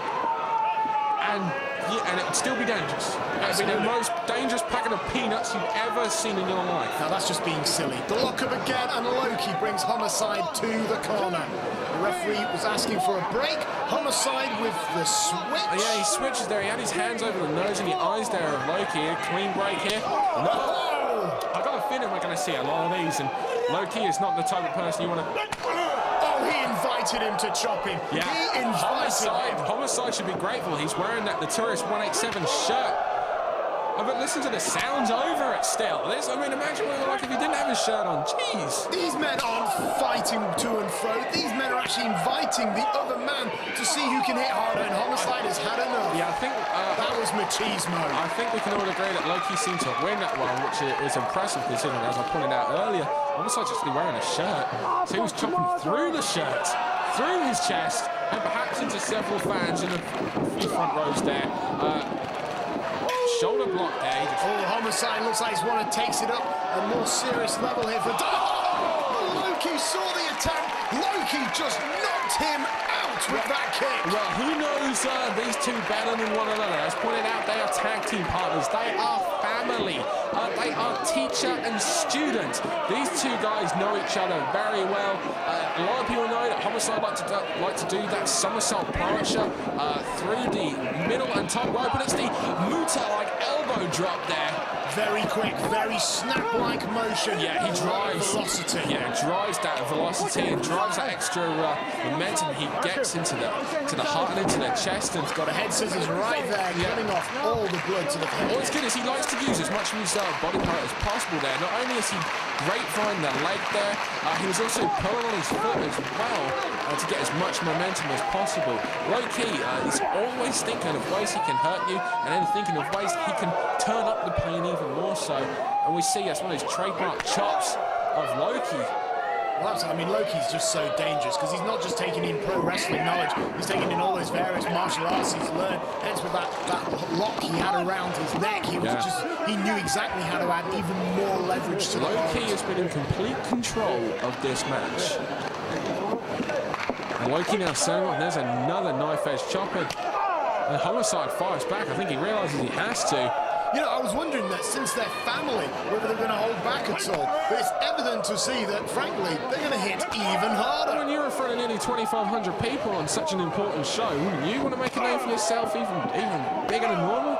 Speaker 2: And it would still be dangerous. It would be the most dangerous packet of peanuts you've ever seen in your life.
Speaker 1: Now that's just being silly. The lockup again, and Loki brings Homicide to the corner. The referee was asking for a break. Homicide with the switch.
Speaker 2: Yeah, he switches there. He had his hands over the nose and the eyes there of Loki. A clean break here. I've got a feeling we're going to see a lot of these, and Loki is not the type of person you want to...
Speaker 1: He invited him to chop him.
Speaker 2: Yeah.
Speaker 1: He invited him.
Speaker 2: Homicide should be grateful. He's wearing that Notorious 187 shirt. But listen to the sounds over it still. I mean, imagine what it would like if he didn't have his shirt on. Jeez.
Speaker 1: These men aren't fighting to and fro. These men are actually inviting the other man to see who can hit harder, and Homicide has had enough.
Speaker 2: Yeah, I think...
Speaker 1: that was machismo.
Speaker 2: I think we can all agree that Loki seemed to win that one, which is impressive considering, as I pointed out earlier, Homicide's actually wearing a shirt. So he was chopping through the shirt, through his chest, and perhaps into several fans in the few front rows there. Shoulder block there.
Speaker 1: Homicide looks like he's one that takes it up a more serious level here for Loki saw the attack. Loki just knocked him out with that kick.
Speaker 2: Well, who knows these two better than one another? As pointed out, they are tag team partners. They are family. They are teacher and student. These two guys know each other very well. A lot of people know that Homicide like to do that somersault plancher through the middle and top rope, but it's the Muta-like elbow drop there.
Speaker 1: Very quick, very snap-like motion.
Speaker 2: Yeah, he drives
Speaker 1: velocity.
Speaker 2: Yeah, drives that velocity and drives that extra momentum. He gets into the heart and into the chest, and
Speaker 1: got a head scissors right there, cutting off all the blood to the head.
Speaker 2: What's good is he likes to use as much of his body part as possible there. Not only is he great finding the leg there, he was also pulling on his foot as well to get as much momentum as possible. Loki is always thinking of ways he can hurt you, and then thinking of ways he can turn up the pain even more so. And we see that's one of those trademark chops of Loki.
Speaker 1: Well, I mean, Loki's just so dangerous because he's not just taking in pro wrestling knowledge, he's taking in all those various martial arts he's learned. Hence with that lock he had around his neck, he knew exactly how to add even more leverage to the
Speaker 2: Loki has been in complete control of this match. And Loki now saying, oh, there's another knife-edge chop in. And Homicide fires back. I think he realizes he has to.
Speaker 1: You know, I was wondering that since they're family, whether they're going to hold back at all. But it's evident to see that, frankly, they're going to hit even harder.
Speaker 2: When you're in front of nearly 2,500 people on such an important show, wouldn't you want to make a name for yourself even bigger than normal?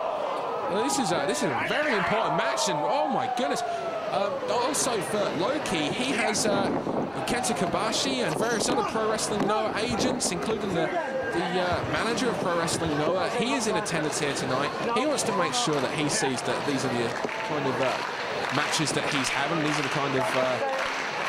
Speaker 2: Well, this is a very important match, and oh my goodness. Also for Loki, he has Kenta Kobashi and various other Pro Wrestling Noah agents, including the manager of Pro Wrestling Noah. He is in attendance here tonight. He wants to make sure that he sees that these are the kind of matches that he's having. These are the kind of...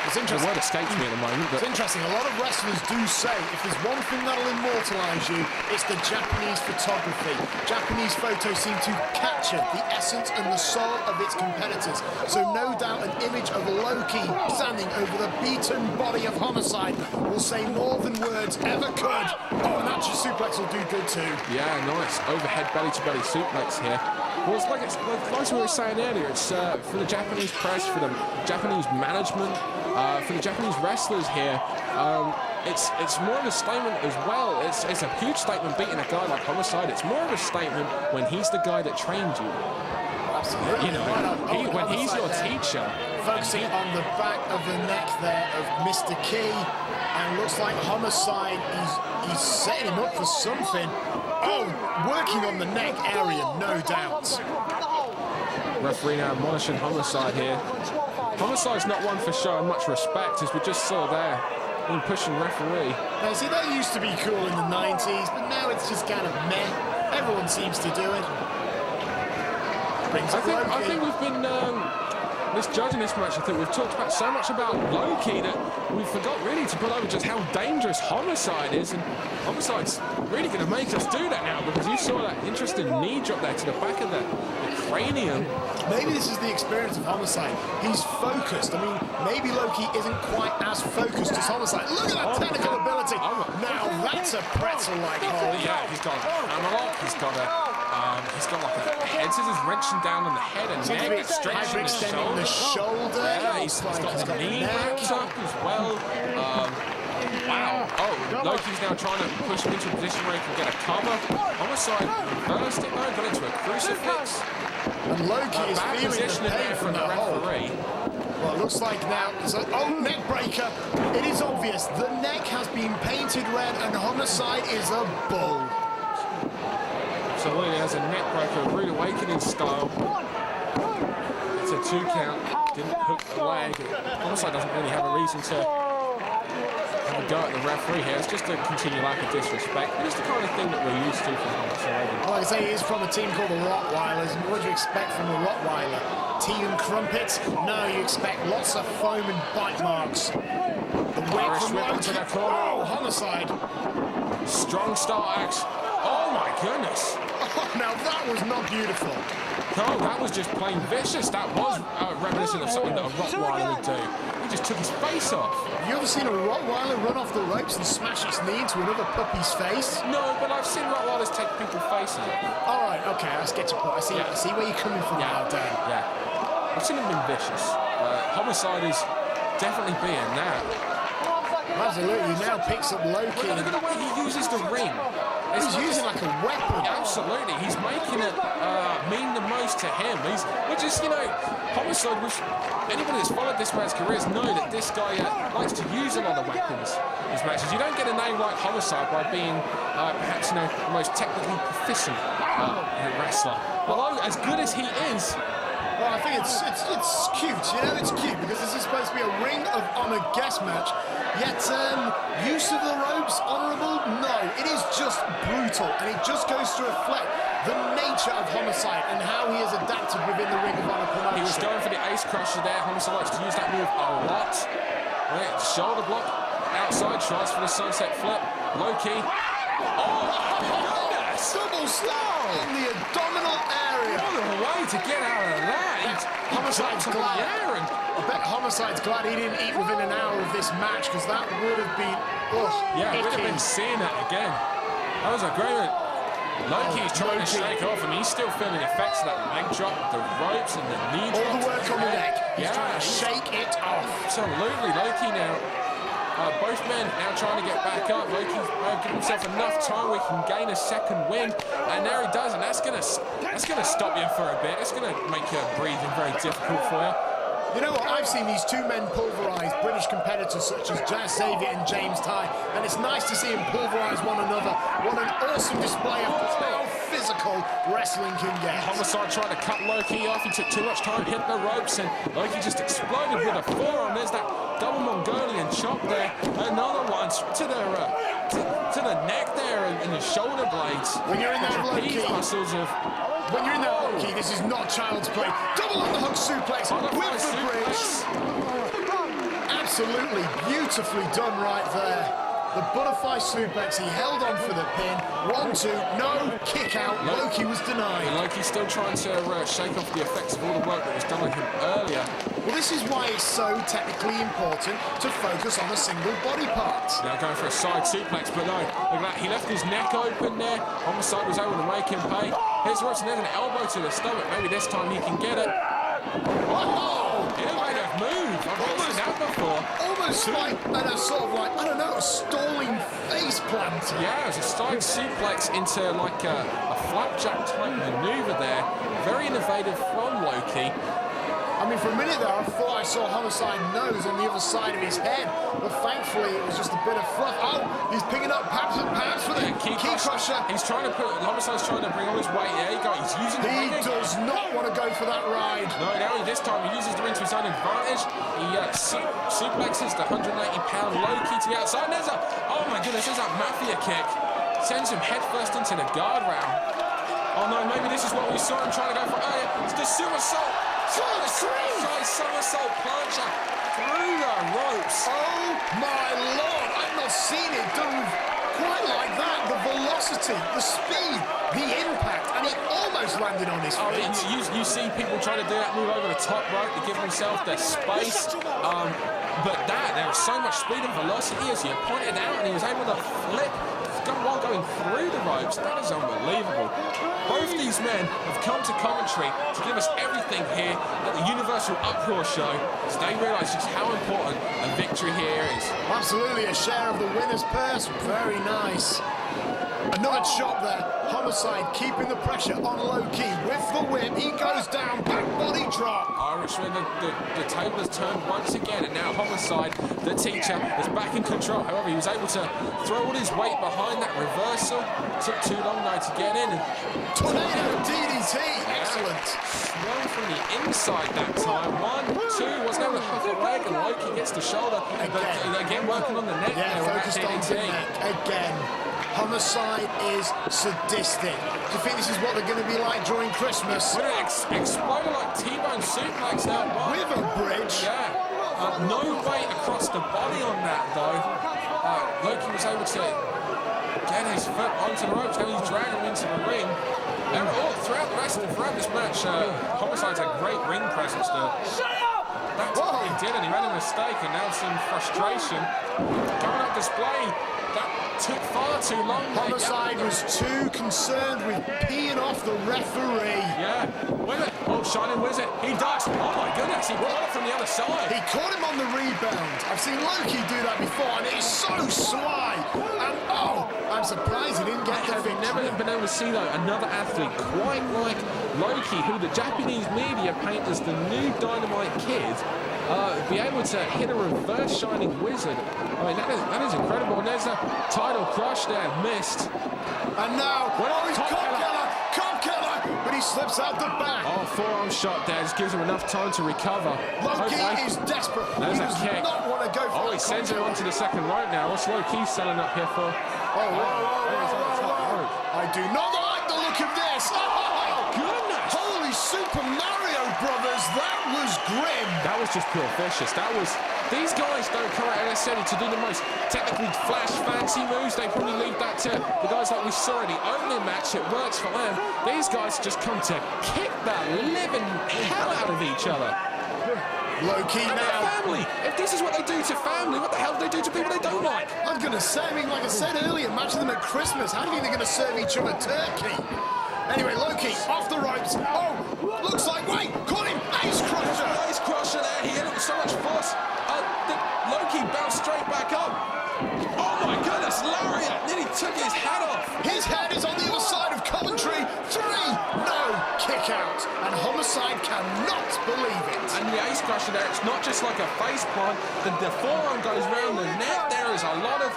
Speaker 1: It's interesting.
Speaker 2: The word escapes me at the moment. But
Speaker 1: it's interesting. A lot of wrestlers do say if there's one thing that'll immortalize you, it's the Japanese photography. Japanese photos seem to capture the essence and the soul of its competitors. So no doubt an image of Loki standing over the beaten body of Homicide will say more than words ever could. Oh, and that suplex will do good too.
Speaker 2: Yeah, nice. Overhead belly-to-belly suplex here. Well, it's like we were saying earlier, it's for the Japanese press, for the Japanese management, for the Japanese wrestlers here. It's more of a statement as well. It's a huge statement beating a guy like Homicide. It's more of a statement when he's the guy that trained you.
Speaker 1: Absolutely.
Speaker 2: You know, when he's your teacher.
Speaker 1: Focusing on the back of the neck there of Mr. Key, and looks like Homicide, he's setting him up for something. Oh, working on the neck area, no doubt.
Speaker 2: Referee now admonishing Homicide here. Homicide's not one for showing much respect, as we just saw there, in pushing referee.
Speaker 1: Now, see, that used to be cool in the 90s, but now it's just kind of meh. Everyone seems to do it. brings up Loki.
Speaker 2: I think we've been misjudging this match. I think we've talked about so much about Loki that we forgot really to put over just how dangerous Homicide is, and Homicide's really going to make us do that now, because you saw that interesting knee drop there to the back of the cranium.
Speaker 1: Maybe this is the experience of Homicide. He's focused. I mean, maybe Loki isn't quite as focused as Homicide. Look at that technical ability. Now that's a pretzel-like hold.
Speaker 2: Yeah, he's got a hammerlock. He's got like a head scissors wrenching down on the head and neck, stretching
Speaker 1: the shoulder.
Speaker 2: Yeah, he's got the knee wrapped up as well. Wow. Oh, Loki's now trying to push him into a position where he can get a cover. Homicide reversed it though, got into a crucifix.
Speaker 1: And Loki is
Speaker 2: bad
Speaker 1: feeling
Speaker 2: position
Speaker 1: the
Speaker 2: in
Speaker 1: pain
Speaker 2: there
Speaker 1: from
Speaker 2: from the
Speaker 1: that hold.
Speaker 2: referee.
Speaker 1: Well, it looks like now, neck breaker. It is obvious. The neck has been painted red and Homicide is a bull.
Speaker 2: Absolutely, has a neck breaker, rude awakening style. It's a 2 count, didn't hook the leg. Homicide doesn't really have a reason to have a go at the referee here. It's just a continual lack of disrespect. But it's the kind of thing that we're used to from Homicide.
Speaker 1: Like I say, he is from a team called the Rottweilers. And what do you expect from a Rottweiler? Tea and crumpets? No, you expect lots of foam and bite marks. The whip from Loki. Oh, Homicide.
Speaker 2: Strong start axe. Oh my goodness.
Speaker 1: Oh, now that was not beautiful.
Speaker 2: No, that was just plain vicious. That was reminiscent of something that a Rottweiler would do. He just took his face off.
Speaker 1: Have you ever seen a Rottweiler run off the ropes and smash its knee into another puppy's face?
Speaker 2: No, but I've seen Rottweilers take people's faces off.
Speaker 1: All right, okay, let's get your point. I see where you're coming from now, Dan.
Speaker 2: Yeah. I've seen him been vicious. Homicide is definitely being that.
Speaker 1: Absolutely, he now picks up Loki.
Speaker 2: Look at the way he uses the ring.
Speaker 1: He's using like a weapon.
Speaker 2: Absolutely, he's making it mean the most to him. Which is, Homicide, which anybody that's followed this man's careers know that this guy likes to use a lot of weapons in his matches. You don't get a name like Homicide by being perhaps the most technically proficient wrestler. Although as good as he is,
Speaker 1: well, I think it's cute. It's cute because this is supposed to be a Ring of Honor guest match. Yet, use of the ropes, honourable? No, it is just brutal, and it just goes to reflect the nature of Homicide and how he has adapted within the Ring of Honor promotion.
Speaker 2: He was going for the ace crusher there. Homicide likes to use that move a lot. Right, shoulder block, outside, tries for the sunset flip. Loki. Oh, goodness!
Speaker 1: Double star in the abdominal area.
Speaker 2: What a way to get out of that.
Speaker 1: Homicide's glad. I bet Homicide's glad he didn't eat within an hour of this match, because that would have been,
Speaker 2: yeah, would have been seeing that again. That was a great one. Loki's trying to shake off, and he's still feeling the effects of that leg drop, the ropes and the knee drop.
Speaker 1: All the work on the neck. He's trying to shake it off.
Speaker 2: Absolutely, Loki now. Both men now trying to get back up. Loki's giving himself enough time where he can gain a second win, and there he does, and that's gonna stop you for a bit. It's gonna make your breathing very difficult for you.
Speaker 1: You know what? I've seen these two men pulverise British competitors such as Jazz Xavier and James Tighe, and it's nice to see them pulverise one another. What an awesome display of how physical wrestling can get.
Speaker 2: Homicide tried to cut Loki off. He took too much time hitting the ropes, and Loki just exploded with a forearm. There's that double Mongolian chop there. Another one to the neck there and the shoulder blades.
Speaker 1: When you're in that Loki,
Speaker 2: muscles of.
Speaker 1: When you're in that Loki, this is not child's play. Double underhook suplex with the bridge. Absolutely beautifully done right there. The butterfly suplex, he held on for the pin. 1, 2, no kick out. Loki was denied.
Speaker 2: Loki's still trying to shake off the effects of all the work that was done on him earlier.
Speaker 1: Well, this is why it's so technically important to focus on a single body part.
Speaker 2: Now going for a side suplex, but no, look at that. He left his neck open there. Homicide was able to make him pay. Here's the ropes, and there's an elbow to the stomach. Maybe this time he can get it. Oh, innovative move. I've never seen that before.
Speaker 1: Almost like a sort of like, I don't know, a stalling face planter.
Speaker 2: Yeah, it was a side suplex into like a flapjack type maneuver there. Very innovative from Loki.
Speaker 1: I mean, for a minute there, I thought I saw Homicide nose on the other side of his head, but thankfully it was just a bit of fluff. Oh, he's picking up perhaps for the key crusher.
Speaker 2: He's trying to Homicide's trying to bring all his weight. There you go. He's using the ring.
Speaker 1: He does not want to go for that ride.
Speaker 2: No, now this time he uses the ring to his own advantage. He suplexes the 180-pound Loki to the outside. There's oh my goodness, there's that mafia kick. Sends him headfirst into the guardrail. Oh no, maybe this is what we saw him trying to go for earlier. It's the somersault. Somersault plancher through the ropes.
Speaker 1: Oh my Lord, I've not seen it done quite like that. The velocity, the speed, the impact, and he almost landed on his feet.
Speaker 2: You see people trying to do that move over the top rope to give themselves their space. But there was so much speed and velocity, as you pointed out, and he was able to flip while going through the ropes. That is unbelievable. Both these men have come to Coventry to give us everything here at the Universal Uproar show, as they realise just how important a victory here is.
Speaker 1: Absolutely, a share of the winner's purse. Very nice. Another chop there. Homicide keeping the pressure on Loki with the whip. He goes down, back body drop.
Speaker 2: Irishman, the table has turned once again, and now Homicide, the teacher, is back in control. However, he was able to throw all his weight behind that reversal. Took too long now to get in.
Speaker 1: Tornado DDT, excellent.
Speaker 2: Swung from the inside that time. 1, 2, wasn't able to hook a leg, and Loki gets the shoulder. Again working on the neck.
Speaker 1: Yeah, focused on the neck again. Homicide is sadistic. Do you think this is what they're going to be like during Christmas?
Speaker 2: With an exploder like T-bone suplex out one.
Speaker 1: With a bridge.
Speaker 2: Yeah. No weight across the body on that, though. Loki was able to get his foot onto the ropes. Now he's dragging him into the ring. And all throughout this match, Homicide's had great ring presence. That's what he did, and he made a mistake, and now some frustration. Coming up display. That took far too long.
Speaker 1: Homicide was too concerned with peeing off the referee.
Speaker 2: Yeah, with it. Oh, Shining with it. He does. Oh my goodness, he brought it from the other side.
Speaker 1: He caught him on the rebound. I've seen Loki do that before, and it is so sly. And I'm surprised he didn't get the victory.
Speaker 2: I've never been able to see, though, another athlete quite like Loki, who the Japanese media paint as the new Dynamite Kid, be able to hit a reverse Shining Wizard. I mean, that is incredible. And there's a title crush there, missed.
Speaker 1: And now, he's Cop Killer, but he slips out the back.
Speaker 2: Oh, forearm shot there, just gives him enough time to recover.
Speaker 1: Loki is desperate.
Speaker 2: There's
Speaker 1: he
Speaker 2: a
Speaker 1: does
Speaker 2: kick.
Speaker 1: not want to go for
Speaker 2: he sends him onto the second rope now. What's Loki selling up here for?
Speaker 1: Whoa. I do not like the look of this.
Speaker 2: Oh, goodness.
Speaker 1: Holy Super Mario Brothers, that was grim.
Speaker 2: That was just pure vicious. These guys don't come out necessarily to do the most technically flash fancy moves. They probably leave that to the guys like we saw in the opening match. It works for them. These guys just come to kick the living hell out of each other.
Speaker 1: Loki now.
Speaker 2: Family. If this is what they do to family, what the hell do they do to people they don't like?
Speaker 1: I was going to say, like I said earlier, imagine them at Christmas. How do you think they're going to serve each other turkey? Anyway, Loki off the ropes. Oh, looks like, wait, caught him. Ace Crusher.
Speaker 2: Ace Crusher there. He hit it with so much force. Loki bounced straight back up. Oh my goodness, Lariat nearly took his head off.
Speaker 1: His head is on the other side of Coventry. 3, no, kick out. And Homicide cannot believe it.
Speaker 2: And the Ace Crusher there, it's not just like a face plant. The forearm goes round the neck. There is a lot of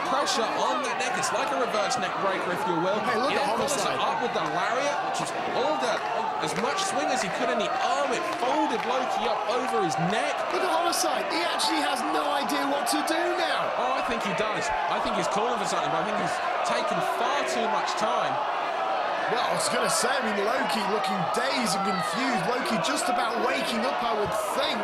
Speaker 2: pressure on that neck. It's like a reverse neck breaker, if you will.
Speaker 1: Hey, look at Homicide.
Speaker 2: Up with the Lariat, which is all as much swing as he could in the arm. It folded Loki up over his neck.
Speaker 1: Look at Homicide. He actually has no idea what to do now.
Speaker 2: Oh, I think he does. I think he's calling for something, but I think he's taken far too much time.
Speaker 1: Well, I was going to say, Loki looking dazed and confused. Loki just about waking up, I would think.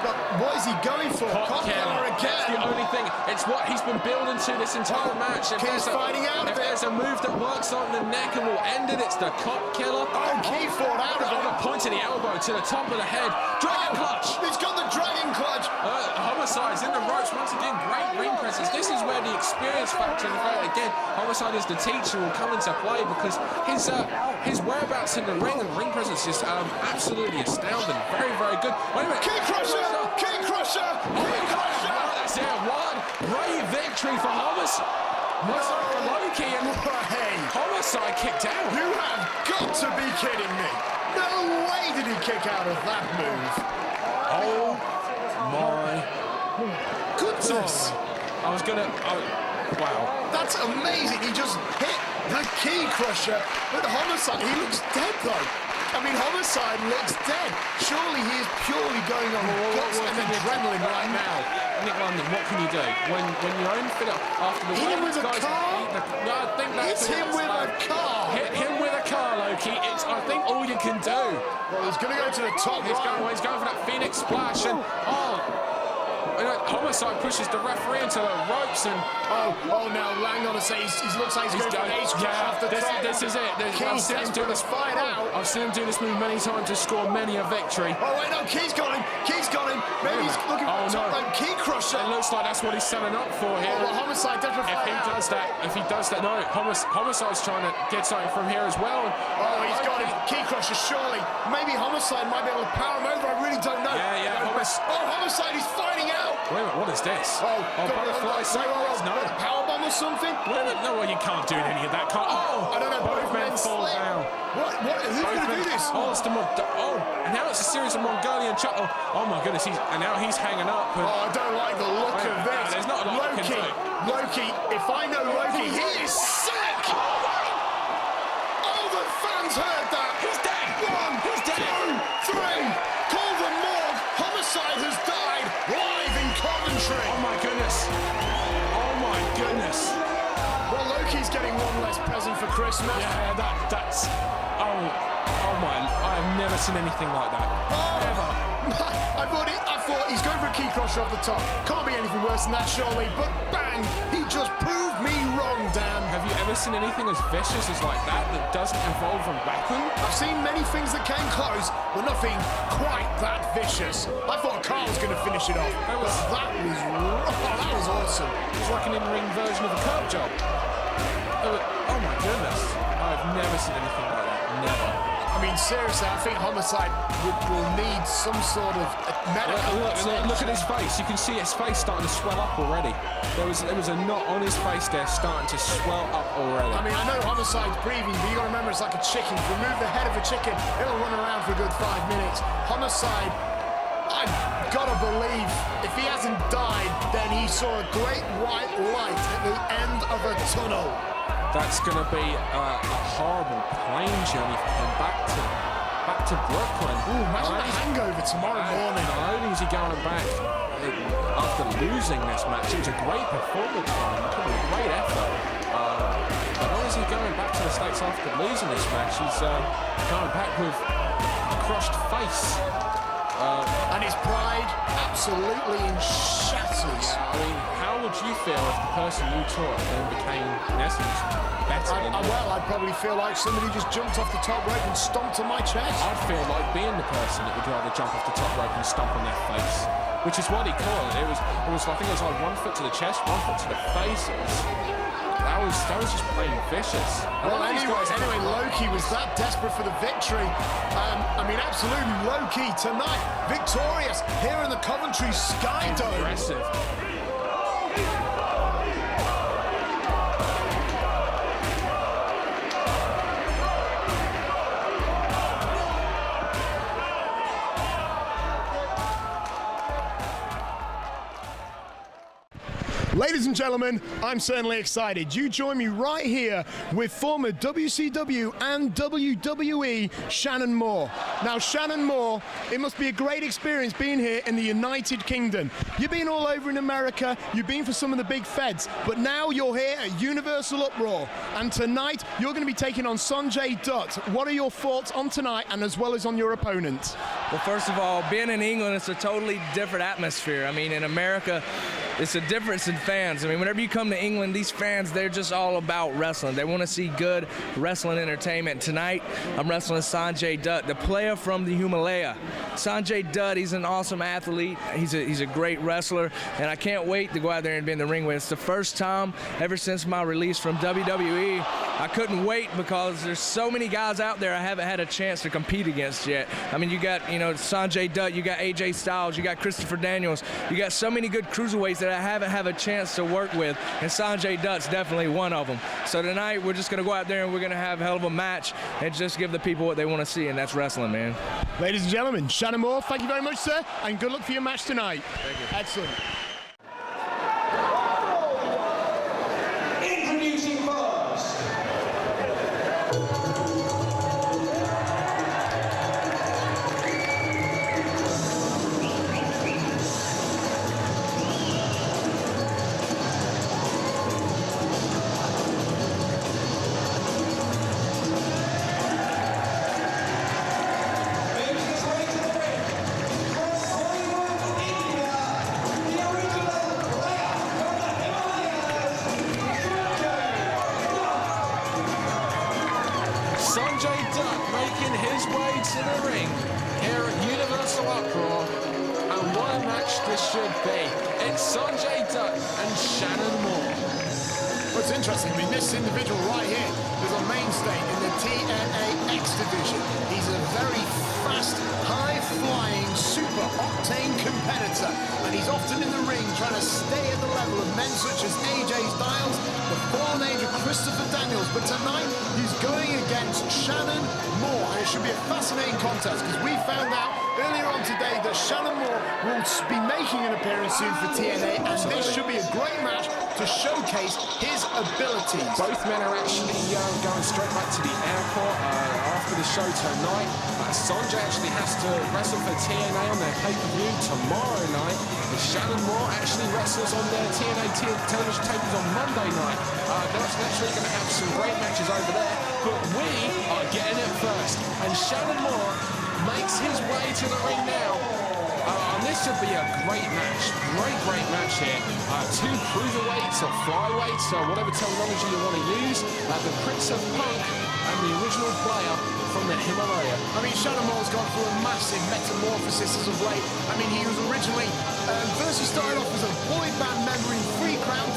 Speaker 1: But what is he going for?
Speaker 2: Cop
Speaker 1: Killer again.
Speaker 2: That's the only thing. It's what he's been building to this entire match. If there's a move that works on the neck and will end it, it's the Cop Killer.
Speaker 1: Oh, he fought out of it.
Speaker 2: On a point to the elbow, to the top of the head. Dragon clutch.
Speaker 1: He's got the dragon clutch.
Speaker 2: Homicide's in the ropes once again. Great ring presence. This is where the experience factor, in fact, again, Homicide as the teacher will come into play, because his whereabouts in the ring and ring presence is absolutely astounding. Very, very good. Wait a minute.
Speaker 1: King Crusher. King Crusher! King Crusher!
Speaker 2: That's it, one great victory for Homicide. For Loki, and Homicide kicked out.
Speaker 1: You have got to be kidding me. No way did he kick out of that move.
Speaker 2: Oh my
Speaker 1: goodness.
Speaker 2: I was gonna, wow.
Speaker 1: That's amazing. He just hit the Key Crusher, but Homicide, he looks dead though. Homicide looks dead. Surely he is purely going on guts and adrenaline right now.
Speaker 2: Nick London, what can you do? When your own fit up after the
Speaker 1: hit him with a car?
Speaker 2: No, I think that's
Speaker 1: hit him with a car.
Speaker 2: Hit him with a car, Loki. It's, I think, all you can do.
Speaker 1: Well, he's going to go to the top right.
Speaker 2: He's going for that Phoenix splash, and Homicide pushes the referee into the ropes, and
Speaker 1: now hang on a second. He looks like he's going for an ace crash off the top.
Speaker 2: This is it. I've seen him do this. I've seen him do this move many times to score many a victory.
Speaker 1: Oh wait, no, Key's got him. Maybe he's looking for the top rope key crusher.
Speaker 2: It looks like that's what he's setting up for here.
Speaker 1: Well, Homicide definitely.
Speaker 2: If he does that, no, Homicide's trying to get something from here as well.
Speaker 1: He's got him. Key crusher, surely. Maybe Homicide might be able to power him over. I really don't know.
Speaker 2: Yeah.
Speaker 1: Homicide, he's finding out.
Speaker 2: Wait a minute, what is this?
Speaker 1: Butterfly suplex. No. Powerbomb or something?
Speaker 2: Wait a minute, no, you can't do any of that.
Speaker 1: I don't know.
Speaker 2: Both men fall down.
Speaker 1: What? Who's going to do this?
Speaker 2: And now it's a series of Mongolian chuckle. Oh my goodness, now he's hanging up.
Speaker 1: I don't like the look of this.
Speaker 2: There's not a lot
Speaker 1: Loki, if I know Loki, he is sick! The fans heard that!
Speaker 2: He's dead!
Speaker 1: He's dead! 2, 3! Call the morgue! Homicide has died! Live in Coventry!
Speaker 2: Oh my goodness!
Speaker 1: Well, Loki's getting one less present for Christmas.
Speaker 2: Yeah, that's... Oh my... I've never seen anything like that. Ever.
Speaker 1: I thought he's going for a key crusher off the top. Can't be anything worse than that, surely. But bang! He just proved me wrong, Dan.
Speaker 2: Have you ever seen anything as vicious as like that doesn't involve a weapon?
Speaker 1: I've seen many things that came close, but nothing quite that vicious. I thought Carl was going to finish it off. That was awesome.
Speaker 2: It was like an in-ring version of a curb job. Oh my goodness. I've never seen anything like that. Never.
Speaker 1: I mean, seriously, I think Homicide will need some sort of medical
Speaker 2: look at his face. You can see his face starting to swell up already. There was a knot on his face there starting to swell up already.
Speaker 1: I mean, I know Homicide's breathing, but you got to remember it's like a chicken. If you remove the head of a chicken, it'll run around for a good 5 minutes. Homicide, I've got to believe if he hasn't died, then he saw a great white light at the end of a tunnel.
Speaker 2: That's going to be a horrible plane journey for him back to Brooklyn.
Speaker 1: Ooh, imagine the hangover tomorrow morning.
Speaker 2: Not only is he going back after losing this match, it was a great performance from him, a great effort. But not only is he going back to the States after losing this match, he's going back with a crushed face.
Speaker 1: And his pride absolutely in shatters.
Speaker 2: I mean, how would you feel if the person you taught then became, in essence, better than you?
Speaker 1: Well, I'd probably feel like somebody just jumped off the top rope and stomped on my chest.
Speaker 2: I'd feel like being the person that would rather jump off the top rope and stomp on their face, which is what he called it. It was I think it was like 1 foot to the chest, 1 foot to the face. That was just plain vicious.
Speaker 1: Well, anyway, Loki was that desperate for the victory. I mean, absolutely, Loki tonight, victorious here in the Coventry Skydome.
Speaker 2: Impressive.
Speaker 5: Ladies and gentlemen, I'm certainly excited. You join me right here with former WCW and WWE Shannon Moore. Now, Shannon Moore, it must be a great experience being here in the United Kingdom. You've been all over in America, you've been for some of the big feds, but now you're here at Universal Uproar. And tonight, you're going to be taking on Sonjay Dutt. What are your thoughts on tonight and as well as on your opponent?
Speaker 6: Well, first of all, being in England, it's a totally different atmosphere. I mean, in America, it's a difference in fans. I mean, whenever you come to England, these fans, they're just all about wrestling. They want to see good wrestling entertainment. Tonight, I'm wrestling Sonjay Dutt, the player from the Himalaya. Sonjay Dutt, he's an awesome athlete. He's a great wrestler, and I can't wait to go out there and be in the ring with him. It's the first time ever since my release from WWE. I couldn't wait because there's so many guys out there I haven't had a chance to compete against yet. I mean, you got, Sonjay Dutt, you got AJ Styles, you got Christopher Daniels, you got so many good cruiserweights that I haven't had a chance to work with, and Sonjay Dutt's definitely one of them. So tonight, we're just going to go out there and we're going to have a hell of a match and just give the people what they want to see, and that's wrestling, man.
Speaker 5: Ladies and gentlemen, Shannon Moore, thank you very much, sir, and good luck for your match tonight.
Speaker 6: Thank you.
Speaker 5: Excellent.
Speaker 3: Introducing first,
Speaker 2: his way to the ring here at Universal Uproar. And what a match this should be. It's Sonjay Dutt and Shannon Moore.
Speaker 1: What's interesting, I mean, this individual right here is a mainstay in the TNA X division. He's a very fast, high-flying, super-octane competitor, and he's often in the ring trying to stay at the level of men such as AJ Styles, the fallen angel Christopher Daniels, but tonight he's going against Shannon Moore, and it should be a fascinating contest, because we found out earlier on today that Shannon Moore will be making an appearance soon for TNA, and this should be a great match to showcase his abilities.
Speaker 2: Both men are actually going straight back to the airport after the show tonight. Sonjay actually has to wrestle for TNA on their pay-per-view tomorrow night. And Shannon Moore actually wrestles on their TNA television tapings on Monday night. They're naturally going to have some great matches over there, but we are getting it first. And Shannon Moore makes his way to the ring now. And this should be a great match. Great match here. Two cruiserweights or flyweights, or whatever terminology you want to use. The Prince of Punk and the original player from the Himalaya.
Speaker 1: I mean, Shannon Moore's gone through a massive metamorphosis as of late. I mean, he was originally, first he started off as a boy band member in Free Count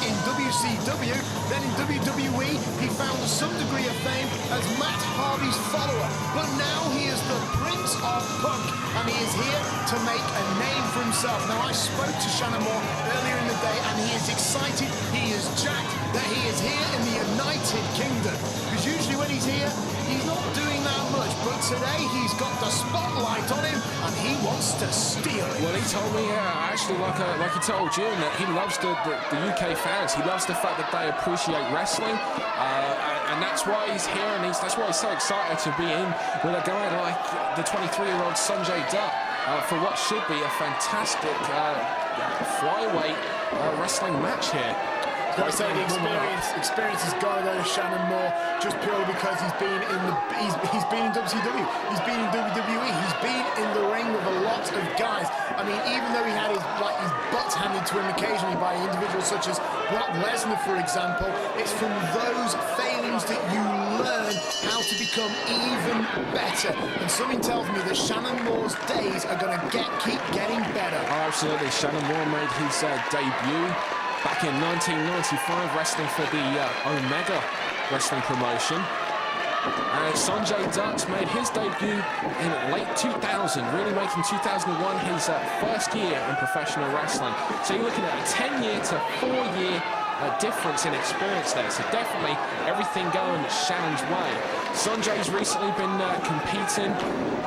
Speaker 1: in WCW. Then in WWE, he found some degree of fame as Matt Hardy's follower. But now he is the Prince of Punk, and he is here to make a name for himself. Now, I spoke to Shannon Moore earlier in the day, and he is excited, he is jacked that he is here in the United Kingdom. Because usually when he's here, he's not doing that much, but today he's got the spotlight on him, and he wants to steal it.
Speaker 2: Well, he told me, actually, like he told you, that he loves the UK fans. He loves the fact that they appreciate wrestling, and that's why he's here, and that's why he's so excited to be in with a guy like the 23-year-old Sonjay Dutt for what should be a fantastic flyweight wrestling match here.
Speaker 1: I say the experience has got to go to Shannon Moore just purely because he's been in WCW, he's been in WWE, he's been in the ring with a lot of guys. I mean, even though he had his butt handed to him occasionally by individuals such as Brock Lesnar, for example, it's from those failings that you learn how to become even better. And something tells me that Shannon Moore's days are going to keep getting better.
Speaker 2: Oh, absolutely. Shannon Moore made his debut back in 1995, wrestling for the Omega wrestling promotion. And Sonjay Dutt made his debut in late 2000, really making 2001 his first year in professional wrestling. So you're looking at a 10-year to 4-year difference in experience there. So definitely everything going Shannon's way. Sonjay's recently been competing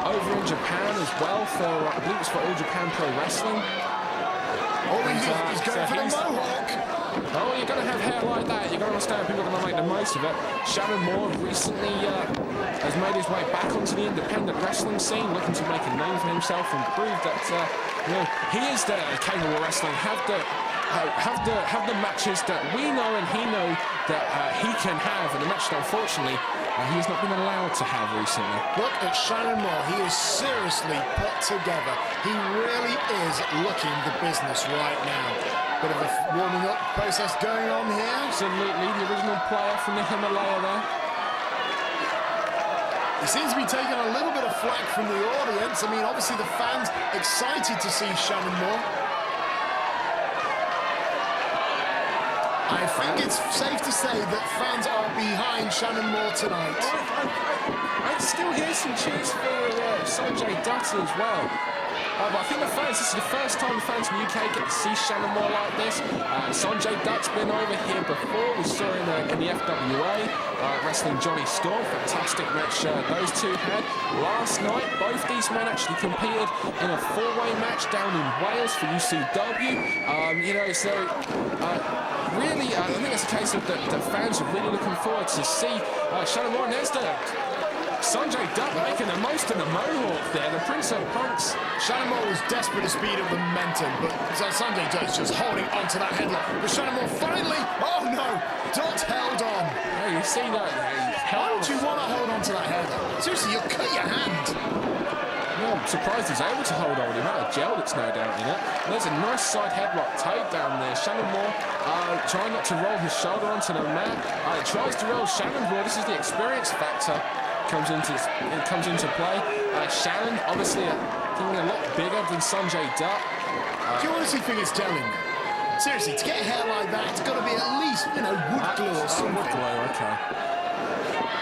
Speaker 2: over in Japan as well for, I believe it's for All Japan Pro Wrestling.
Speaker 1: Oh, he's going for the mohawk.
Speaker 2: Oh, you're going to have hair like that. You've got to understand people are going to make the most of it. Shannon Moore recently has made his way back onto the independent wrestling scene, looking to make a name for himself and prove that he is capable of wrestling. Have the matches that we know and he know that he can have, and the match that unfortunately he has not been allowed to have recently.
Speaker 1: Look at Shannon Moore. He is seriously put together. He really is looking the business right now. Bit of a warming up process going on here.
Speaker 2: Absolutely, the original player from the Himalaya there.
Speaker 1: He seems to be taking a little bit of flack from the audience. I mean, obviously the fans excited to see Shannon Moore. I think it's safe to say that fans are behind Shannon Moore tonight.
Speaker 2: I still hear some cheers for Sonjay Dutt as well. But I think this is the first time the fans in the UK get to see Shannon Moore like this. Sonjay Dutt's been over here before. We saw him in the FWA, wrestling Jonny Storm. Fantastic match those two had. Last night, both these men actually competed in a 4-way match down in Wales for UCW. Really, I think it's a case of the fans are really looking forward to see Shannon Moore. And there's Sonjay Dutt making the most of the mohawk there, the Prince of Punks.
Speaker 1: Shannon Moore was desperate to speed up the momentum, but Sonjay Dutt's just holding onto that headlock. But Shannon Moore finally, oh no, Dutt held on.
Speaker 2: Yeah, you see that?
Speaker 1: Why would you want to hold on to that headlock? Seriously, you'll cut your hand.
Speaker 2: No, I'm surprised he's able to hold on. The amount of gel that's no doubt in it. And there's a nice side headlock takedown there. Shannon Moore trying not to roll his shoulder onto the mat. Tries to roll Shannon Moore. This is the experience factor comes into play. Shannon obviously getting a lot bigger than Sonjay Dutt.
Speaker 1: Do you honestly think it's gelling? Seriously, to get hair like that, it's got to be at least, you know, wood glue or something.
Speaker 2: Wood glue, okay.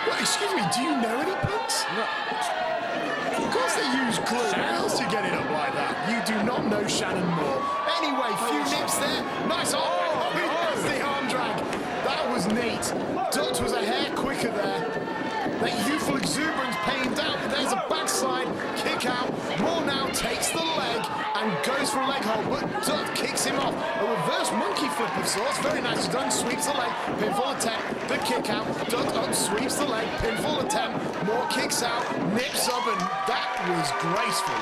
Speaker 1: Well, excuse me, do you know any punks?
Speaker 2: No.
Speaker 1: Of course they use glue. How else do you get it up like that? You do not know Shannon Moore. Anyway, few nips there. Nice arm. Oh, yes, the arm drag. That was neat. Dutt was a hair quicker there. That youthful exuberance paying down. There's a backslide kick out. Moore now takes the leg and goes for a leg hold, but Dutt kicks him off. A reverse monkey flip of sorts. Very nicely done. Sweeps the leg. Pinfall attempt. The kick out. Dutt up, sweeps the leg. Pinfall attempt. Moore kicks out. Nips up, and that was graceful.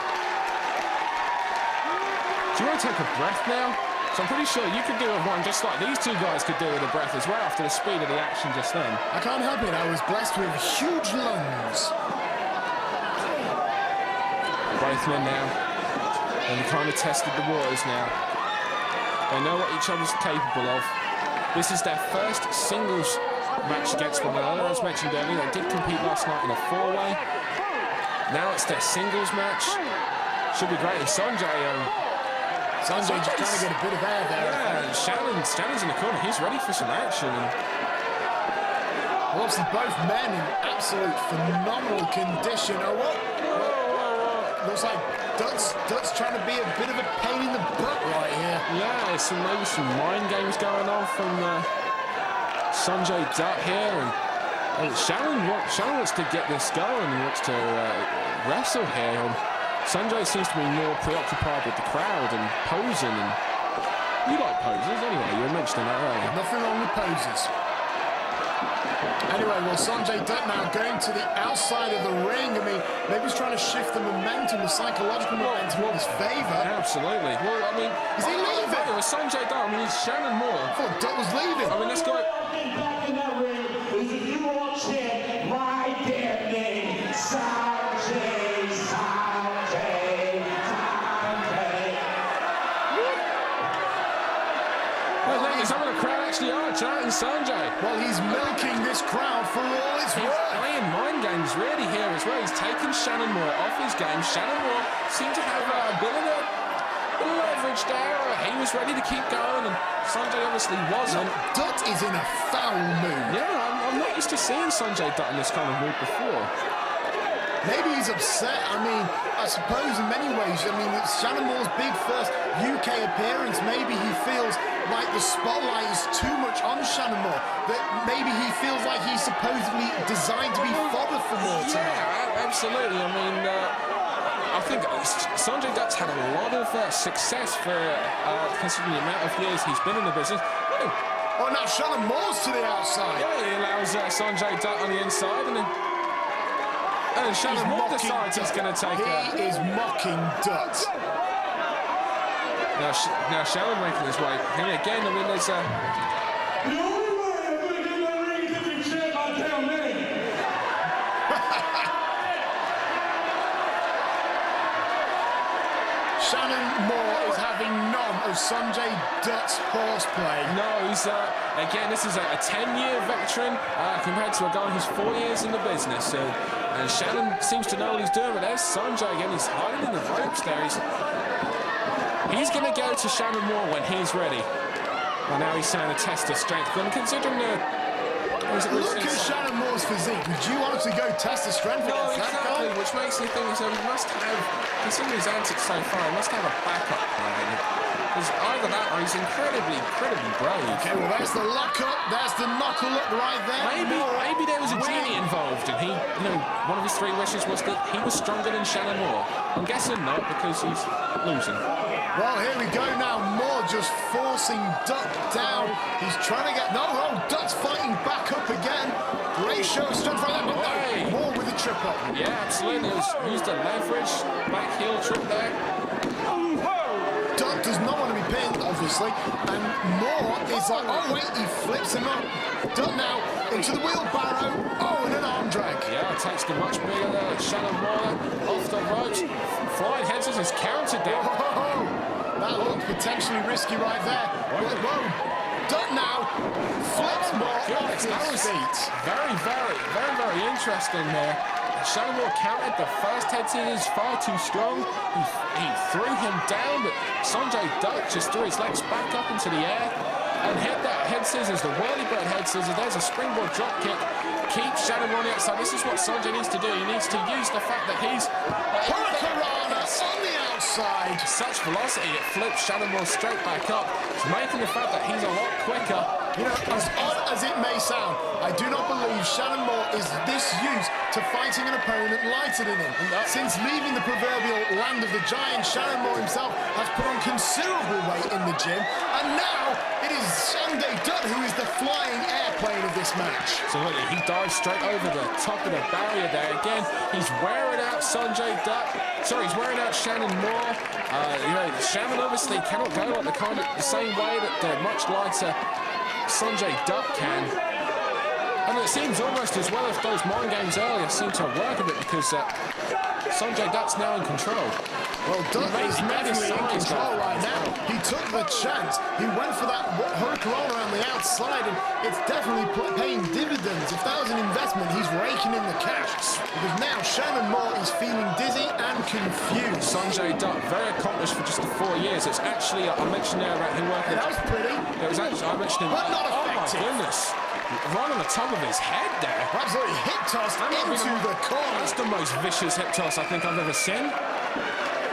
Speaker 2: Do you want to take a breath now? So I'm pretty sure you could do one just like these two guys could do with a breath as well after the speed of the action just then.
Speaker 1: I can't help it. I was blessed with huge lungs.
Speaker 2: Both men now. And they kind of tested the waters now. They know what each other's capable of. This is their first singles match against one another. As mentioned earlier, they did compete last night in a four-way. Now it's their singles match. Should be great. And Sanjay
Speaker 1: just trying to get a bit of air there.
Speaker 2: Yeah, Shannon's in the corner. He's ready for some action.
Speaker 1: Well, obviously, both men in absolute phenomenal condition. Oh, what? Looks like Dutt's trying to be a bit of a pain in the butt right here.
Speaker 2: Yeah, maybe some mind games going on from Sonjay Dutt here. And Shannon wants to get this going. He wants to wrestle here. And Sanjay seems to be more preoccupied with the crowd and posing. And you like poses anyway, you were mentioning that earlier.
Speaker 1: Nothing wrong with poses. Anyway, well, Sonjay Dutt now going to the outside of the ring. I mean, maybe he's trying to shift the momentum, the psychological momentum in his favour.
Speaker 2: Absolutely. Well, I mean...
Speaker 1: Is he leaving?
Speaker 2: It was Sonjay Dutt. I mean, it's Shannon Moore.
Speaker 1: I thought Dutt was leaving.
Speaker 2: I mean, this guy...
Speaker 3: Back in that ring is the Euro champ, my damn name, Sanjay, Sanjay, Sanjay.
Speaker 2: Well, some of the crowd actually are chanting Sanjay.
Speaker 1: Well, he's milking this crowd for all it's
Speaker 2: He's
Speaker 1: worth.
Speaker 2: playing mind games really here as well. He's taken Shannon Moore off his game. Shannon Moore seemed to have a bit of leverage there. He was ready to keep going, and Sanjay obviously wasn't.
Speaker 1: Dutt is in a foul mood.
Speaker 2: Yeah, I'm not used to seeing Sanjay Dutt in this kind of mood before.
Speaker 1: Maybe he's upset. I mean, I suppose in many ways, I mean, it's Shannon Moore's big first UK appearance. Maybe he feels like the spotlight is too much on Shannon Moore. That maybe he feels like he's supposedly designed to be fodder for Moore tonight.
Speaker 2: Yeah, absolutely. I mean, I think Sonjay Dutt's had a lot of success for considering the amount of years he's been in the business.
Speaker 1: Oh, now Shannon Moore's to the outside.
Speaker 2: Yeah, he allows Sonjay Dutt on the inside, and Shannon Moore decides he's going to take it.
Speaker 1: He is mocking Dutt.
Speaker 2: Now Shannon making his way. And again, I mean, there's
Speaker 3: The only way I'm going to get that ring is if you chant my damn name.
Speaker 1: Shannon Moore is having none of Sonjay Dutt's horseplay.
Speaker 2: no, he's again. This is a 10-year veteran compared to a guy who's 4 years in the business. And Shannon seems to know what he's doing. But there's Sanjay again. He's hiding in the ropes there. He's going to go to Shannon Moore when he's ready. Well, now he's trying to test his strength. And considering
Speaker 1: Look at Shannon Moore's physique. Would you honestly go test the strength
Speaker 2: no,
Speaker 1: against that
Speaker 2: exactly,
Speaker 1: guy?
Speaker 2: which makes me think he must have, considering his antics so far, he must have a backup plan. Because either that or he's incredibly brave.
Speaker 1: Okay, well, there's the lock up. There's the knuckle up right there.
Speaker 2: Maybe there was a genie involved, and he, one of his three wishes was that he was stronger than Shannon Moore. I'm guessing not, because he's losing.
Speaker 1: Well, here we go now. Moore just forcing Dutt down. He's trying to get... No, Dutt's fighting back up again. Great show of strength right there, but no, Moore with the trip up.
Speaker 2: Yeah, absolutely. It was used a leverage, back heel trip there.
Speaker 1: Dutt does not want to be pinned, obviously, and Moore is like, oh wait, he flips him up. Dutt now into the wheelbarrow. Oh, and an arm
Speaker 5: drag.
Speaker 2: Yeah, it takes the much bigger Shannon Moore off the ropes. Flying head scissors counted there.
Speaker 5: Whoa, that looked potentially risky right there. Whoa. Dutt now flips Moore off his feet.
Speaker 2: Very interesting there. Shannon Moore counted the first head scissors far too strong. He threw him down, but Sonjay Dutt just threw his legs back up into the air and hit that head scissors, the whirly bird head scissors. There's a springboard drop kick. Keep Shannon Moore on the outside. This is what Sonjay needs to do. He needs to use the fact that he's
Speaker 5: Hurricanrana on the outside.
Speaker 2: Such velocity, it flips Shannon Moore straight back up. It's making the fact that he's a lot quicker.
Speaker 5: You know, as odd as it may sound, I do not believe Shannon Moore is this used to fighting an opponent lighter than him. Since leaving the proverbial land of the giants, Shannon Moore himself has put on considerable weight in the gym, and now it is Sonjay Dutt who is the flying airplane of this match.
Speaker 2: Absolutely, he dives straight over the top of the barrier there. Again, he's wearing out Sonjay Dutt. Sorry, he's wearing out Shannon Moore. You know, Shannon obviously cannot go like the same way that the much lighter Sonjay Dutt can. And it seems almost as well if those mind games earlier seem to work a bit, because Sonjay Dutt's now in control.
Speaker 5: Well, Dutt is definitely in control right now. He took the chance. He went for that hurricane around the outside, and it's definitely paying dividends. If that was an investment, he's raking in the cash. Because now Shannon Moore is feeling dizzy and confused.
Speaker 2: Sonjay Dutt, very accomplished for just the 4 years. It's actually, I mentioned there about him working.
Speaker 5: That was pretty.
Speaker 2: It was actually, I mentioned him.
Speaker 5: But not
Speaker 2: oh my
Speaker 5: effective.
Speaker 2: goodness. Right on the top of his head there.
Speaker 5: Absolutely hip tossed into the corner.
Speaker 2: That's the most vicious hip toss I think I've ever seen.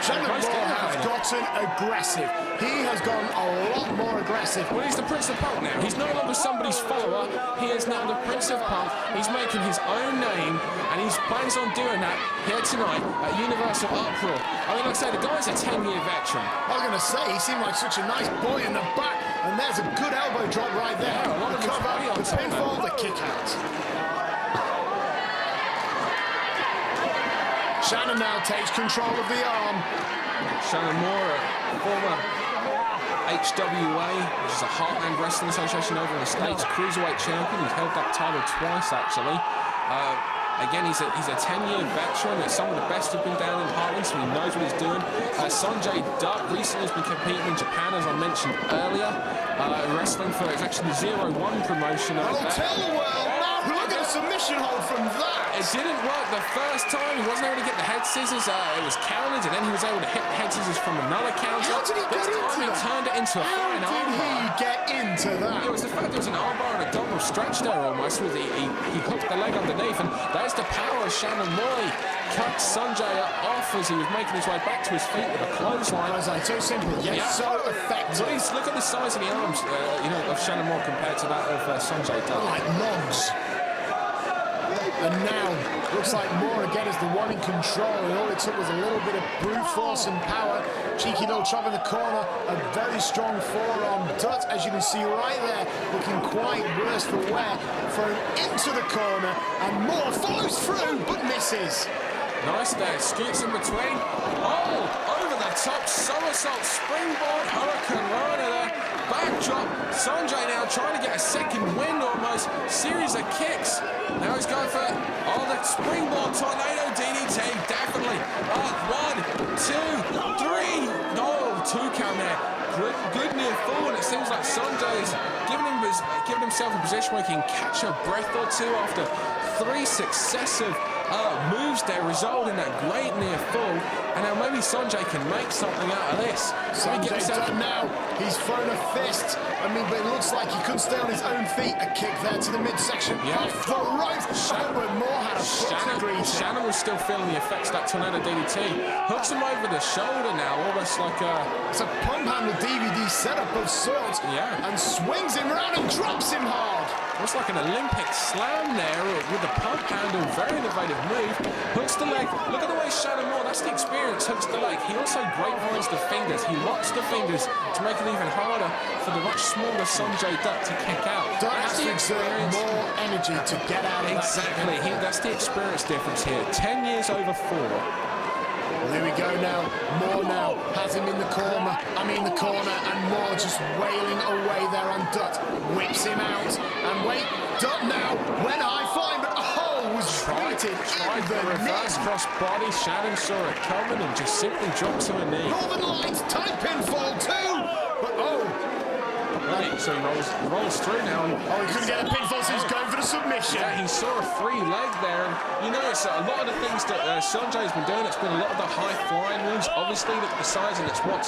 Speaker 5: Shannon Moore has gotten aggressive. He has gone a lot more aggressive.
Speaker 2: Well, he's the Prince of Punk now. He's no longer somebody's follower. He is now the Prince of Punk. He's making his own name, and he plans on doing that here tonight at Universal Uproar. I mean, like I say, the guy's a 10-year veteran.
Speaker 5: I was going to say, he seemed like such a nice boy in the back, and there's a good elbow drop right there.
Speaker 2: Yeah, a lot of
Speaker 5: cover,
Speaker 2: body on
Speaker 5: the
Speaker 2: top
Speaker 5: pinfall, the kick out. Shannon now takes control of the arm.
Speaker 2: Shannon Moore, former HWA, which is a Heartland Wrestling Association over in the States, cruiserweight champion. He's held that title twice, actually. Again, he's a 10-year veteran. Some of the best have been down in Heartland, so he knows what he's doing. Sonjay Dutt recently has been competing in Japan, as I mentioned earlier, wrestling for, it's actually the 0-1 promotion over there.
Speaker 5: Tell the world, look at a submission hold from that.
Speaker 2: It didn't work the first time. He wasn't able to get the head scissors. It was countered, and then he was able to hit the head scissors from another counter.
Speaker 5: How did he get into that?
Speaker 2: He turned it into a flying armbar.
Speaker 5: How did he get into that?
Speaker 2: It was the fact there was an armbar and a double stretch there almost. With he hooked the leg underneath, and there's the power of Shannon Moore. He cut Sonjay off as he was making his way back to his feet with a clothesline.
Speaker 5: So simple, yet so effective.
Speaker 2: Please look at the size of the arms, of Shannon Moore compared to that of Sonjay Dutt.
Speaker 5: Like logs. And now, looks like Moore again is the one in control, and all it took was a little bit of brute force and power. Cheeky little chop in the corner, a very strong forearm. Dutt, as you can see right there, looking quite worse for wear, thrown into the corner, and Moore follows through, but misses.
Speaker 2: Nice there, scoots in between. Oh, over the top, somersault, springboard, hurricane rana there. Backdrop, Sonjay now trying to get a second wind almost. Series of kicks. Now he's going for, the springboard tornado DDT, definitely. 1, 2, 3. No, 2 count there. Good near full, and it seems like Sonjay's giving himself a position where he can catch a breath or two after 3 successive moves there, result in that great near full, and now maybe Sonjay can make something out of this.
Speaker 5: Sonjay Dutt now, he's thrown a fist. I mean, but it looks like he couldn't stay on his own feet. A kick there to the midsection.
Speaker 2: Yeah.
Speaker 5: Off the rope. But Moore had a foot.
Speaker 2: Shannon was still feeling the effects of that tornado DDT. Hooks him over the shoulder now, almost like
Speaker 5: it's a pump handle DVD setup of sorts.
Speaker 2: Yeah.
Speaker 5: And swings him round and drops him hard.
Speaker 2: Looks like an Olympic slam there with the pump handle. Very innovative move. Hooks the leg. Look at the way Shannon Moore, that's the experience, hooks the leg. He also grapevines the fingers. He locks the fingers to make it even harder for the much smaller Sonjay Dutt to kick out.
Speaker 5: Dutt has to exert more energy to get out of
Speaker 2: exactly. That's the experience difference here. 10 years over 4.
Speaker 5: Well, here we go now. Moore now has him in the corner. And Moore just wailing away there on Dutt. Whips him out. And wait, Dutt now went high flying, but oh,
Speaker 1: was greeted
Speaker 2: Tried
Speaker 1: in
Speaker 2: the
Speaker 1: the
Speaker 2: reverse
Speaker 1: knee.
Speaker 2: cross body. Shannon saw it coming and just simply dropped to a knee.
Speaker 1: Northern Lights tight pinfall too. But
Speaker 2: So he rolls through now.
Speaker 1: he couldn't get a pinfall, so he's going for the submission.
Speaker 2: Yeah, he saw a free leg there. And you notice a lot of the things that Sonjay's been doing, it's been a lot of the high flying moves, obviously, that besides, and it's what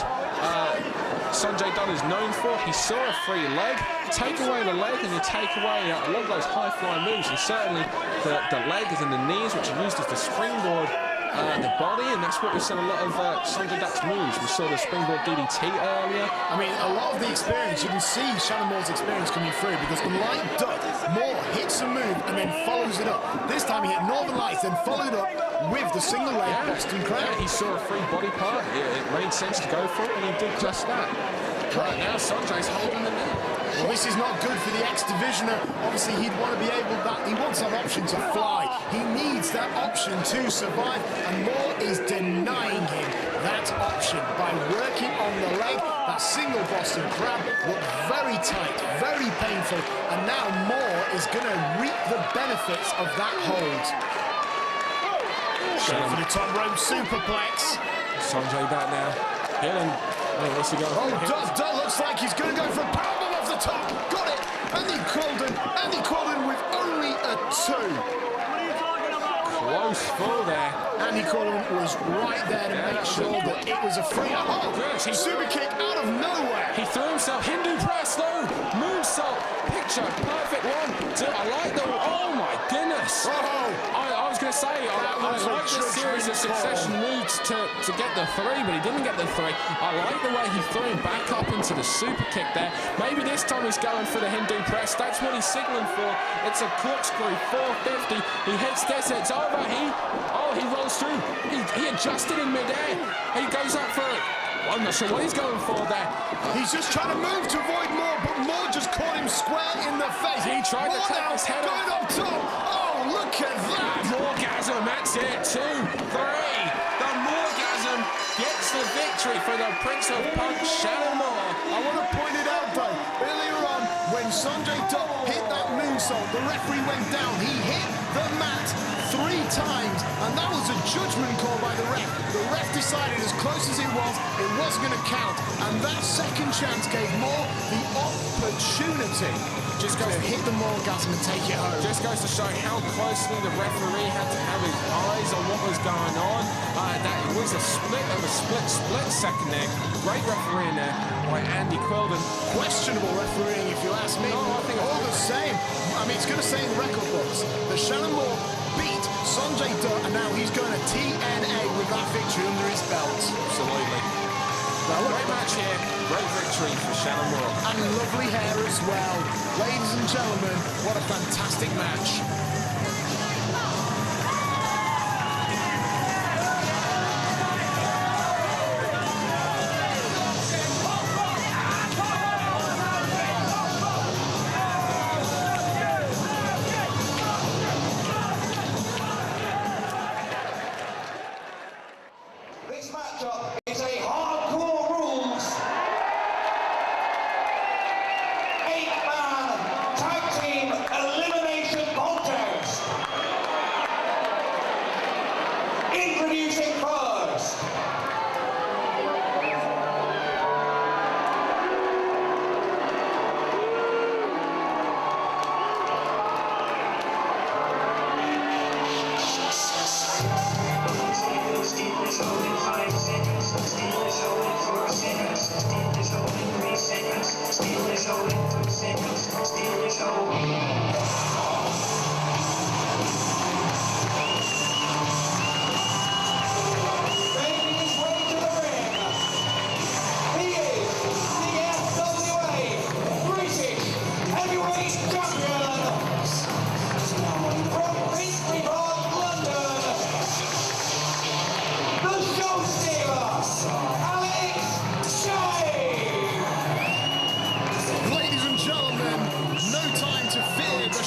Speaker 2: Sonjay Dutt is known for. He saw a free leg, take away the leg, and you take away a lot of those high flying moves. And certainly the leg is in the knees, which are used as the springboard. The body, and that's what we said a lot of Sonjay Dutt's moves. We saw the springboard DDT earlier.
Speaker 1: I mean, a lot of the experience, you can see Shannon Moore's experience coming through, because unlike Dutt, Moore hits a move and then follows it up. This time he hit Northern Lights, then followed up with the single leg Boston Crab.
Speaker 2: Yeah, he saw a free body part. It made sense to go for it, and he did just that. Right now, Sonjay's holding the knee.
Speaker 1: Well, this is not good for the ex-divisioner. Obviously, he'd want to be able that. He wants that option to fly. He needs that option to survive, and Moore is denying him that option by working on the leg. That single Boston Crab looked very tight, very painful, and now Moore is going to reap the benefits of that hold. Going for the top rope superplex.
Speaker 2: Sonjay back now. Hillen. Where's he going?
Speaker 1: Dutt looks like he's going to go for a powerbomb off the top. Got it. Andy Quilden with only a 2.
Speaker 2: Close full there.
Speaker 1: Andy Quilden was right there to make sure that it was a free. Oh,
Speaker 2: good.
Speaker 1: Super kick out of nowhere.
Speaker 2: He threw himself Hindu press though. Moonsault. Picture perfect one. I like the. Oh my goodness. I was going to say I like this series of succession moves to get the 3, but he didn't get the 3. I like the way he threw him back up into the super kick there. Maybe this time he's going for the Hindu press. That's what he's signaling for. It's a corkscrew 450. He hits this. It's over. He rolls through. He adjusted in midair. He goes up for it. I'm not sure what he's going for there.
Speaker 1: He's just trying to move to avoid Moore, but Moore just caught him square in the face.
Speaker 2: He tried to cut
Speaker 1: now
Speaker 2: his head
Speaker 1: going
Speaker 2: off.
Speaker 1: up top. Oh, look at that.
Speaker 2: Morgasm, that's it. 2, 3. The Morgasm gets the victory for the Prince of Punk, Shannon Moore.
Speaker 1: I want to point it out though, earlier on when Sonjay Dutt hit that moonsault, the referee went down. He hit the mat 3 times, and that was a judgment call by the ref. The ref decided as close as it was going to count, and that second chance gave Moore the opportunity just to hit the Morgasm and take it home.
Speaker 2: Just goes to show how closely the referee had to have his eyes on what was going on. That it was a split second there. Great refereeing there by Andy Quilden.
Speaker 1: Questionable refereeing, if you ask me.
Speaker 2: No, I think
Speaker 1: all the same. I mean, it's going to say in the record books that Shannon Moore beat Sonjay Dutt, and now he's going to TNA with that victory under his belt.
Speaker 2: Absolutely. Great match here, great victory for Shannon Moore.
Speaker 1: And lovely hair as well. Ladies and gentlemen, what a fantastic match.
Speaker 3: This matchup is a hardcore rules 8-man tag team elimination contest. Introducing first, making his way to the ring. He is the FWA British Heavyweight Champion from Finchley Park, London. The show stealer,
Speaker 1: Ladies and gentlemen, no time to fear. The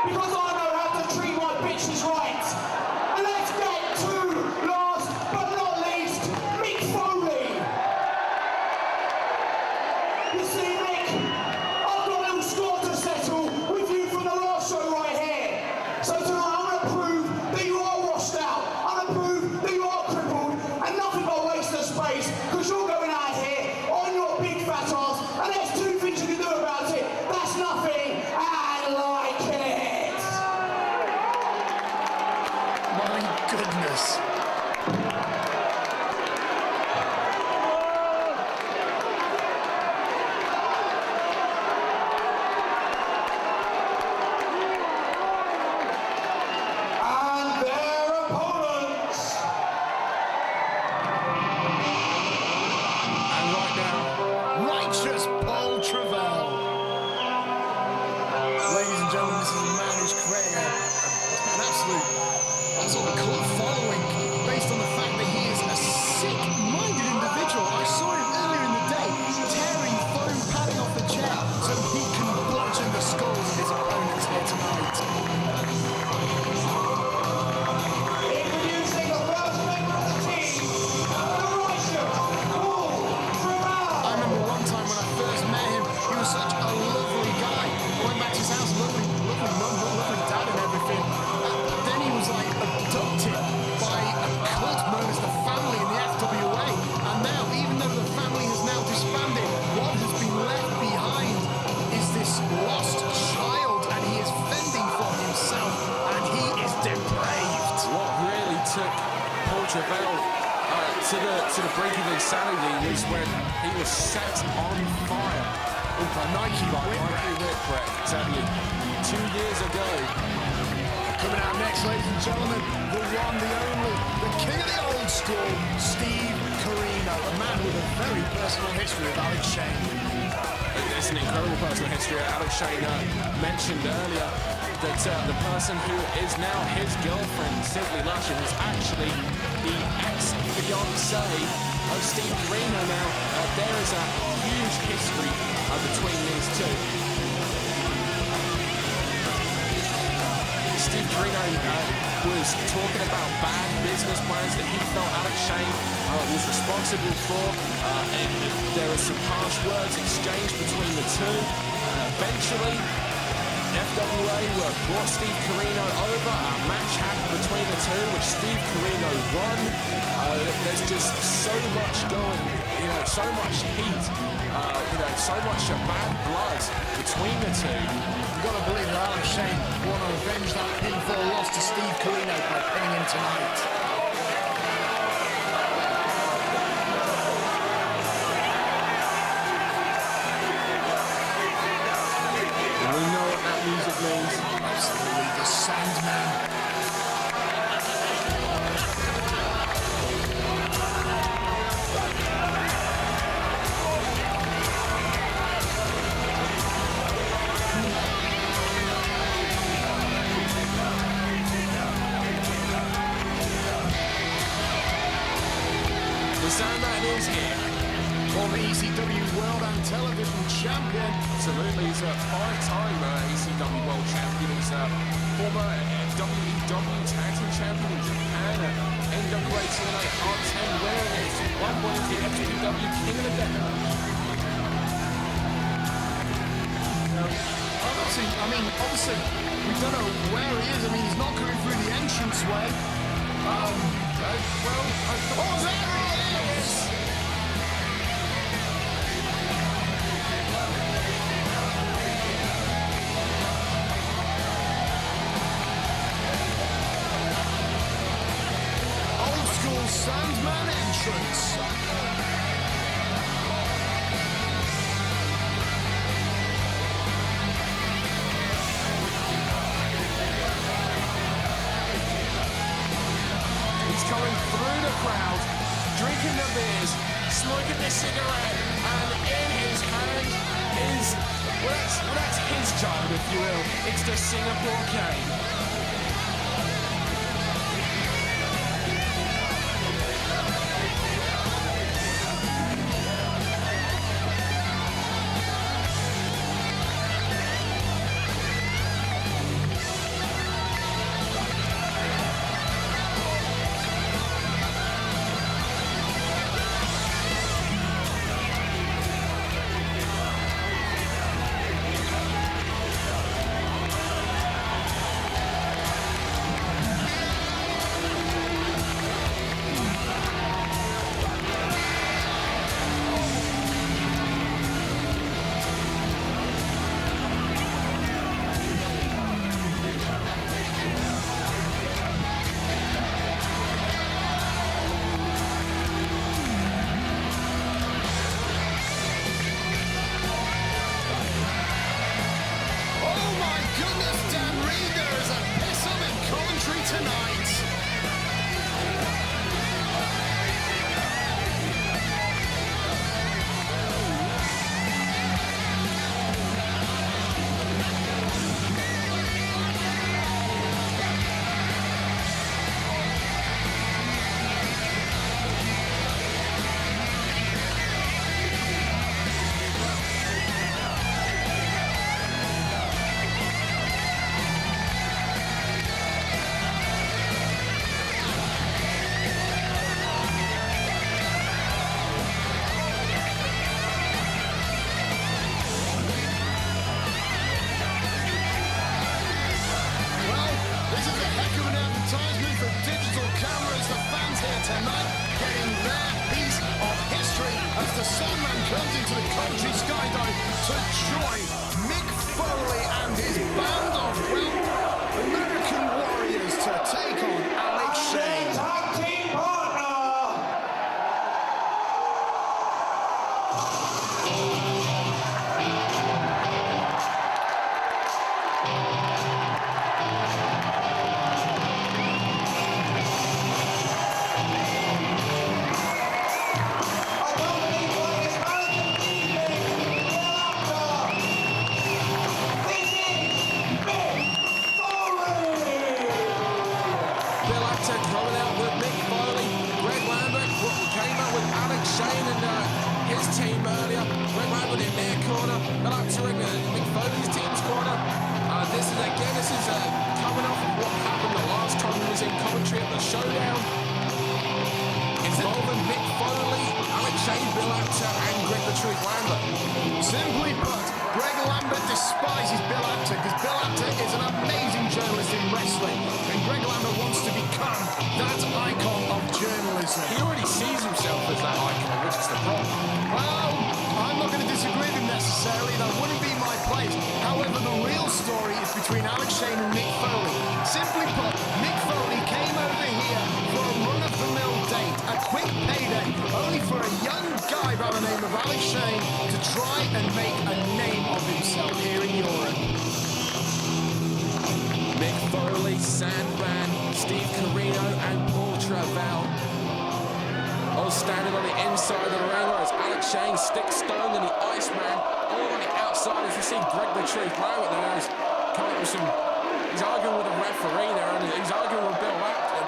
Speaker 3: because I know how to treat my bitches right. And let's get to last but not least, Mick Foley. You see, Mick, I've got a little score to settle with you from the last show right here. So tonight I'm going to prove that you are washed out. I'm going to prove that you are crippled and nothing but waste of space, because you're going out here on your big fat ass, and there's two things you can do about it. That's nothing and like it.
Speaker 1: My goodness.
Speaker 3: And their opponents.
Speaker 2: And right now,
Speaker 1: Righteous Paul Travell. Ladies and gentlemen, this is a man who's creating an absolute sort of cult following based on the fact that he is a sick-minded individual. I saw him earlier in the day tearing foam padding off the chair so he can bludgeon the skulls of his opponents here tonight.
Speaker 3: Introducing the first member of the team, the Righteous Paul Travell.
Speaker 1: I remember one time when I first met him, he was such a lovely guy. I went back to his house, lovely mum, lovely dad and everything. But then he was like abducted by a cult known as the Family in the FWA. And now, even though the family has now disbanded, what has been left behind is this lost child, and he is fending for himself, and he is depraved.
Speaker 2: what really took Paul Travell to the brink of insanity was when he was set on fire
Speaker 1: By Nike
Speaker 2: by
Speaker 1: Whip.
Speaker 2: Mikey Whipwreck, tell you, 2 years ago.
Speaker 1: Coming out next, ladies and gentlemen, the one, the only, the king of the old school, Steve Corino, a man with a very personal history with Alex Shane.
Speaker 2: It's an incredible personal history. Alex Shane mentioned earlier that the person who is now his girlfriend, Simply Lusher, is actually the ex-fiancé of Steve Corino. Now, there is a huge history between these two. Steve Corino was talking about bad business plans that he felt Alex Shane was responsible for. And there were some harsh words exchanged between the two. Eventually, FWA brought Steve Corino over. A match happened between the two, which Steve Corino won. There's just so much going, so much heat, so much bad blood between the two.
Speaker 1: You've got to believe that Alex Shane want to avenge that pinfall loss to Steve Corino by pinning him tonight.
Speaker 2: And we know what that music means.
Speaker 1: Absolutely, the Sandman.
Speaker 2: The Sandman is here.
Speaker 1: Former ECW World and Television Champion.
Speaker 2: Absolutely, he's a 5-time ECW World Champion. He's a former WEW Tag Team Champion in Japan, NWA TNA R10 winner, and he's one of the FWW King of the Deck.
Speaker 1: Obviously, we don't know where he is. He's not coming through the entranceway. Oh, there he is! Old school Sandman entrance.
Speaker 2: Coming through the crowd, drinking the beers, smoking the cigarette, and in his hand is, well, that's his child, if you will. It's the Singapore Cane.
Speaker 1: into the Coventry Skydome to join Mick Foley and his band of, well, American warriors to take on Alex Shane.
Speaker 3: Tag team partner.
Speaker 2: Shane and his team earlier went round with in their corner. They're up to him in Mick Foley's team's corner. This is coming off of what happened the last time he was in Coventry at the showdown. Involving Mick Foley, Alex Shane, Bill Apter and Greg the Truth Lambert.
Speaker 1: Simply put, Greg Lambert despises Bill Apter because Bill Apter is an amazing journalist in wrestling, and Greg Lambert wants to become that icon of journalism.
Speaker 2: He already sees himself as that icon, which is the problem.
Speaker 1: Well, I'm not going to disagree with him necessarily. That wouldn't be my place. However, the real story is between Alex Shane and Mick Foley. Simply put, Mick Foley came over here for a run-of-the-mill date, a quick payday, only for a young guy by the name of Alex Shane to try and make a name of himself here in Europe.
Speaker 2: Mick Foley, Sandman, Steve Corino and Paul Travell all standing on the inside of the ring, whereas Alex Shane, Stixx and the Iceman all on the outside. As you see Greg the Truth Lambert there is coming up with some, he's arguing with the referee there, and he's arguing with Bill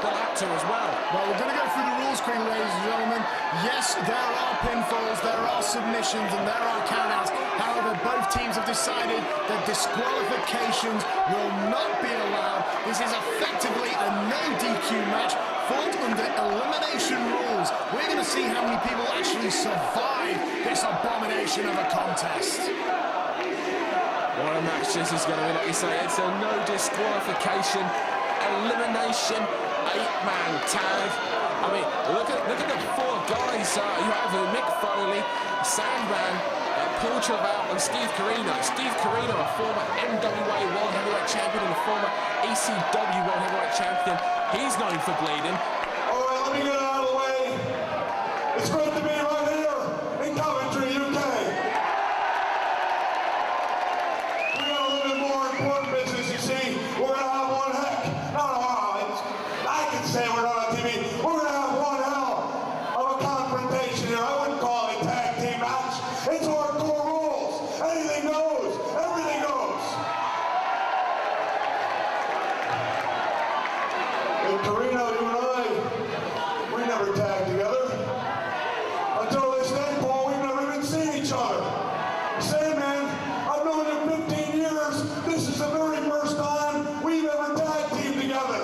Speaker 2: Apter as well.
Speaker 1: Well, we're going to go through the rules screen, ladies and gentlemen. Yes, there are pinfalls, there are submissions, and there are countouts. However, both teams have decided that disqualifications will not be allowed. This is effectively a no DQ match fought under elimination rules. We're going to see how many people actually survive this abomination of a contest.
Speaker 2: What a match this is going to be, like you say. It's a no disqualification, elimination, 8-man tag. I mean, look at the four guys you have Mick Foley, Sandman, Paul Travell and Steve Corino. Steve Corino, a former NWA World Heavyweight Champion and a former ECW World Heavyweight Champion. He's known for bleeding.
Speaker 3: All right, let me get out of the way. It's great to be right here in Coventry, UK. We got a little bit more important business, you see. We're going to have one heck. No, I can say we're not on TV. We're going to have one hell of a confrontation here. I wouldn't call it a tag team match. It's hardcore rules. Anything goes. Everything goes. And Corino, you and I, we never tagged together. Until this day, Paul, we've never even seen each other. Sandman, I've known you 15 years. This is the very first time we've ever tag teamed together.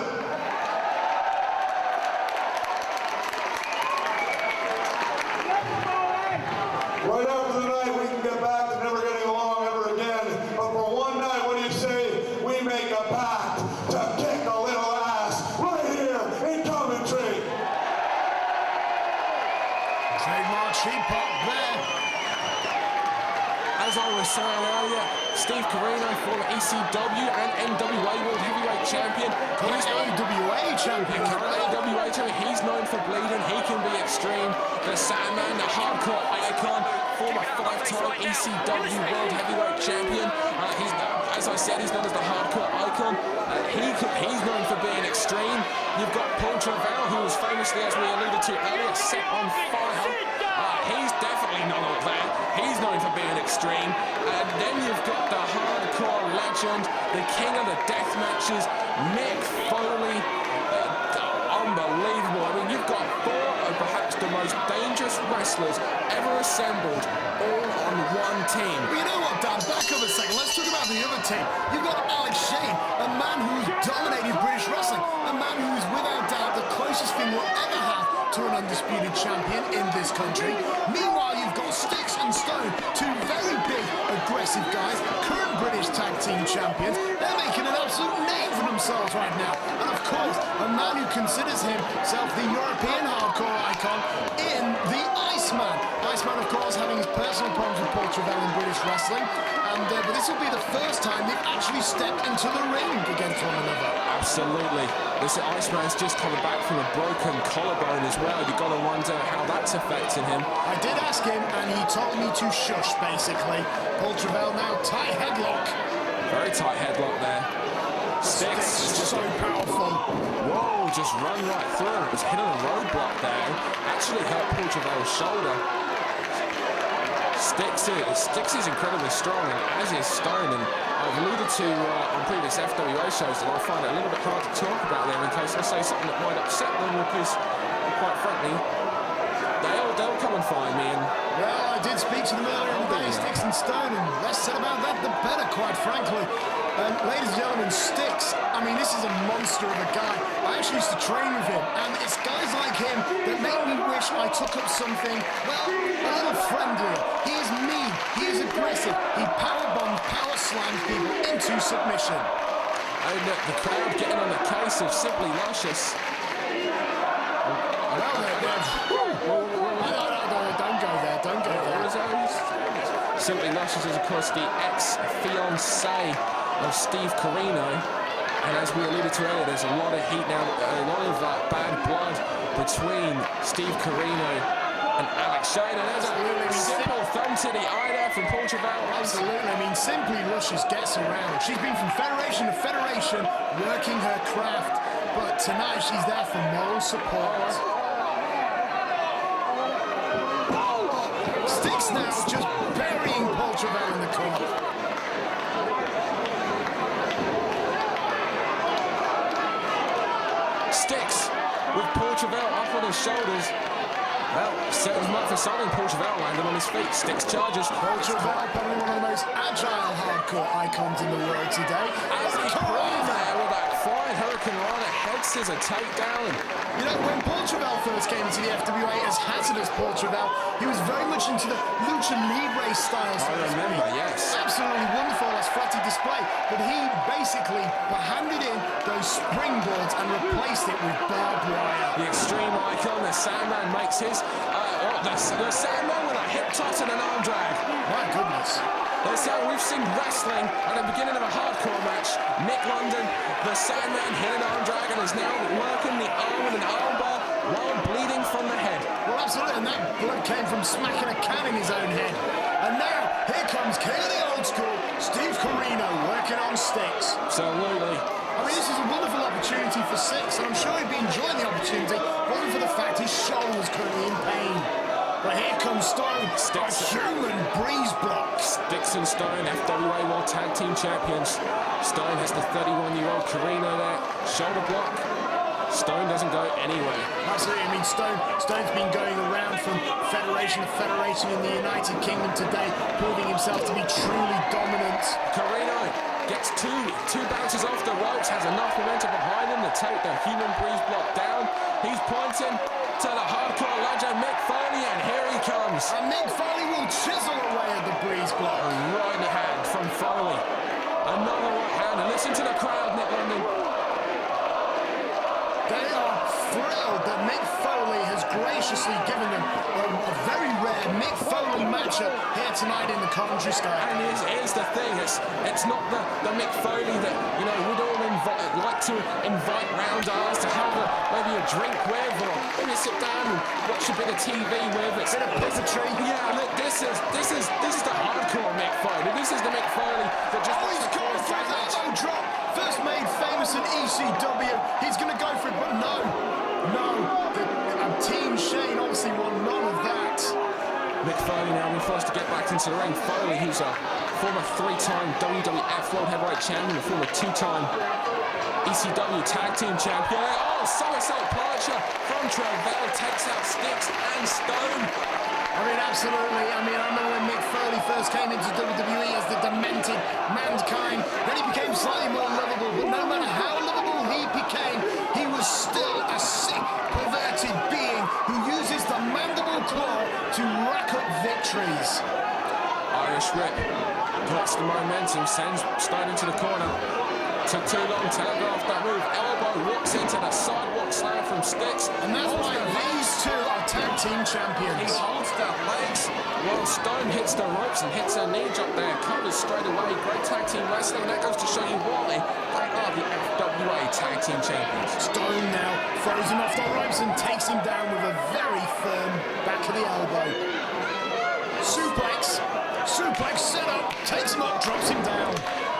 Speaker 3: Right after the night, we can get back to never getting along ever again. But for one night, what do you say? We make a pact to kick a little ass right here in Coventry.
Speaker 1: Trademark sheep pop there.
Speaker 2: As I was saying earlier, Steve Corino, former ECW and NWA World Heavyweight Champion. He's
Speaker 1: AWA champion.
Speaker 2: AWA champion. He's known for bleeding. He can be extreme. The Sandman, the hardcore icon, former 5-time ECW World Heavyweight Champion. As I said, he's known as the hardcore icon. He's known for being extreme. You've got Paul Travell, who was famously, as we alluded to earlier, set on fire. He's definitely none of that. He's known for being extreme. And then you've got the hardcore legend, the king of the death matches, Mick Foley. Unbelievable. I mean, you've got four of perhaps the most dangerous wrestlers ever assembled all on one team.
Speaker 1: But you know what, Dan? Back up a second. Let's talk about the other team. You've got Alex Shane, a man who's dominated British wrestling, a man who is without doubt the closest thing we'll ever have to an undisputed champion in this country. Meanwhile, you've got Stixx and Stone, two very big, aggressive guys. current British Tag Team Champions. They're making an absolute name for themselves right now. And of course, a man who considers himself the European hardcore icon in the Iceman. Iceman, of course, having his personal problems with Paul Travell in British wrestling. But this will be the first time they've actually stepped into the ring against one another.
Speaker 2: Absolutely. This Iceman's just coming back from a broken collarbone as well. You've got to wonder how that's affecting him.
Speaker 1: I did ask him, and he told me to shush, basically. Paul Travell now tight headlock.
Speaker 2: Very tight headlock there. Stixx
Speaker 1: Just so powerful.
Speaker 2: Whoa, just run right through. It was hitting a roadblock there. Actually hurt Paul Travell's shoulder. Stixx is incredibly strong, and as is Stone, and I've alluded to on previous FWA shows that I find it a little bit hard to talk about them in case I say something that might upset them, because, quite frankly, they'll come and find me. And
Speaker 1: well, I did speak to them earlier in the day, Stixx and Stone, and less said about that, the better, quite frankly. Ladies and gentlemen, Stixx, I mean, this is a monster of a guy. I actually used to train with him, and it's guys like him that make me wish I took up something, well, a little friendlier. He is mean, he is aggressive, he powerbombs, power slams people into submission.
Speaker 2: And the crowd getting on the case of Simply Luscious.
Speaker 1: Don't go there, don't go there.
Speaker 2: Simply Luscious is, of course, the ex-fiancée of Steve Corino, and as we alluded to earlier, there's a lot of heat now, a lot of bad blood between Steve Corino and Alex Shane, and there's a simple thumb to the eye there from Paul Travell.
Speaker 1: Absolutely, I mean, Simply Luscious gets around. She's been from federation to federation, working her craft, but tonight she's there for moral support. Stixx now just burying Paul Travell in the corner.
Speaker 2: Stixx with Paul Travell up on his shoulders. Well, set him up for something. Paul Travell landed on his feet. Stixx charges.
Speaker 1: Paul Travell, probably one of the most agile hardcore icons in the world today.
Speaker 2: As he crawled there with that flying Hurricane Rana head scissor takedown.
Speaker 1: You know, when Paul Travell first came into the FWA as hazardous Paul Travell, he was very much into the lucha libre style.
Speaker 2: I remember, yes.
Speaker 1: Absolutely wonderful athletic display, but he basically handed in those springboards and replaced it with barbed wire.
Speaker 2: The extreme icon, the Sandman, makes his the Sandman with a hip toss and an arm drag.
Speaker 1: My goodness.
Speaker 2: We've seen wrestling at the beginning of a hardcore match. Mick London, the Sandman, hit an arm drag and is now working the arm with an arm bar while bleeding from the head.
Speaker 1: Well, absolutely, and that blood came from smacking a can in his own head. And now, here comes King of the Old School, Steve Corino, working on Stixx.
Speaker 2: Absolutely.
Speaker 1: I mean, this is a wonderful opportunity for Stixx, and I'm sure he'd be enjoying the opportunity, only for the fact his shoulder was currently in pain. But here comes Stone,
Speaker 2: Stixx.
Speaker 1: a human breeze block.
Speaker 2: Stixx and Stone, FWA World Tag Team Champions. Stone has the 31-year-old Corino there. Shoulder block. Stone doesn't go anywhere.
Speaker 1: Absolutely, I mean, Stone's been going around from federation to federation in the United Kingdom today, proving himself to be truly dominant.
Speaker 2: Corino gets two bounces off the ropes, has enough momentum behind him to take the human breeze block down. He's pointing to the hardcore legend Mick Foley, and here he comes.
Speaker 1: And Mick Foley will chisel away at the breeze block.
Speaker 2: A right hand from Foley. Another right hand, and listen to the crowd, Nick London.
Speaker 1: They are thrilled that Mick Foley has graciously given them a very rare Mick Foley matchup here tonight in the Coventry Skydome.
Speaker 2: And here's the thing, it's not the Mick Foley that, you know, we'd all like to invite round ours to have maybe a drink with, or maybe sit down and watch a bit of TV with. It's
Speaker 1: a bit of puppetry.
Speaker 2: Yeah, look, this is the hardcore Mick Foley. This is the Mick Foley that just
Speaker 1: he's going for an elbow drop. First made famous in ECW. He's going to go for it, but no. Team Shane obviously want none of that.
Speaker 2: Mick Foley now being forced to get back into the ring. Foley, who's a former 3-time WWF World Heavyweight Champion, a former 2-time ECW Tag Team Champion. Oh, somersault departure from Travell, takes out Stixx and Stone.
Speaker 1: I mean, absolutely. I remember when Mick Foley first came into WWE as the demented Mankind. Then he became slightly more lovable, but no matter how lovable he became, he was still a sick, perverted being who uses the mandible claw to rack up victories.
Speaker 2: Irish whip Lost the momentum, sends Stone into the corner. Took too long, telegraphed that move. Elbow walks into the sidewalk slam from Stixx.
Speaker 1: And that's why these two are tag team
Speaker 2: He
Speaker 1: champions.
Speaker 2: holds the legs while Stone hits the ropes and hits a knee drop there. Covers straight away. Great tag team wrestling. That goes to show you why they are the FWA tag team champions.
Speaker 1: Stone now throws him off the ropes and takes him down with a very firm back of the elbow. Suplex set up, takes him up, drops him down.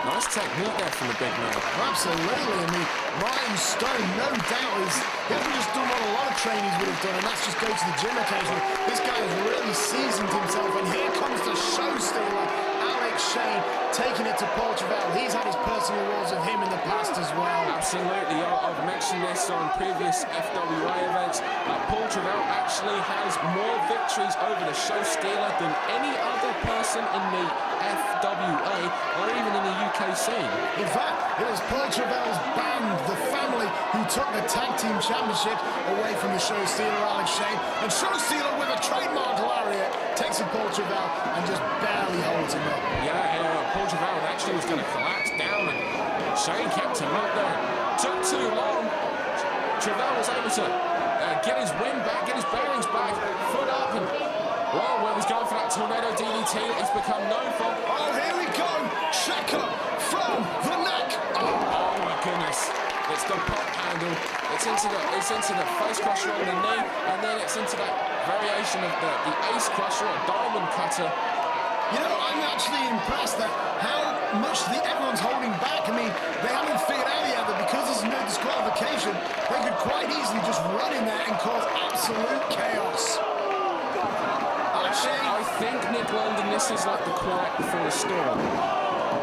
Speaker 2: Nice technique there from the big man.
Speaker 1: Absolutely. I mean, Ryan Stone, no doubt, he hasn't just done what a lot of trainees would have done, and that's just go to the gym occasionally. This guy has really seasoned himself, and here comes the show stealer, Alex Shane, taking it to Paul Travell. He's had his personal wars of him in the past as well.
Speaker 2: Absolutely. I've mentioned this on previous FWA events. Paul Travell actually has more victories over the show stealer than any other person in the FWA or even in the UK scene.
Speaker 1: In fact, it was Paul Travell's band, The Family, who took the tag team championship away from the show stealer Alex Shane. And show stealer with a trademark lariat takes a Paul Travell and just barely holds him up.
Speaker 2: Yeah, Paul Travell actually was going to collapse down, and Shane kept him up there. Took too long. Travell was able to get his wind back, get his bearings back, foot up, and whoa, well, he's going for that tornado DDT that he's become known for.
Speaker 1: Oh, here we go! Checker from the neck!
Speaker 2: Oh my goodness. It's the pop handle. It's into the face crusher on the knee, and then it's into that variation of the ace crusher, a diamond cutter.
Speaker 1: You know, I'm actually impressed at how much everyone's holding back. I mean, they haven't figured out yet that because there's no disqualification, they could quite easily just run in there and cause absolute chaos.
Speaker 2: I think Nick London, this is like the quiet before the storm.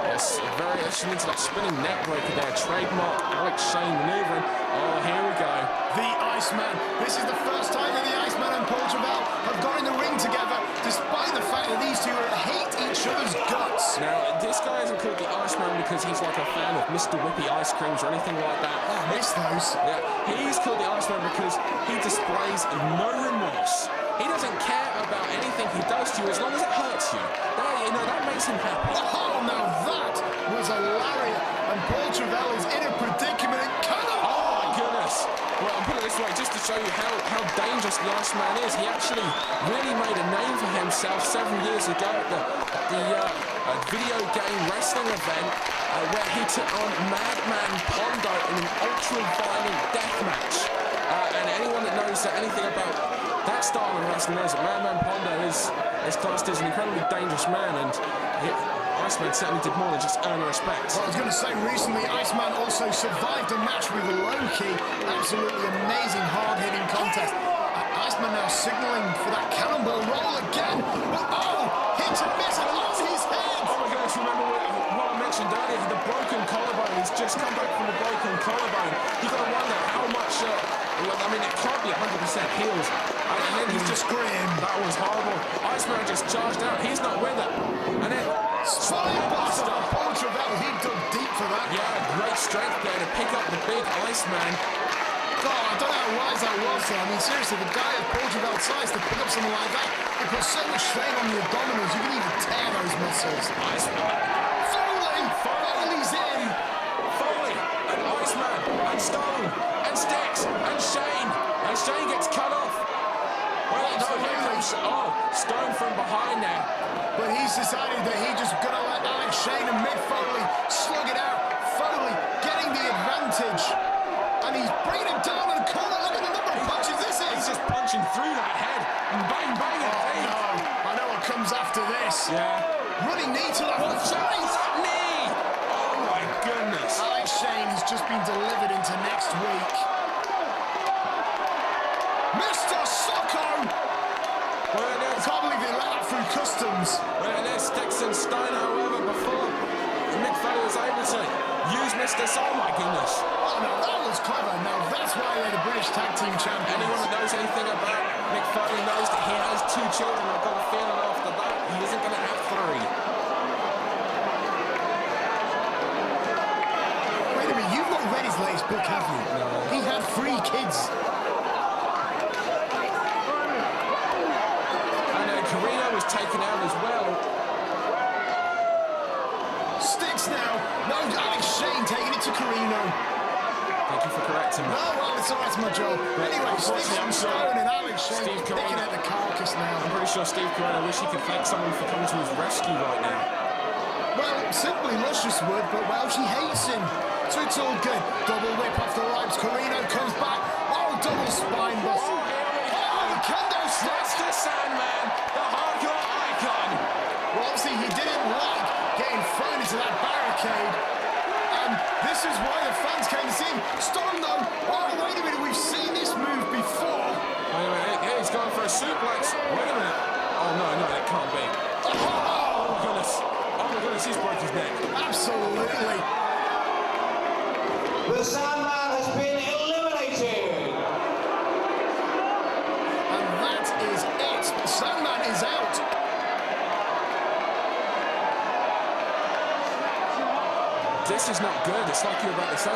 Speaker 2: Yes, a variation into that spinning neck breaker there. Trademark Alex Shane maneuvering. Oh, here we go.
Speaker 1: The Iceman. This is the first time that the Iceman and Paul Travell have got in the ring together, despite the fact that these two hate each other's guts.
Speaker 2: Now, this guy isn't called the Iceman because he's like a fan of Mr. Whippy ice creams or anything like that.
Speaker 1: Oh, I miss those.
Speaker 2: Yeah, he's called the Iceman because he displays no remorse. He doesn't care about anything he does to you as long as it hurts you. That makes him happy.
Speaker 1: Oh, now that was a lariat, and Paul Travell is in a predicament and cannot.
Speaker 2: Oh my goodness. Well, I'll put it this way, just to show you how dangerous the Iceman is. He actually really made a name for himself several years ago at the video game wrestling event where he took on Madman Pondo in an ultra-violent death match. And anyone that knows anything about that style of wrestling knows that Madman Pondo is classed as an incredibly dangerous man, and Iceman certainly did more than just earn respect.
Speaker 1: Well, I was going to say, recently Iceman also survived a match with Loki. Absolutely amazing, hard-hitting contest. Iceman now signaling for that cannonball roll again. But, hit and miss and off his head.
Speaker 2: Oh my goodness, remember what I mentioned earlier, the broken collarbone. He's just come back from a broken collarbone. You've got to wonder how much, it can't be 100% healed. And then he's just screamed. That was horrible. Iceman just charged out. He's not with it. And then
Speaker 1: Spinebuster. Paul Travell, he dug deep for that.
Speaker 2: Yeah, great strength there to pick up the big Iceman.
Speaker 1: God, I don't know how wise that was, though. I mean, seriously, the guy at Paul Travell's size to pick up something like that, it puts so much strain on the abdominals, you can even tear those muscles.
Speaker 2: Iceman.
Speaker 1: Foley's in.
Speaker 2: Foley and Iceman and Stone and Stixx and Shane. And Shane gets cut off. Well, no, here comes Stone from behind there.
Speaker 1: But he's decided that he's just going to let Alex Shane and Mick Foley slug it out. Foley getting the advantage. And he's bringing him down in the corner. Look at the number of punches this is.
Speaker 2: He's just punching through that head. And bang, bang, and bang.
Speaker 1: No, I know what comes after this.
Speaker 2: Yeah.
Speaker 1: Running knee to the face.
Speaker 2: That knee. Oh, my goodness.
Speaker 1: Alex Shane has just been delivered into next week. Mr. Socko! I can't believe they let that through customs.
Speaker 2: Well, there's Stixx and Stone, however, before Mick Foley was able to use Mr. Oh my goodness.
Speaker 1: Oh, now that was clever. Now that's why they're the British Tag Team Champions.
Speaker 2: Anyone that knows anything about Mick Foley knows that he has 2 children. I've got a feeling after that he isn't going to have 3.
Speaker 1: Wait a minute, you've not read his latest book, have you?
Speaker 2: No.
Speaker 1: He had 3 kids.
Speaker 2: And Corino was taken out as well.
Speaker 1: now. No, Alex Shane taking it to Corino.
Speaker 2: Thank you for correcting me.
Speaker 1: No, well, it's all right, it's my job. Anyway, Stixx and Stone and Alex Shane picking at the carcass now.
Speaker 2: I'm pretty sure Steve Corino wish he could thank someone for coming to his rescue right now.
Speaker 1: Well, simply luscious would, but well, she hates him. So it's all good. Double whip off the ropes. Corino comes back. Oh, double spine bust. Oh, the kendo
Speaker 2: That's the Sandman, the hardcore icon.
Speaker 1: Well, obviously he didn't like getting thrown into that barricade. And this is why the fans came to see him. Storm though. Oh, wait a minute. We've seen this move before.
Speaker 2: Wait a minute. Yeah, he's going for a suplex. Wait a minute. Oh, no, that can't be.
Speaker 1: Oh,
Speaker 2: Oh, my goodness. Oh, my goodness, he's broke his neck.
Speaker 1: absolutely.
Speaker 3: The Sandman has been eliminated.
Speaker 1: And that is it. Sandman is out.
Speaker 2: This is not good. It's like you're about to say.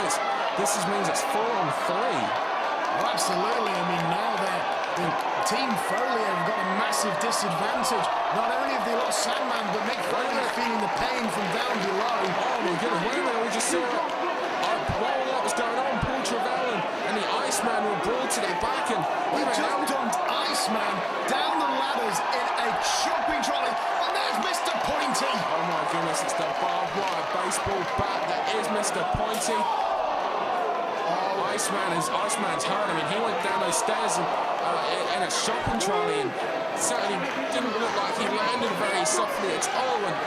Speaker 2: This means it's 4 on 3.
Speaker 1: Oh, absolutely. I mean, now the Team Foley have got a massive disadvantage. Not only have they lost Sandman, but Mick Foley is feeling the pain from down below.
Speaker 2: Oh, my goodness. Wait a minute. We just saw while all that was going on, Paul Travell and the Iceman were brought to their back. And
Speaker 1: He just dumped Iceman down the ladders in a shopping trolley. And there's Mr. Pointy.
Speaker 2: oh, my goodness. It's the barbed wire baseball bat that is Mr. Pointy. Iceman's hurt. I mean, he went down those stairs in a shopping trolley and certainly didn't look like he landed very softly at all. And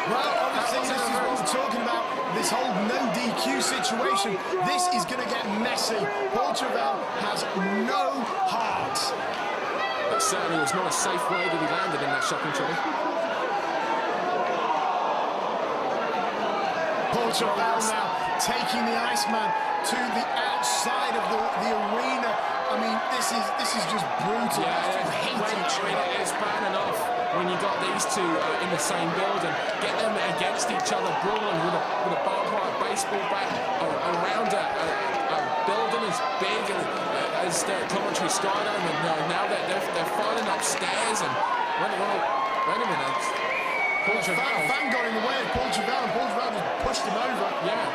Speaker 1: Well, obviously, this is what we're talking about. This whole no DQ situation. This is going to get messy. Paul Travell has no heart.
Speaker 2: that certainly was not a safe way that he landed in that shopping trolley.
Speaker 1: Paul Travell now taking the Iceman to the outside of the arena. I mean, this is just brutal.
Speaker 2: It's bad enough when you got these two in the same building, get them against each other, brawling with a barbed wire baseball bat around a building as big as the Coventry Skydome, and now they're fighting upstairs. And wait a minute. Paul Travell.
Speaker 1: Fan got in the way of Paul Travell, and Paul Travell just pushed him over.
Speaker 2: Yeah.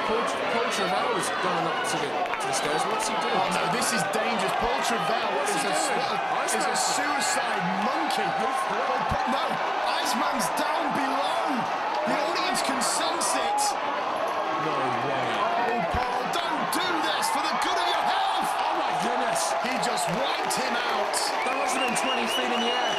Speaker 2: Paul Travell is going up to the stairs. What's he doing?
Speaker 1: Oh no, this is dangerous. Paul Travell is a suicide monkey. No, Iceman's down below. The audience can sense it.
Speaker 2: No way.
Speaker 1: Oh, Paul, don't do this for the good of your health.
Speaker 2: Oh my goodness.
Speaker 1: He just wiped him out.
Speaker 2: That must have been 20 feet in the air.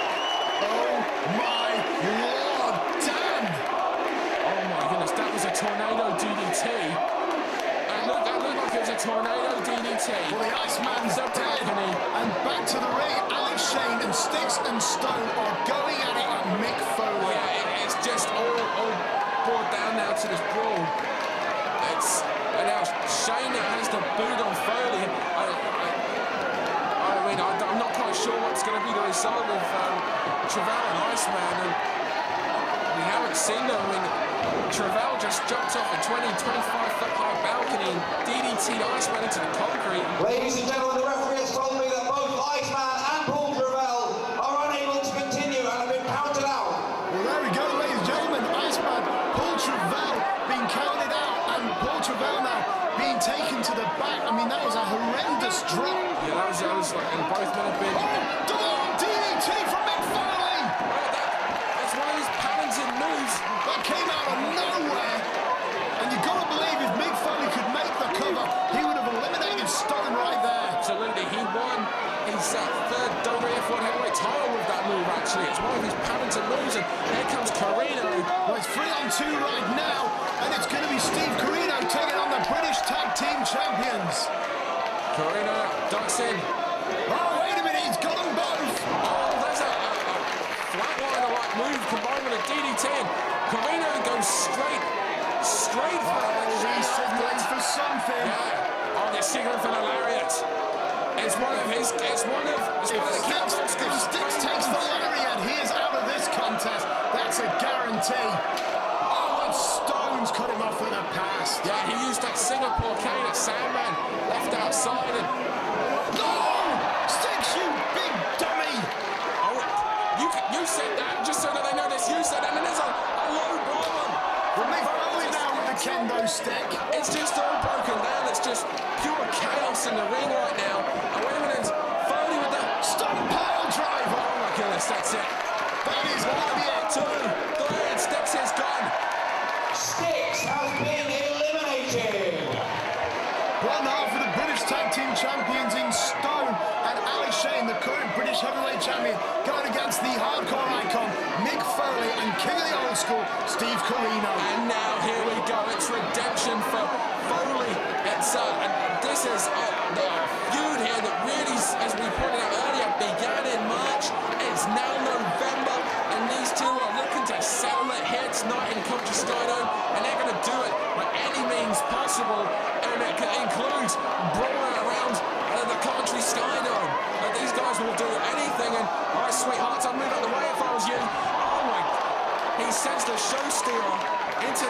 Speaker 1: Oh my Lord, damn.
Speaker 2: Oh my goodness, that was a tornado DDT. That looked like it was a tornado DDT.
Speaker 1: Well, the Iceman's dead. And back to the ring, Alex Shane and Stixx and Stone are going at it at Mick Foley.
Speaker 2: Yeah, it's just all brought down now to this brawl. And now Shane now has the boot on Foley. I'm not quite sure what's going to be the result of Travell and Iceman. And we haven't seen them. I mean, Travell just jumped off a 25 foot high balcony and DDT'd Iceman into the concrete.
Speaker 3: Ladies and gentlemen, the referee has told me that both Iceman and Paul Travell are unable to continue and have been counted out.
Speaker 1: Well, there we go, ladies and gentlemen. Iceman, Paul Travell being counted out, and Paul Travell now being taken to the back. I mean, that was a horrendous drop.
Speaker 2: Yeah, that was like, and both men have been.
Speaker 1: Oh, double DDT from Mick Foley.
Speaker 2: That's one of his patented moves.
Speaker 1: That came out of nowhere. And you've got to believe if Mick Foley could make the cover, he would have eliminated Stone right there.
Speaker 2: Absolutely, he won his third WWF World Heavyweight title with that move, actually. It's one of his patented moves, and here comes Corino.
Speaker 1: Well, it's 3-on-2 right now, and it's going to be Steve Corino taking on the British Tag Team Champions.
Speaker 2: Corino ducks in.
Speaker 1: Oh, wait a minute, he's got them both.
Speaker 2: Oh, there's a flatliner-like move combined with a DDT, and Corino goes straight for it.
Speaker 1: He's signaling for something.
Speaker 2: Yeah. Oh, they're signaling for the lariat. It's one of his.
Speaker 1: If Stixx takes the lariat, he is out of this contest. That's a guarantee. Oh, and Stone's cut him off with a pass.
Speaker 2: Yeah, he used that Singapore cane at Sandman, left outside, and
Speaker 1: No! Stixx, you big dummy!
Speaker 2: you said that, just so that they know this, you said that, and there's a low blow on.
Speaker 1: Mick Foley now with the kendo stick.
Speaker 2: It's just all broken down. It's just pure chaos in the ring right now. And wait a minute, Foley with the
Speaker 1: Stone pile driver.
Speaker 2: oh my goodness, that's it.
Speaker 1: That is gonna be it.
Speaker 2: 2, 3, Stixx is gone.
Speaker 3: Stixx has been eliminated.
Speaker 1: One half of the British Tag Team Champions in Stone and Alex Shane, the current British Heavyweight Champion, going against the hardcore icon Mick Foley and King of the Old School, Steve Corino.
Speaker 2: And now here we go. It's redemption for Foley. It's this is the feud here that really, as we pointed out earlier, began in March. It's now November, and these two are looking to settle it here tonight in Coventry Skydome, and they're going to do it by any means possible, and it includes brawling around the Coventry Skydome. These guys will do anything, and my sweethearts, I'd move out the way if I was you. Oh my! He sends the show stealer into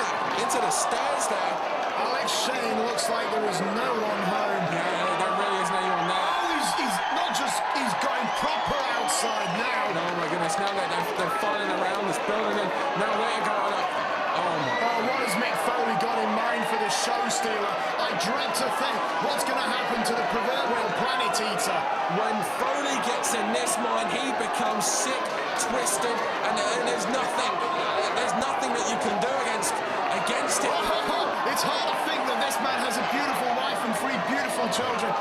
Speaker 2: the stairs there.
Speaker 1: Alex Shane looks like there is no one home.
Speaker 2: Yeah, there really isn't anyone there.
Speaker 1: Oh, he's not just, he's going proper outside now.
Speaker 2: Oh my goodness, now they're filing around this building, and now they're going up. Oh my.
Speaker 1: Oh, what has Mick Foley got in mind for the show stealer? I dread to think what's going to happen to the proverbial planet eater.
Speaker 2: When Foley gets in this mind, he becomes sick, twisted, and there's nothing that you can do against him.
Speaker 1: It's hard to think that this man has a beautiful wife and 3 beautiful children.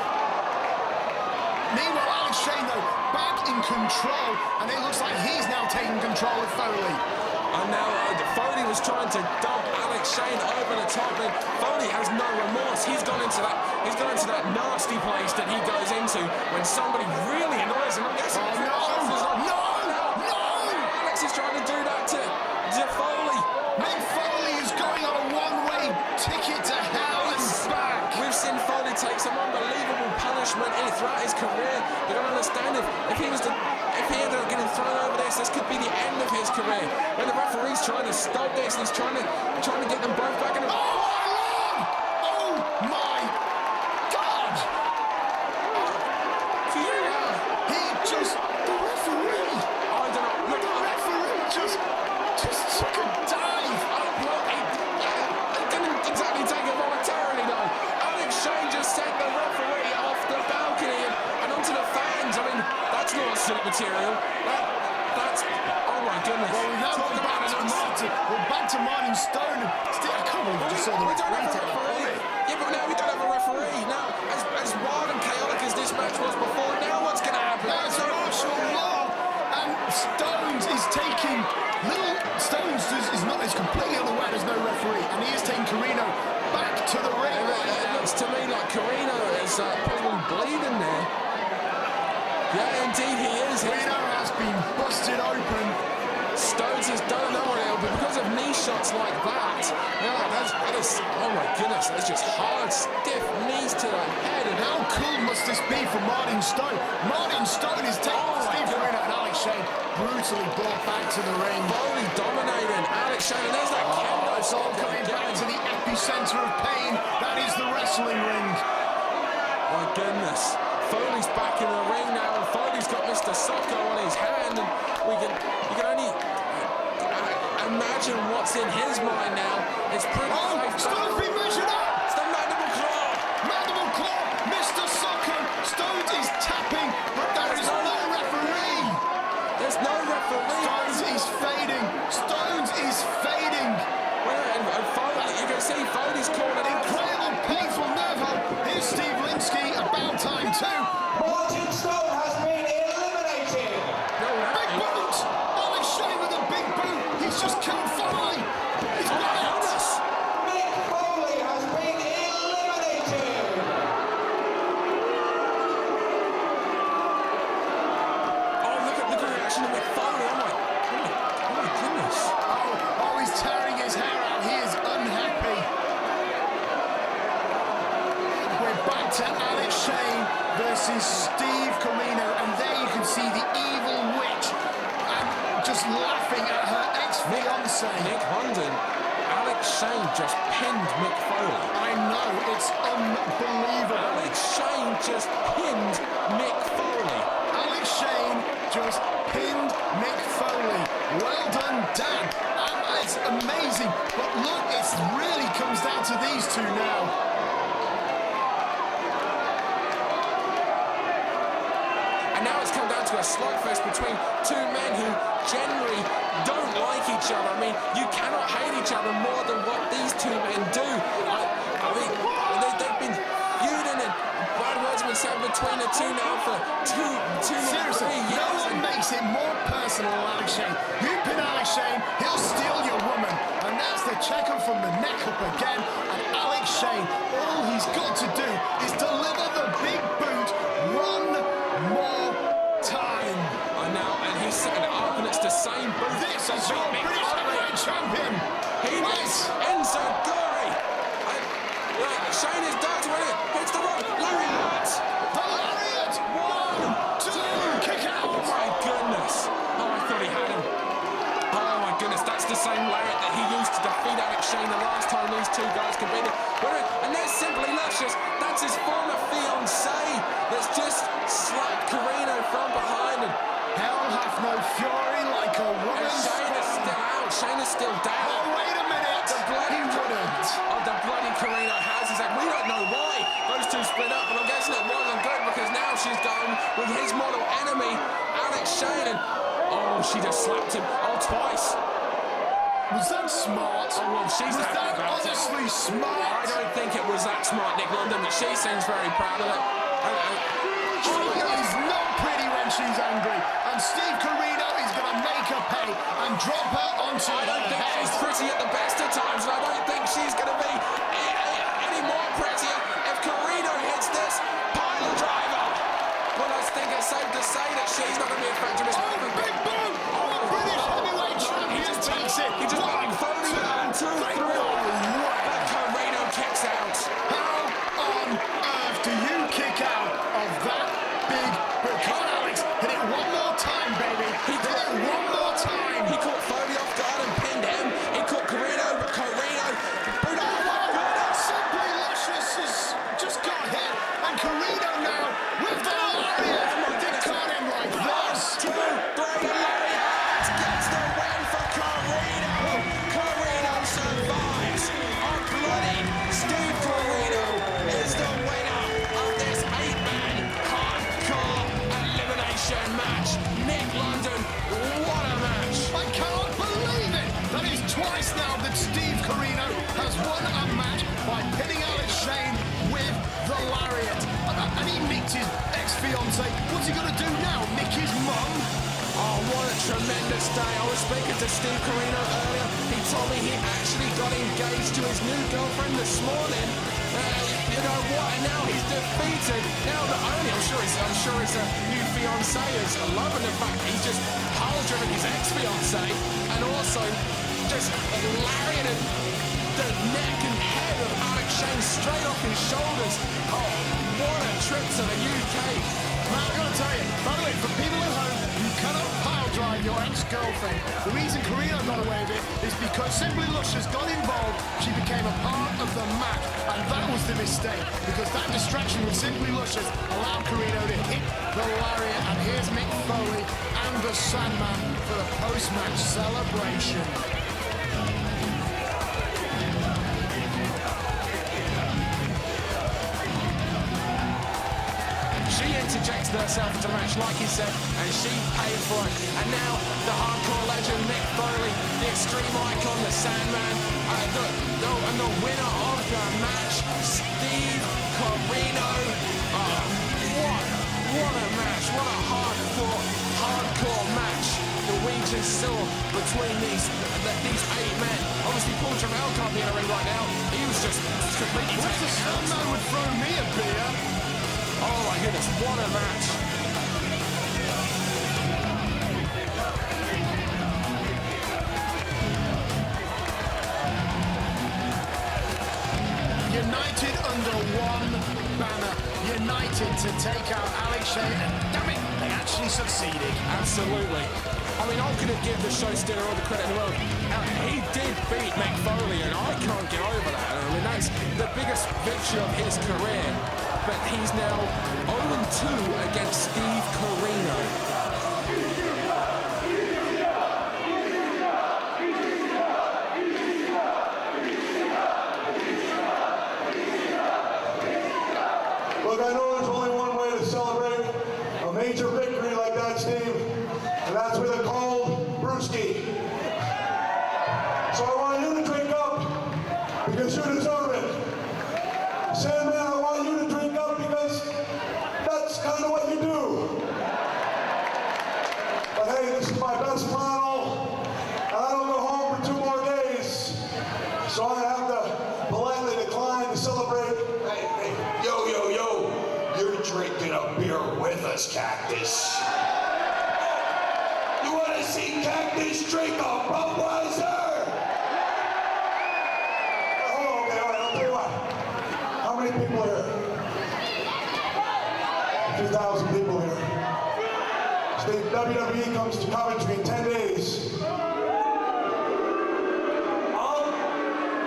Speaker 1: Meanwhile, Alex Shane, though, back in control, and it looks like he's now taking control of Foley.
Speaker 2: And now Foley was trying to dump Alex Shane over the top, and Foley has no remorse. He's gone into that nasty place that he goes into when somebody really annoys him. I'm guessing.
Speaker 1: No!
Speaker 2: Alex is trying to do that to Foley.
Speaker 1: Mick Foley is going on a one-way ticket to hell and back.
Speaker 2: We've seen Foley take some unbelievable punishment throughout his career. You don't understand if he ended up getting thrown over this could be the end of his career. When the referee's trying to stop this, and he's trying to get them both back in the...
Speaker 1: Oh my God! He just, the referee.
Speaker 2: I don't know. Look,
Speaker 1: The referee just took a dive.
Speaker 2: It didn't exactly take it voluntarily, though. Alex Shane just sent the referee off the balcony and onto the fans. I mean, that's not suit material. That's oh my goodness.
Speaker 1: Well, we've now gone back to Martin Stone. Still, I can't believe we just saw the
Speaker 2: We don't have a
Speaker 1: referee.
Speaker 2: referee. Yeah, but now we don't have a referee. Now, as wild and chaotic as this match was before, now what's going to happen?
Speaker 1: There's a martial law, and Stones is taking is completely unaware there's no referee, and he is taking Corino back to the ring.
Speaker 2: It looks to me like Corino is probably bleeding there. Yeah, indeed he is.
Speaker 1: Corino has been busted open.
Speaker 2: Stones has done another nail, but because of knee shots like that, that is, oh my goodness, that's just hard, stiff knees to the head. And
Speaker 1: How cool must this be for Martin Stone? Martin Stone is taking Steve Corino and Alex Shane brutally brought back to the ring.
Speaker 2: Foley dominating Alex Shane, and there's that kendo
Speaker 1: It's all
Speaker 2: stick
Speaker 1: coming back
Speaker 2: again.
Speaker 1: to the epicenter of pain. That is the wrestling ring.
Speaker 2: My goodness. Foley's back in the ring now, and Foley's got Mr. Socko on his hand, and you can only imagine what's in his mind now. It's pretty safe.
Speaker 1: Stone's been measured up.
Speaker 2: It's the mandible claw.
Speaker 1: Mandible claw. Mr. Socko. Stones is tapping, but there is no referee.
Speaker 2: There's no referee.
Speaker 1: Stones is fading. Stones is fading.
Speaker 2: And Foley, you can see Foley's calling out.
Speaker 1: Incredible painful nerve hold. Here's Steve Linsky, about time too.
Speaker 3: Martin Stone has been eliminated.
Speaker 1: Big boot! Alex Shane with a big boot. He's just killed Foley. He's got it.
Speaker 3: Mick Foley has been eliminated.
Speaker 2: Oh, look at the reaction of Mick Foley. Oh my goodness.
Speaker 1: Oh, he's tearing his hair out. He is unhappy. We're back to Alex Shane versus Steve Corino, and there you can see the evil witch and just laughing at her ex-fiancé.
Speaker 2: Nick London, Alex Shane just pinned Mick Foley.
Speaker 1: I know, it's unbelievable.
Speaker 2: Alex Shane just pinned Mick Foley.
Speaker 1: Alex Shane just pinned Mick Foley. Well done, Dan. And it's amazing. But look really comes down to these two now.
Speaker 2: And now it's come down to a slugfest between two men who generally don't like each other. I mean, you cannot hate each other more than what these two men do. I mean, they've been feuding and bad words have been said between the two now for
Speaker 1: Seriously,
Speaker 2: 3 years.
Speaker 1: no one makes it more personal than Alex Shane. You pin Alex Shane, he'll steal your woman. And that's the checker from the neck up again. And Alex Shane, all he's got to do is deliver the big boot one more time.
Speaker 2: I know, and he's setting it up, and it's the same boot.
Speaker 1: This is your British heavyweight champion.
Speaker 2: He makes Enzo Gory. Shane is done to win it. Hits the rope. Lariat.
Speaker 1: The lariat. 1, 2, kick out.
Speaker 2: Oh my goodness. Oh, I thought he had him. Oh my goodness, that's the same lariat that he used to defeat Alex Shane the last time these two guys competed. And there's Simply Luscious. That's his former fiancée that's just slapped Corino from behind. And
Speaker 1: Hell hath no fury like a woman's
Speaker 2: Shane is still out. Shane is still down.
Speaker 1: Oh, wait a minute.
Speaker 2: The bloody
Speaker 1: He wouldn't.
Speaker 2: Oh, the bloody Corino has his head. We don't know why those two split up, but I'm guessing it wasn't good because now she's going with his mortal enemy, Alex Shane. And oh, she just slapped him. Oh, twice.
Speaker 1: Was that smart?
Speaker 2: Oh, well, she's
Speaker 1: was
Speaker 2: happy
Speaker 1: that
Speaker 2: about it.
Speaker 1: honestly smart?
Speaker 2: I don't think it was that smart, Nick London, but she seems very proud of it.
Speaker 1: She is not pretty when she's angry. And Steve Corino is going to make her pay and drop her onto
Speaker 2: I don't
Speaker 1: her
Speaker 2: think
Speaker 1: head.
Speaker 2: she's pretty at the best of times, and I don't think she's going to be any more prettier if Corino hits this pile driver. Well, I think it's safe to say that she's not going to be effective.
Speaker 1: Oh, big boom! Oh, British heavyweight champion takes it.
Speaker 2: He just like Foley 1, 2, 3. But Corino kicks out.
Speaker 1: How on earth do you kick out of that big boot? Come on, Alex. Hit it one more time, baby. Hit it one more time.
Speaker 2: He caught Foley off guard and pinned him. He caught Corino, but Corino.
Speaker 1: Simply Luscious has just got hit. And Corino now with the lariat. They caught him like this.
Speaker 2: 1, 2, 3, lariat gets the win for Corino. Corino survives. A bloody Steve Corino is the winner of this 8-man hardcore elimination match. Nick London, what a match.
Speaker 1: I cannot believe it. That is twice now that Steve Corino has won a match by pinning Alex Shane with the lariat. And he nicked his ex-fiancée. What's he going to do now? Nick his mum?
Speaker 2: Oh, what a tremendous day. I was speaking to Steve Corino earlier. He told me he actually got engaged to his new girlfriend this morning. You know what? And now he's defeated. Now not only, I'm sure his new fiancée is loving the fact he's just pile-driven his ex-fiancée and also just lariated the neck and head of Alex Shane straight off his shoulders. Oh, what a trip to the UK.
Speaker 1: Now, I've got to tell you, by the way, for people at home, you cannot pile drive your ex-girlfriend. The reason Corino got away with it is because Simply Luscious got involved. She became a part of the match, and that was the mistake, because that distraction with Simply Luscious allowed Corino to hit the lariat. And here's Mick Foley and the Sandman for the post-match celebration.
Speaker 2: She interjected herself into the match, like he said, and she paid for it. And now the hardcore legend Mick Foley, the extreme icon, the Sandman, and the winner of the match, Steve Corino. What a match! What a hardcore match that we just saw between these 8 men. Obviously, Paul Travell can't be in the ring right now. He was just completely
Speaker 1: What's the
Speaker 2: taken out.
Speaker 1: Sandman would throw me a beer?
Speaker 2: Oh my goodness, what a match.
Speaker 1: United under one banner. United to take out Alex Shane. And damn it, they actually succeeded.
Speaker 2: Absolutely. I mean, I could have given the show stealer all the credit in the world. He did beat Mick Foley, and I can't get over that. I mean, that's the biggest victory of his career. But he's now 0-2 against Steve Corino.
Speaker 7: I want you to drink up because you deserve it. Sandman, I want you to drink up because that's kind of what you do. But hey, this is my best final, and I don't go home for 2 more days. So I'm gonna have to politely decline to celebrate.
Speaker 8: Hey, yo, yo, yo, you're drinking a beer with us, Cactus. You wanna see Cactus drink a Rottweiler?
Speaker 7: Oh, okay, all right, I'll tell you what. How many people here? 2,000 people here. State WWE comes to Coventry in 10 days.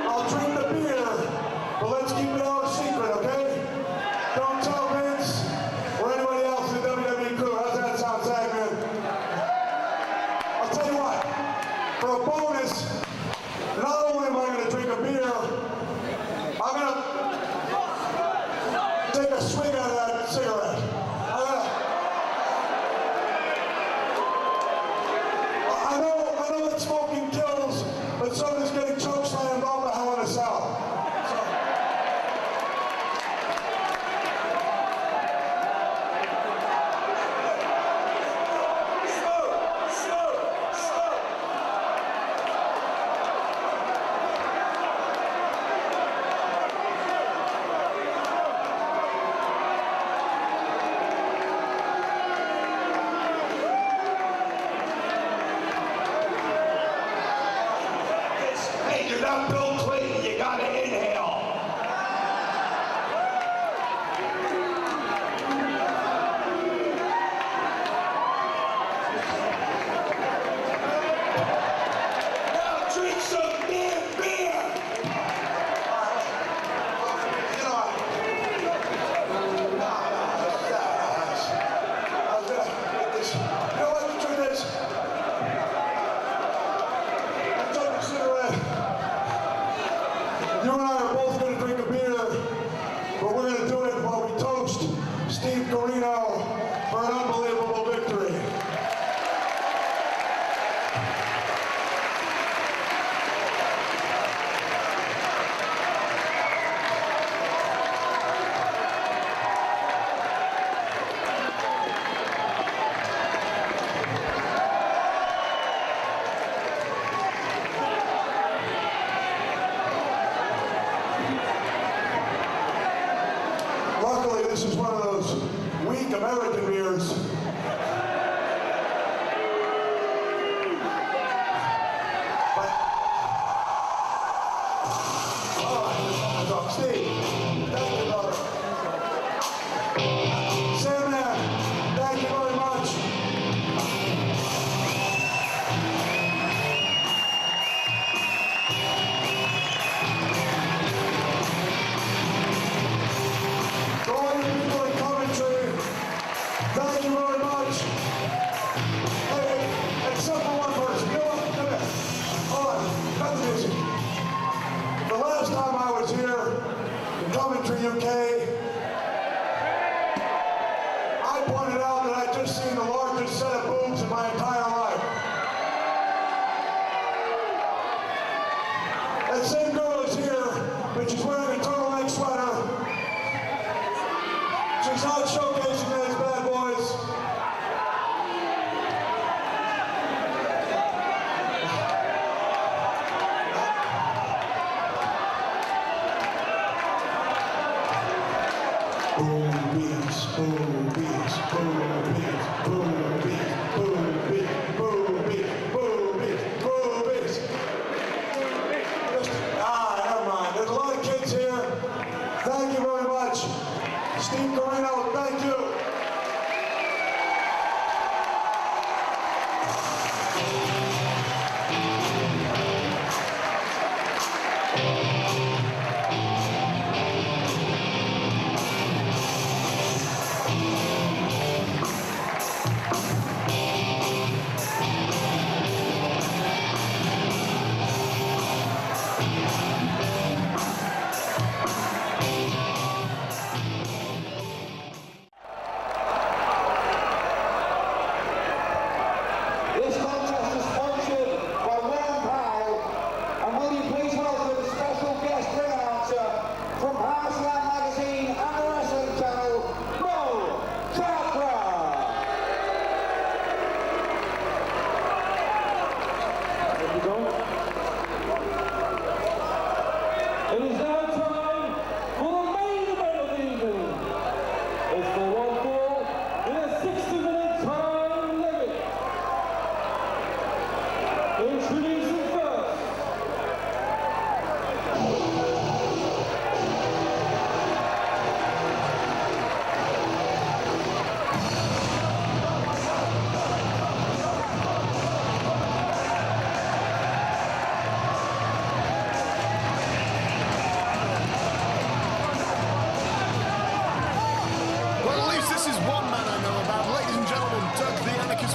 Speaker 7: I'll drink the beer, but let's keep it our secret, okay? Don't tell Vince or anybody else in the WWE crew. How's that sound, Sandman? I'll tell you what, for a bonus, not only am I going to drink a beer, I'm going to take a swig out of that cigarette. I know that smoking kills, but so does getting chokeslammed off the Hell in a Cell.
Speaker 8: Hey, you're not Bill Clinton, you gotta inhale. Now drink some damn beer.
Speaker 7: You and I are both going to drink a beer, but we're going to do it while we toast Steve Corino for an unbelievable victory. Luckily, this is one of those weak American beers. But, all right, Steve, thank you, brother. Sandman, thank you very much. To all you people in Coventry, thank you very much. Hey, except for one person. You know what? Come here. Hold on. Cut the music. The last time I was here in Coventry, UK, I pointed out that I'd just seen the largest set of boobs in my entire life. That same girl is here, but she's wearing a turtleneck sweater. She's not showcasing those bad boys. Boobies, boobies, boobies, boobies, boobies, boobies, boobies, boobies. Never mind. There's a lot of kids here. Thank you very much. Steve Corino, thank you.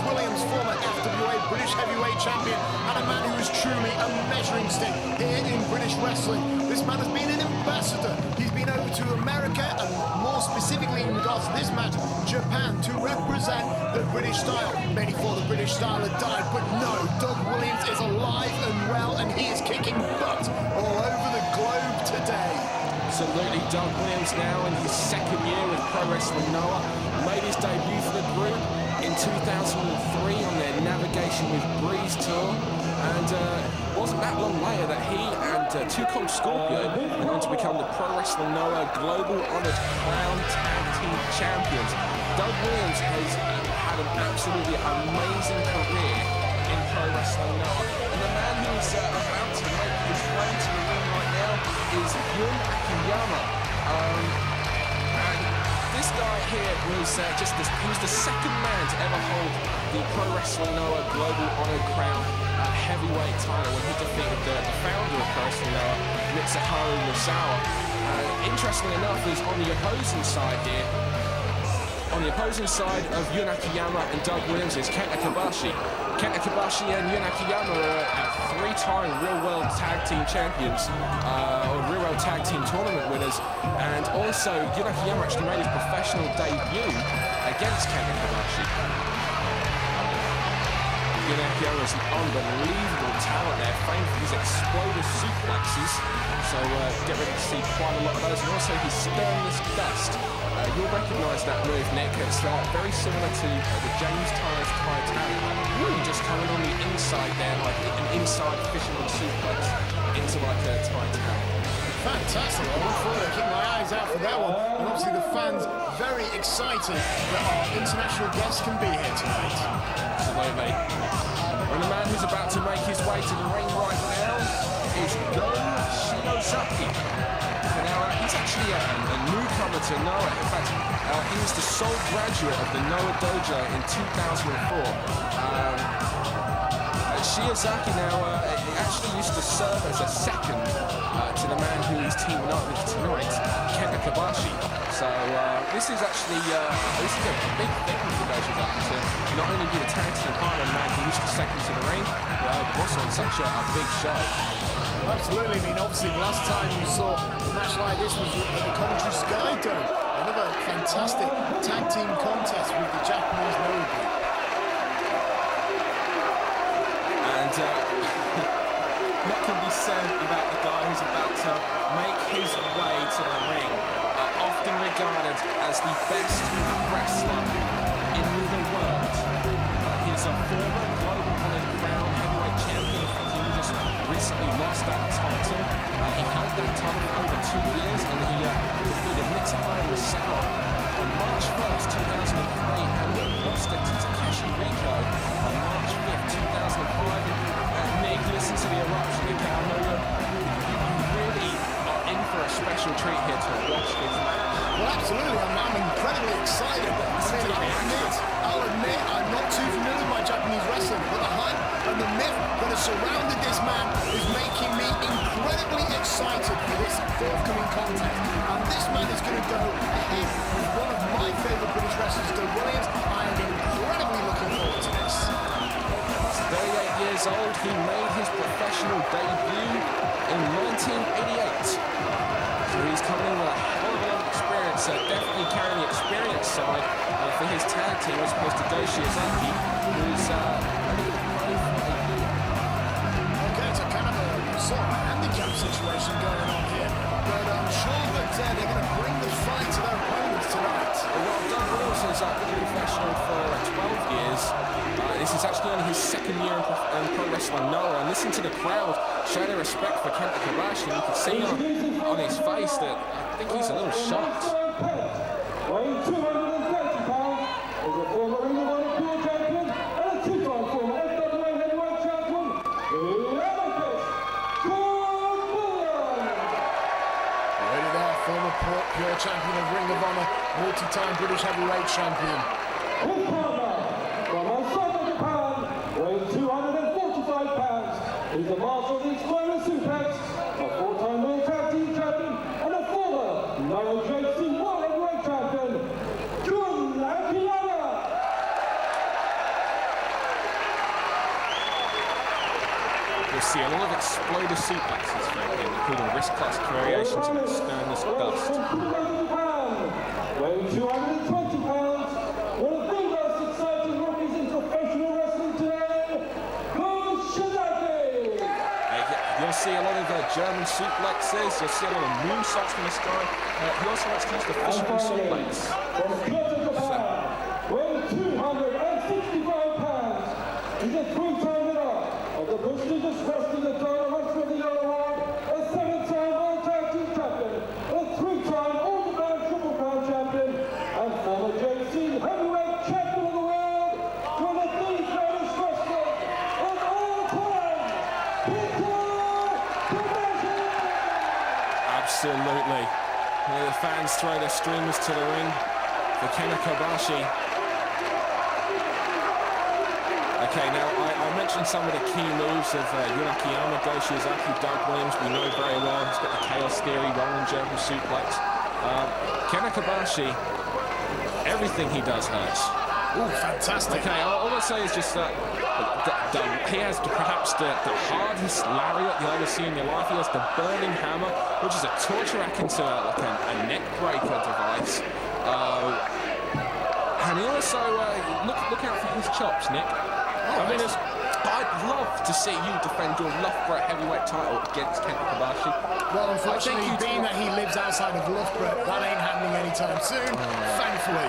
Speaker 1: Williams, former FWA British Heavyweight Champion, and a man who is truly a measuring stick here in British wrestling. This man has been an ambassador. He's been over to America, and more specifically in regards to this match, Japan, to represent the British style. Many thought the British style had died, but no, Doug Williams is alive and well, and he is kicking butt all over the globe today.
Speaker 2: Absolutely, Doug Williams now in his second year with Pro Wrestling Noah. Made his debut for the group in 2003 on their Navigation with Breeze tour. And it wasn't that long later that he and Too Cold Scorpio went on to become the Pro Wrestling Noah Global Honored Crown Tag Team Champions. Doug Williams has had an absolutely amazing career in Pro Wrestling Noah. And the man who's about to make his way to the ring right now is Akiyama. And this guy here was he was the second man to ever hold the Pro Wrestling Noah Global Honored Crown heavyweight title when he defeated the founder of Pro Wrestling Noah, Mitsuharu Misawa. Interestingly enough, is on the opposing side here. On the opposing side of Yun Akiyama and Doug Williams is Kenta Kobashi. Kenta Kobashi and Yun Akiyama are three-time Real World Tag Team Champions, or Real World Tag Team Tournament winners, and also Yun Akiyama actually made his professional debut against Kenta Kobashi. Yun Akiyama is an unbelievable talent there, famed for his explosive suplexes, so get ready to see quite a lot of those, and also his sternest dust. You'll recognise that move, Nick. It's very similar to the James Tyler's Titanic. Just coming on the inside there, like an inside fisherman suplex into like a Titanic.
Speaker 1: Fantastic. I look forward to keep my eyes out for that one. And obviously the fans very excited that our international guests can be here tonight.
Speaker 2: Absolutely. And the man who's about to make his way to the ring right now is Shiozaki. Now, he's actually a newcomer to Noah. In fact, he was the sole graduate of the Noah Dojo in 2004. Shiozaki now actually used to serve as a second to the man who he's teaming up with tonight, Kenta Kobashi. So this is actually a big thing for Shiozaki to not only be the tag team partner, man who used to second to the ring, but also on such a big show.
Speaker 1: Absolutely. I mean, obviously, the last time you saw a match like this was at the Coventry Skydome. Another fantastic tag team contest with the Japanese Loki.
Speaker 9: And what can be said about the guy who's about to make his way to the ring? Often regarded as the best wrestler in the world. He is a former Global Honored Crown heavyweight champion. He just recently lost that title. He held that title for over 2 years, and he defeated Mitsuharu Misawa on March 1st, 2003, and lost it to Takeshi Rico on March 5th, 2005. Nick, listen to the eruption again. I know you really are in for a special treat here to watch this match.
Speaker 1: Well, absolutely. I'm incredibly excited. I'll admit, I'm not too familiar with my Japanese wrestling, but the hype and the myth that has surrounded this man is making me incredibly excited for this forthcoming contest. And this man is going to go ahead with one of my favourite British wrestlers, Doug Williams. I am incredibly looking forward to this.
Speaker 2: He's 38 years old. He made his professional debut in 1988. So he's coming in with a hell of a lot of experience, definitely carrying the experience side for his tag team as opposed to Shiozaki, who's
Speaker 1: Okay, it's a kind of a sort of handicap situation going on here, but I'm sure that they're going to bring the fight to their opponents tonight.
Speaker 2: Well, Doug Williams has been professional for 12 years. This is actually only his second year in Pro Wrestling Noah, and listen to the crowd show their respect for Kenta Kobashi. You can see on his face that I think he's a little shocked.
Speaker 3: Weighing 230 pounds is a former Ring of Honor Pure Champion and a two-time former FWA Heavyweight Champion,
Speaker 1: Ready there, former Pure Champion of Ring of Honor, multi-time British Heavyweight Champion.
Speaker 3: His partner, from outside of Japan, weighing 245 pounds, he's a master of the explosive suplex, a four-time World Tag Team Champion, and a former Noah JC World Heavyweight Champion, Akiyama.
Speaker 9: see a lot of exploder suplexes from him, including wrist class variations and externus bust.
Speaker 3: Weighing 220 pounds, one of the most exciting rookies in professional wrestling today, Shiozaki.
Speaker 9: You'll see a lot of German suplexes, you'll see a lot of moonsaults from this guy. He also likes to use the fisherman suplex.
Speaker 3: Weighing 265 pounds, he's a three-time winner of the prestigious Wrestling Wrestler of the Year Award, a seven-time World Tag Team Champion, a three-time All-Japan Triple Crown Champion, and former JC Heavyweight Champion of the World, one of the greatest wrestlers of all time, Kenta Kobashi!
Speaker 9: Absolutely. The fans throw their streamers to the ring for Kenta Kobashi. Okay, now I mentioned some of the key moves of Akiyama, Shiozaki, Doug Williams. We know very well. He's got the Chaos Theory, rolling German suplex. Kenta Kobashi, everything he does hurts.
Speaker 1: Ooh, fantastic.
Speaker 9: Okay, all I'll say is just that he has perhaps the hardest lariat you'll ever see in your life. He has the burning hammer, which is a torture akin to like a neck breaker device. And he also, look out for his chops, Nick. I mean, I'd love to see you defend your Loughborough heavyweight title against Kenta Kobashi.
Speaker 1: Well, unfortunately, being that he lives outside of Loughborough, that ain't happening anytime soon, thankfully.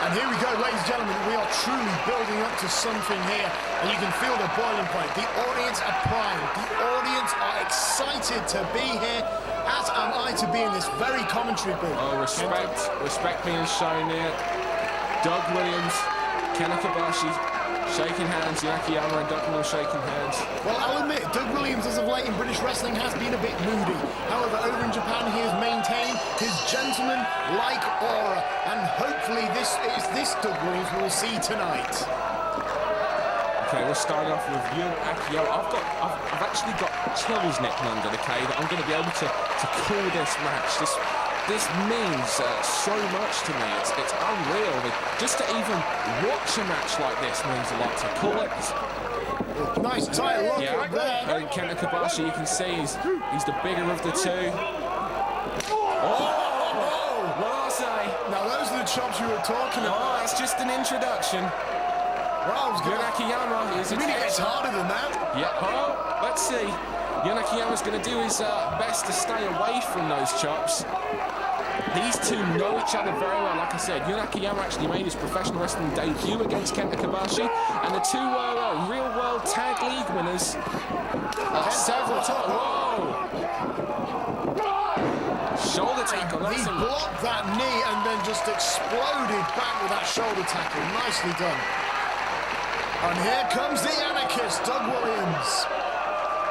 Speaker 1: And here we go, ladies and gentlemen, we are truly building up to something here, and you can feel the boiling point. The audience are primed. The audience are excited to be here, as am I to be in this very commentary booth.
Speaker 9: Oh, respect being shown here. Doug Williams, Kenta Kobashi shaking hands, Akiyama and Doug Williams shaking hands.
Speaker 1: Well, I'll admit, Doug Williams as of late in British wrestling has been a bit moody. However, over in Japan, he has maintained his gentleman-like aura, and hopefully this is this Doug Williams we'll see tonight.
Speaker 9: Okay, we'll start off with Akiyama. I've actually got chills, Nick London, okay, that I'm going to be able to call this match. This means so much to me. It's unreal. Just to even watch a match like this means a lot. To call it.
Speaker 1: Nice tight look up there.
Speaker 9: And Kenta Kobashi, you can see he's the bigger of the two. What I say?
Speaker 1: Now those are the chops you were talking about.
Speaker 9: Oh, that's just an introduction.
Speaker 1: Well,
Speaker 9: Akiyama is
Speaker 1: it really gets harder than that.
Speaker 9: Yeah. Oh, let's see. Akiyama's going to do his best to stay away from those chops. These two know each other very well. Like I said, Akiyama actually made his professional wrestling debut against Kenta Kobashi, and the two were real-world tag league winners several times. Whoa! Shoulder tackle.
Speaker 1: He blocked that knee and then just exploded back with that shoulder tackle. Nicely done. And here comes the anarchist, Doug Williams.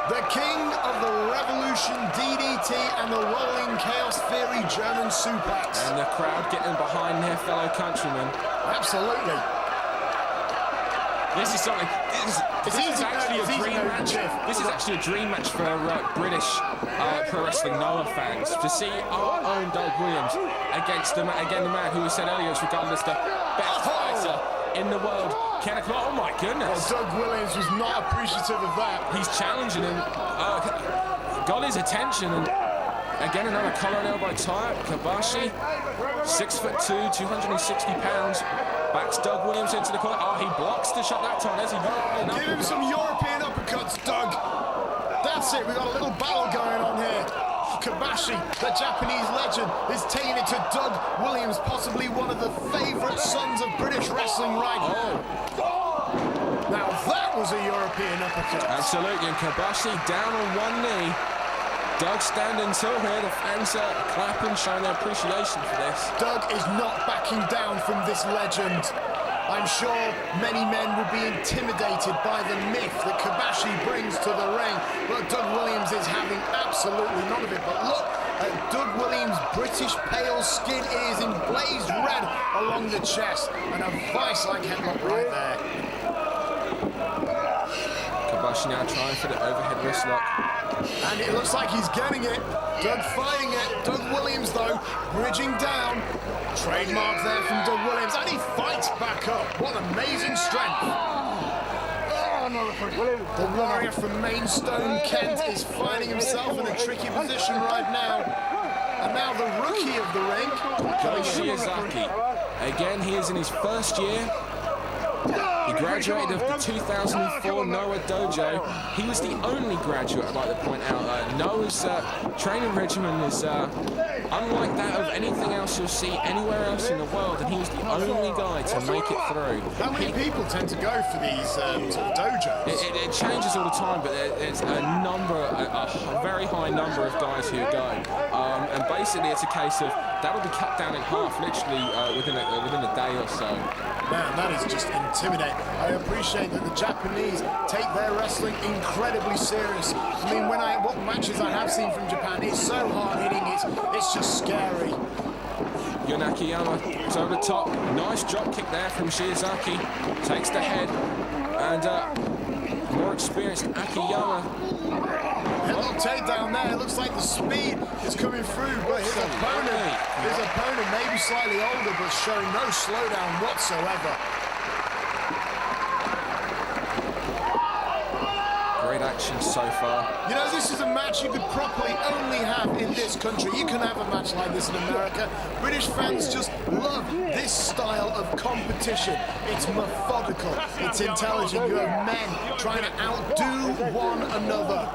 Speaker 1: The king of the Revolution DDT and the Rolling Chaos Theory German suplex.
Speaker 9: And the crowd getting behind their fellow countrymen.
Speaker 1: Absolutely.
Speaker 9: This is something. This is actually a dream match. This is actually a dream match for British pro wrestling Noah fans to see our own Doug Williams against the man who we said earlier is regarded as the best fighter in the world. Oh my goodness.
Speaker 1: Well, Doug Williams was not appreciative of that.
Speaker 9: He's challenging him, got his attention, and again another collar and elbow tie. Kobashi, 6'2", 260 pounds, backs Doug Williams into the corner. Oh, he blocks the shot that time. There's a European
Speaker 1: Give him some European uppercuts, Doug. That's it, we got a little battle going on here. Kobashi, the Japanese legend, is taking it to Doug Williams, possibly one of the favourite sons of British wrestling right now. Now that was a European uppercut.
Speaker 9: Absolutely, and Kobashi down on one knee. Doug standing tall here, the fans are clapping, showing their appreciation for this.
Speaker 1: Doug is not backing down from this legend. I'm sure many men would be intimidated by the myth that Kobashi brings to the ring, but Doug Williams is having absolutely none of it. But look at Doug Williams' British pale skin. It is in blazed red along the chest, and a vice-like headlock right there.
Speaker 9: Kobashi now trying for the overhead wrist lock.
Speaker 1: And it looks like he's getting it. Doug fighting it. Doug Williams, though, bridging down. Trademark there from Doug Williams, and he fights back up. What amazing strength. The warrior from Mainstone, Kent, is finding himself in a tricky position right now. And now the rookie of the ring,
Speaker 2: Shiozaki. Again, he is in his first year. He graduated of the 2004 Noah Dojo. He was the only graduate, I'd like to point out. Noah's training regimen is unlike that of anything else you'll see anywhere else in the world, and he was the only guy to make it through.
Speaker 1: How many people tend to go for these sort of dojos?
Speaker 2: It changes all the time, but it's a very high number of guys who go. And basically it's a case of that'll be cut down in half literally within a day or so.
Speaker 1: Man, that is just intimidating. I appreciate that the Japanese take their wrestling incredibly serious. I mean, what matches I have seen from Japan, it's so hard-hitting, it's just scary.
Speaker 2: Akiyama is over the top. Nice drop kick there from Shiozaki. Takes the head. And more experienced Akiyama.
Speaker 1: Headlock takedown there. It looks like the speed is coming through, but his opponent may be slightly older, but showing no slowdown whatsoever.
Speaker 2: Great action so far.
Speaker 1: You know, this is a match you could properly only have in this country. You can have a match like this in America. British fans just love this style of competition. It's methodical, it's intelligent. You have men trying to outdo one another.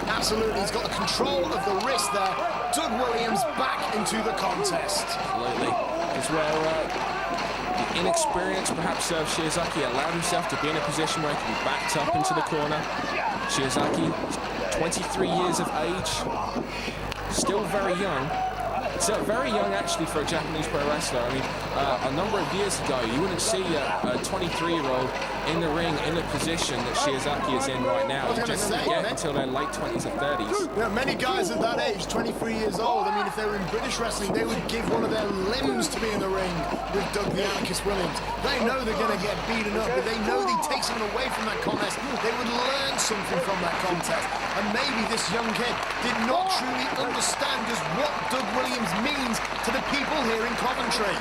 Speaker 1: Absolutely, he's got the control of the wrist there. Doug Williams back into the contest.
Speaker 2: Absolutely. As well, the inexperience perhaps of Shiozaki allowed himself to be in a position where he could be backed up into the corner. Shiozaki, 23 years of age, still very young. It's very young actually for a Japanese pro wrestler. I mean, a number of years ago, you wouldn't see a 23-year-old in the ring in the position that Shiozaki is in right now. You just get until their late 20s or 30s.
Speaker 1: Yeah, many guys at that age, 23 years old, I mean, if they were in British wrestling, they would give one of their limbs to be in the ring with Doug the Anarchist Williams. They know they're going to get beaten up, but they know they take something away from that contest. They would learn something from that contest. And maybe this young kid did not truly understand just what Doug Williams means to the people here in Coventry.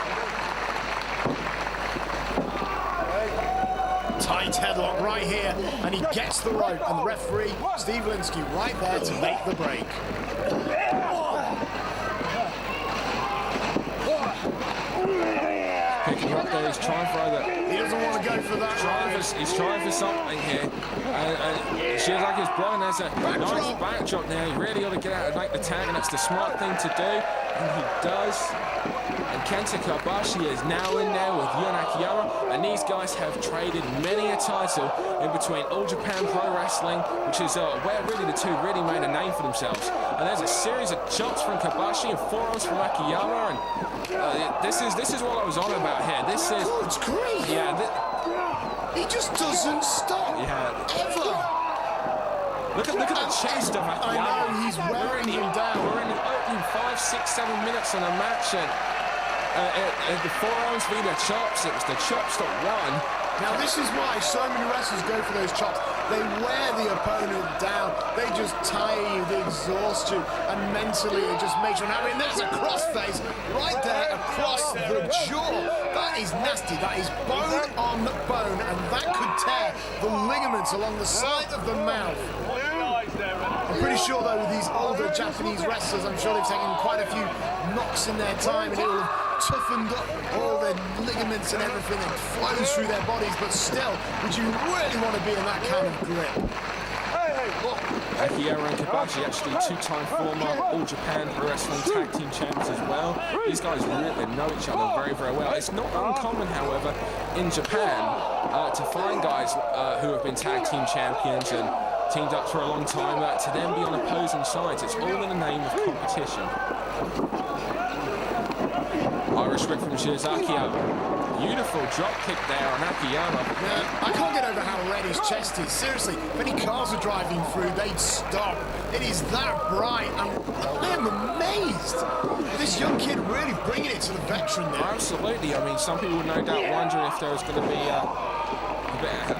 Speaker 1: Tight headlock right here, and he gets the rope, and the referee, Steve Linsky, right there to make the break.
Speaker 2: Picking up there, he's trying for that.
Speaker 1: He doesn't want to go for that.
Speaker 2: He's trying for something here. Shiozaki's blowing. There's a nice backdrop now. He really ought to get out and make the tag, and that's the smart thing to do. And he does. And Kenta Kobashi is now in there with Akiyama, and these guys have traded many a title in between All Japan Pro Wrestling, which is where really the two really made a name for themselves. And there's a series of chops from Kobashi and forearms from Akiyama, and this is what I was on about here. This is
Speaker 1: it's great.
Speaker 2: Yeah,
Speaker 1: he just doesn't stop.
Speaker 2: Yeah.
Speaker 1: Ever.
Speaker 2: Look at the chest of Akiyama.
Speaker 1: I know, he's wearing him down.
Speaker 2: We're in the opening 5, 6, 7 minutes on a match, and the forearms v the chops. It was the chops that won.
Speaker 1: Now this is why so many wrestlers go for those chops. They wear the opponent down. They just tire you, they exhaust you, and mentally it just makes you happy. And there's a crossface right there across the jaw. That is nasty. That is bone on bone, and that could tear the ligaments along the side of the mouth. I'm pretty sure though with these older Japanese wrestlers, I'm sure they've taken quite a few knocks in their time, and it will have toughened up all their ligaments and everything and flows through their bodies, but still, would you really want to be in that kind of grip?
Speaker 2: Akiyama and Kobashi, actually two-time former All Japan Pro Wrestling Tag Team Champions as well. These guys really know each other very, very well. It's not uncommon, however, in Japan to find guys who have been Tag Team Champions and teamed up for a long time to then be on opposing sides. It's all in the name of competition. Irish whip from Shiozaki. Beautiful drop kick there on Akiyama.
Speaker 1: Yeah, I can't get over how red his chest is. Seriously, if any cars are driving through, they'd stop. It is that bright, and I am amazed. This young kid really bringing it to the veteran there.
Speaker 2: Absolutely. I mean, some people would no doubt wonder if there was going to be a bit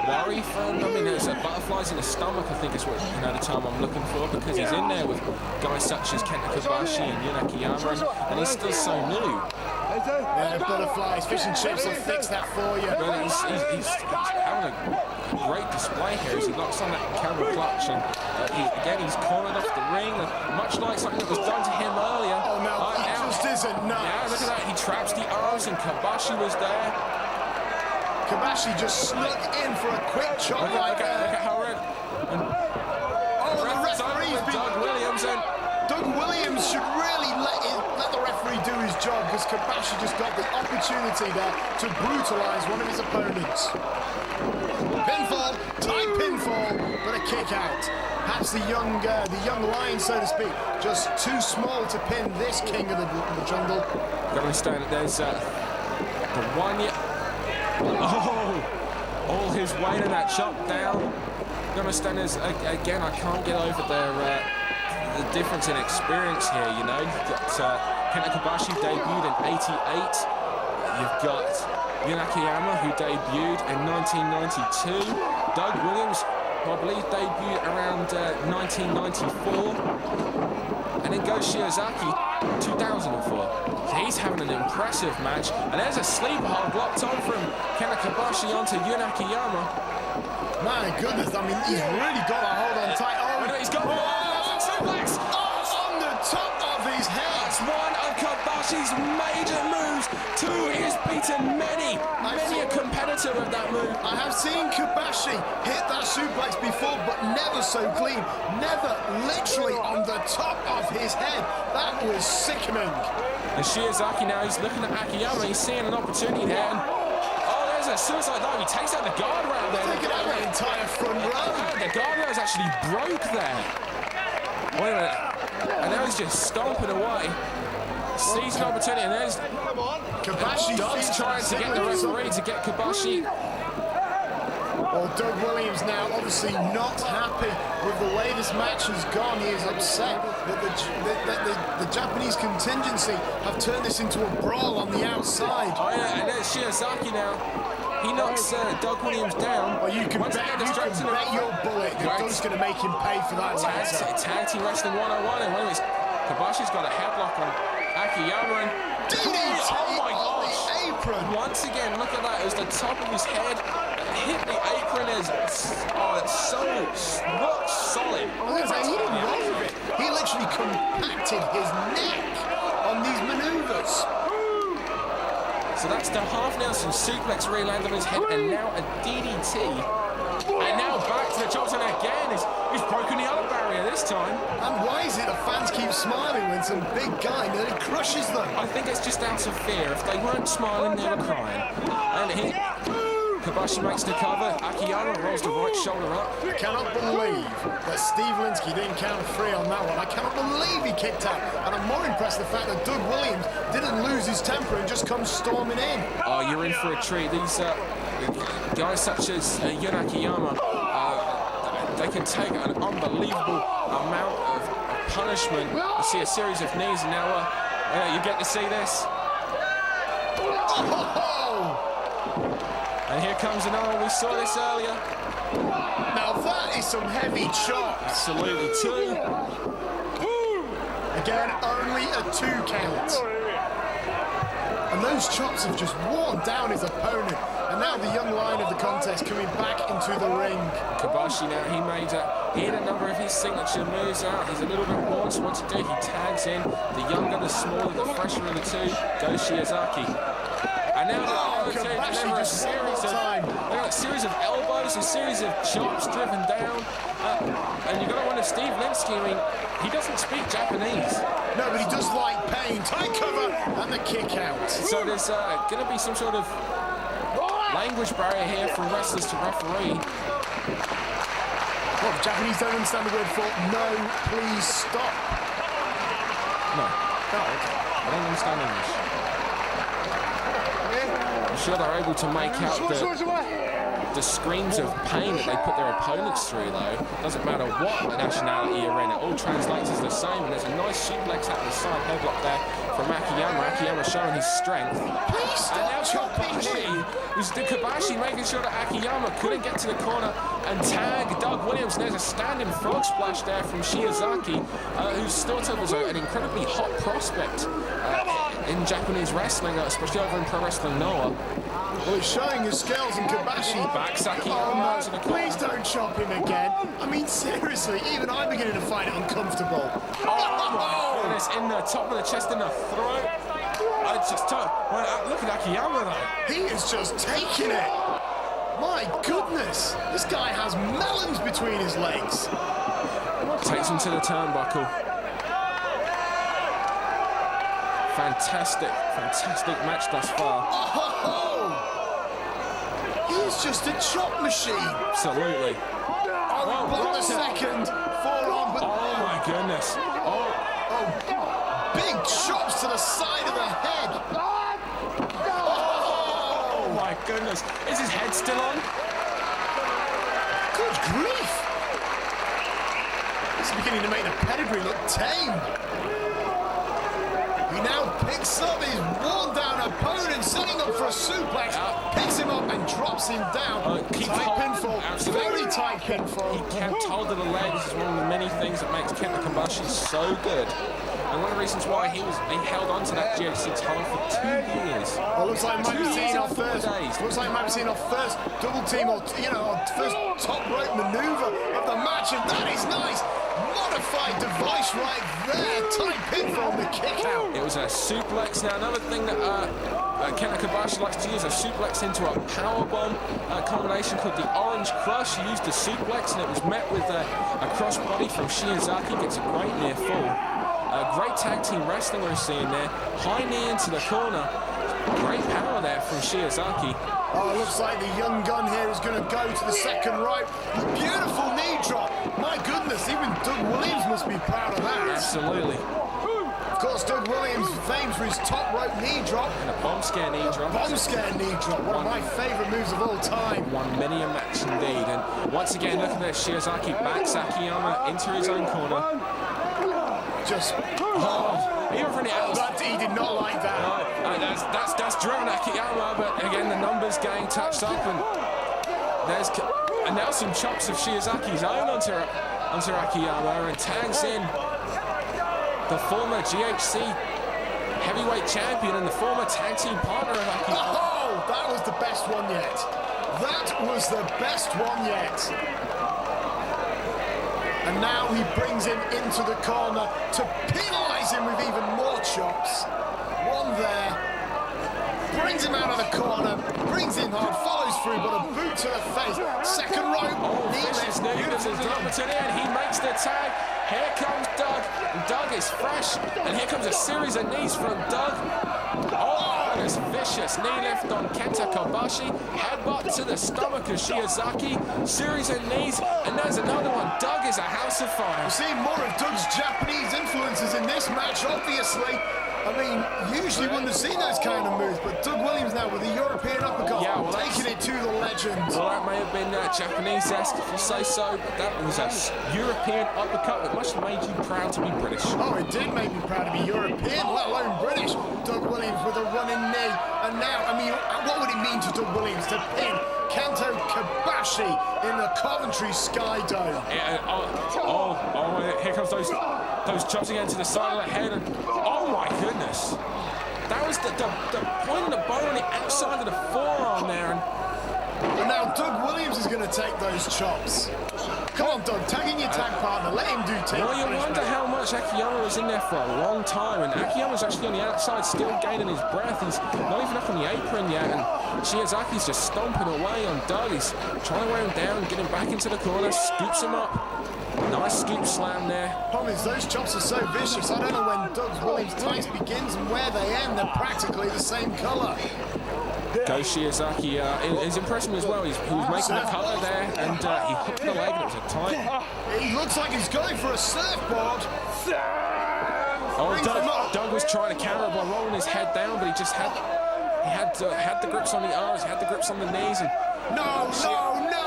Speaker 2: worry from him. I mean, there's butterflies in his stomach, I think is what, the term I'm looking for, because he's in there with guys such as Kenta Kobashi and Akiyama, and he's still so new.
Speaker 1: Yeah, butterflies, fish and chips will fix that for you.
Speaker 2: But he's having a great display here as he locks on that camera clutch, and he's cornered off the ring, much like something that was done to him earlier.
Speaker 1: Oh, no, he just isn't nuts.
Speaker 2: Yeah, look at that. He traps the arms, and Kobashi was there.
Speaker 1: Kobashi just snuck in for a quick chop right there.
Speaker 2: Look at how red.
Speaker 1: Oh, the referee's been... Doug Williams should really let the referee do his job, because Kobashi just got the opportunity there to brutalize one of his opponents. Pinfall, tight pinfall, but a kick out. Perhaps the young lion, so to speak, just too small to pin this king of the jungle.
Speaker 2: You gotta understand that there's the 1 year. Oh, all his weight in that chop down. You understand there's, again, I can't get over the difference in experience here, you know. You've got Kenta Kobashi debuted in '88. You've got Akiyama, who debuted in 1992. Doug Williams, who I believe debuted around 1994. And then goes Shiozaki, 2004. So he's having an impressive match. And there's a sleeper hold locked on from Kenta Kobashi onto Akiyama.
Speaker 1: My goodness, I mean, he's really got a hold on tight. Oh,
Speaker 2: he's got suplex.
Speaker 1: Oh, on the top of his head.
Speaker 2: That's one of Kobashi's major moves. He has beaten many a competitor with that move.
Speaker 1: I have seen Kobashi hit that suplex before, but never so clean. Never literally on the top of his head. That was sickening.
Speaker 2: And Shiozaki now, he's looking at Akiyama. He's seeing an opportunity there. And, there's a suicide dive. He takes out the guardrail there.
Speaker 1: Taking out the entire front row.
Speaker 2: The guardrail's actually broke there. Wait a minute. And now he's just stomping away. Sees an opportunity, and there's
Speaker 1: Kobashi
Speaker 2: trying to get the referee to get Kobashi.
Speaker 1: Well, Doug Williams now obviously not happy with the way this match has gone. He is upset that the Japanese contingency have turned this into a brawl on the outside.
Speaker 2: Oh yeah, and there's Shiozaki now. He knocks Doug Williams down.
Speaker 1: Well, you can bet your bullet that Doug's going to make him pay for that.
Speaker 2: Tag team wrestling 101, and wait a minute, Kobashi's got a headlock on Akiyama, and
Speaker 1: DDT
Speaker 2: oh my gosh!
Speaker 1: The apron.
Speaker 2: Once again, look at that. It was the top of his head. Hit the apron as it's so rock solid.
Speaker 1: He didn't roll with it. He literally compacted his neck on these maneuvers.
Speaker 2: So that's the half Nelson suplex re-land on his head, and now a DDT. And now back to the chops, and again he's broken the other barrier this time.
Speaker 1: And why is it the fans keep smiling when some big guy nearly crushes them?
Speaker 2: I think it's just out of fear. If they weren't smiling, they were crying. And Kobashi makes the cover. Akiyama rolls the right shoulder up.
Speaker 1: I cannot believe that Steve Linsky didn't count a 3 on that one. I cannot believe he kicked out. And I'm more impressed with the fact that Doug Williams didn't lose his temper and just come storming in.
Speaker 2: Oh, you're in for a treat. These guys such as Akiyama, they can take an unbelievable amount of punishment. You see a series of knees, and now you get to see this. And here comes another one. We saw this earlier.
Speaker 1: Now that is some heavy chops.
Speaker 2: Absolutely, 2.
Speaker 1: Again, only a 2 count. And those chops have just worn down his opponent. And now the young lion of the contest coming back into the ring.
Speaker 2: Kobashi now, he had a number of his signature moves out. He's a little bit worn, so what to do, he tags in. The younger, the smaller, the fresher of the 2 goes Shiozaki. And now they're a series of elbows, a series of chops driven down. And you've got to wonder, Steve Linsky, I mean, he doesn't speak Japanese.
Speaker 1: No, but he does like pain. Tight cover and the kick out.
Speaker 2: So there's going to be some sort of language barrier here from wrestlers to referee.
Speaker 1: Well, the Japanese don't understand the word for no, please stop.
Speaker 2: No.
Speaker 1: Oh, okay.
Speaker 2: I don't understand English. I'm sure they're able to make out
Speaker 9: the screams of pain that they put their opponents through, though, doesn't matter what nationality you're in, it all translates as the same. And there's a nice suplex out the side headlock there from Akiyama. Akiyama showing his strength.
Speaker 1: Please stop chopping me.
Speaker 9: It was the Kobashi making sure that Akiyama couldn't get to the corner and tag Doug Williams. And there's a standing frog splash there from Shiozaki, who's thought of as an incredibly hot prospect in Japanese wrestling, especially over in Pro Wrestling Noah.
Speaker 1: Well, he's showing his skills in Kobashi.
Speaker 9: Backs Akiyama to the corner.
Speaker 1: Please don't chop him again. I mean, seriously, even I'm beginning to find it uncomfortable.
Speaker 9: Oh my goodness, in the top of the chest, in the throat. Look at Akiyama though.
Speaker 1: He is just taking it. My goodness, this guy has melons between his legs.
Speaker 9: Takes him to the turnbuckle. Fantastic match thus far.
Speaker 1: Oh, he's just a chop machine.
Speaker 9: Absolutely.
Speaker 1: Oh, blocked the second forearm, but
Speaker 9: oh my goodness.
Speaker 1: big chops to the side of the head.
Speaker 9: Oh my goodness. Is his head still on?
Speaker 1: Good grief. This is beginning to make the pedigree look tame. He now picks up his worn-down opponent, setting up for a suplex, picks him up and drops him down. Tight pinfall, very tight pinfall.
Speaker 9: He kept hold of the leg. This is one of the many things that makes Kenta Kobashi so good. And one of the reasons why he held on to that GHC title for 2 years.
Speaker 1: Well, looks like we might be seeing our first. Looks like we might be seeing our first double team, or our first top rope maneuver of the match, and that is nice. Modified device right there. Tight pinfall, the kick out.
Speaker 9: It was a suplex. Now another thing that Kenta Kobashi likes to use a suplex into a powerbomb combination called the Orange Crush. He used the suplex and it was met with a crossbody from Shiozaki. Gets a great near fall. Great tag team wrestling we're seeing there. High knee into the corner. Great power there from Shiozaki.
Speaker 1: Oh, it looks like the young gun here is going to go to the second rope. Beautiful knee drop. My goodness, even Doug Williams must be proud of that.
Speaker 9: Absolutely.
Speaker 1: Of course, Doug Williams famed for his top rope knee drop.
Speaker 9: And a bomb scare knee drop.
Speaker 1: Bomb scare knee drop, one of my favourite moves of all time.
Speaker 9: Won many a match indeed. And once again, look at this. Shiozaki backs Akiyama into his own corner.
Speaker 1: Just
Speaker 9: he really
Speaker 1: he did not like that.
Speaker 9: That's driven Akiyama, but again the numbers getting touched up, and now some chops of Shiozaki's own onto Akiyama, and tags in the former GHC heavyweight champion and the former tag team partner of Akiyama.
Speaker 1: Oh, that was the best one yet. That was the best one yet. And now he brings him into the corner to penalise him with even more chops. One there. Brings him out of the corner, brings him hard, follows through, but a boot to the face. Second rope, knee lift, beautiful
Speaker 9: opportunity, and he makes the tag. Here comes Doug, and Doug is fresh, and here comes a series of knees from Doug. Oh, that is vicious. Knee lift on Kenta Kobashi, headbutt to the stomach of Shiozaki, series of knees, and there's another one. Doug is a house of fire.
Speaker 1: We're seeing more of Doug's Japanese influences in this match, obviously. I mean, usually wouldn't have seen those kind of moves, but Doug Williams now with the European uppercut, taking it to the legend.
Speaker 9: Well, that may have been Japanese-esque, if you say so, but that was a European uppercut that must have made you proud to be British.
Speaker 1: Oh, it did make me proud to be European, let alone British. Doug Williams with a running knee, and now, I mean, what would it mean to Doug Williams to pin Kenta Kobashi in the Coventry Skydome?
Speaker 9: Here comes those chops again to the side of the head, and oh my goodness, that was the point of the bone on the outside of the forearm there,
Speaker 1: and now Doug Williams is going to take those chops. Come on, Doug, tag in your tag partner, let him do take.
Speaker 9: Well, you wonder how much Akiyama was in there for a long time, and Akiyama's actually on the outside, still gaining his breath. He's not even up on the apron yet, and Shiozaki's just stomping away on Doug. He's trying to wear him down, get him back into the corner, scoops him up. Nice scoop slam there.
Speaker 1: Problem is, those chops are so vicious. I don't know when Doug Williams' tights begins and where they end. They're practically the same colour.
Speaker 9: Goes Shiozaki. His impression as well, he was making the colour there, and he hooked the leg, and it was a tight.
Speaker 1: He looks like he's going for a surfboard.
Speaker 9: Oh, Doug was trying to counter by rolling his head down, but he just had the grips on the arms, he had the grips on the knees, and
Speaker 1: No, no, no!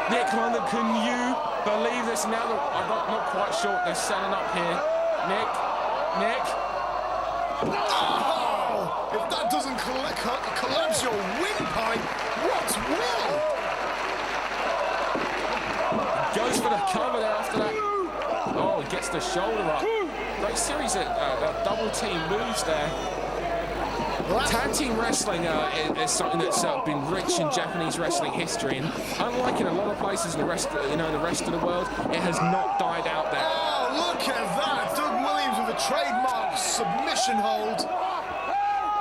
Speaker 9: Nick, can you believe this now? I'm not quite sure what they're setting up here. Nick.
Speaker 1: Oh, if that doesn't collapse your windpipe, what will?
Speaker 9: Goes for the cover there after that. Oh, gets the shoulder up. Great series of double team moves there. Tag team wrestling is something that's been rich in Japanese wrestling history, and unlike in a lot of places in the rest of the world, it has not died out there.
Speaker 1: Oh, look at that! Doug Williams with a trademark submission hold.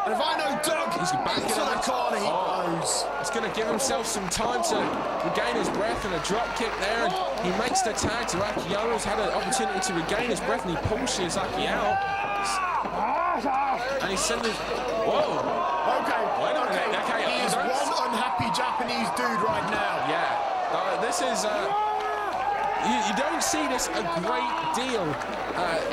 Speaker 1: And if I know Doug,
Speaker 9: he's back
Speaker 1: into the corner he goes.
Speaker 9: He's going to give himself some time to regain his breath, and a drop kick there, and he makes the tag to Akiyama. He's had an opportunity to regain his breath, and he pulls Shiozaki out. And he's sending. Whoa!
Speaker 1: Okay,
Speaker 9: wait a minute. Okay,
Speaker 1: he is one unhappy Japanese dude right now.
Speaker 9: Yeah, this is. You don't see this a great deal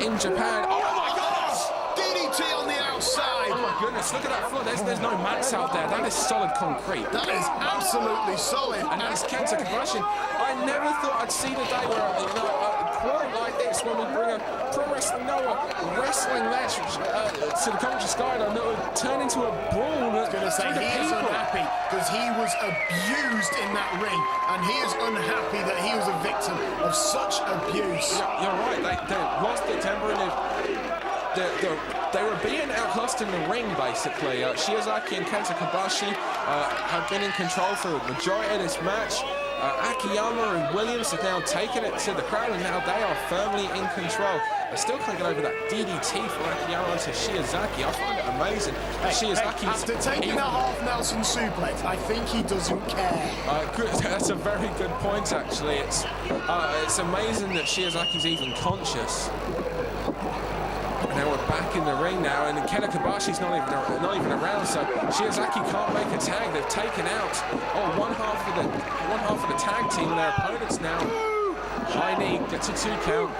Speaker 9: in Japan. Oh my gosh!
Speaker 1: DDT on the outside.
Speaker 9: Oh my goodness! Look at that floor. There's no mats out there. That is solid concrete.
Speaker 1: That is absolutely solid.
Speaker 9: And that's Kenta Kobashi. I never thought I'd see the day where a quote like this when we bring a pro wrestling wrestling match to the Coventry Skydome that would turn into a brawl.
Speaker 1: I was going to say he is unhappy because he was abused in that ring, and he is unhappy that he was a victim of such abuse.
Speaker 9: Yeah, you're right. They lost their temper and they were being outclassed in the ring, basically. Shiozaki and Kenta Kobashi have been in control for the majority of this match. Akiyama and Williams have now taken it to the crowd, and now they are firmly in control. I still can't get over that DDT from Akiyama to Shiozaki. I find it amazing.
Speaker 1: After taking that half Nelson suplex, I think he doesn't care.
Speaker 9: That's a very good point, actually. It's amazing that Shiozaki's even conscious. Now we're back in the ring now, and Kenta Kobashi's not even around, so Shiozaki can't make a tag. They've taken out one half of the tag team, and their opponents now. High knee gets a 2 count.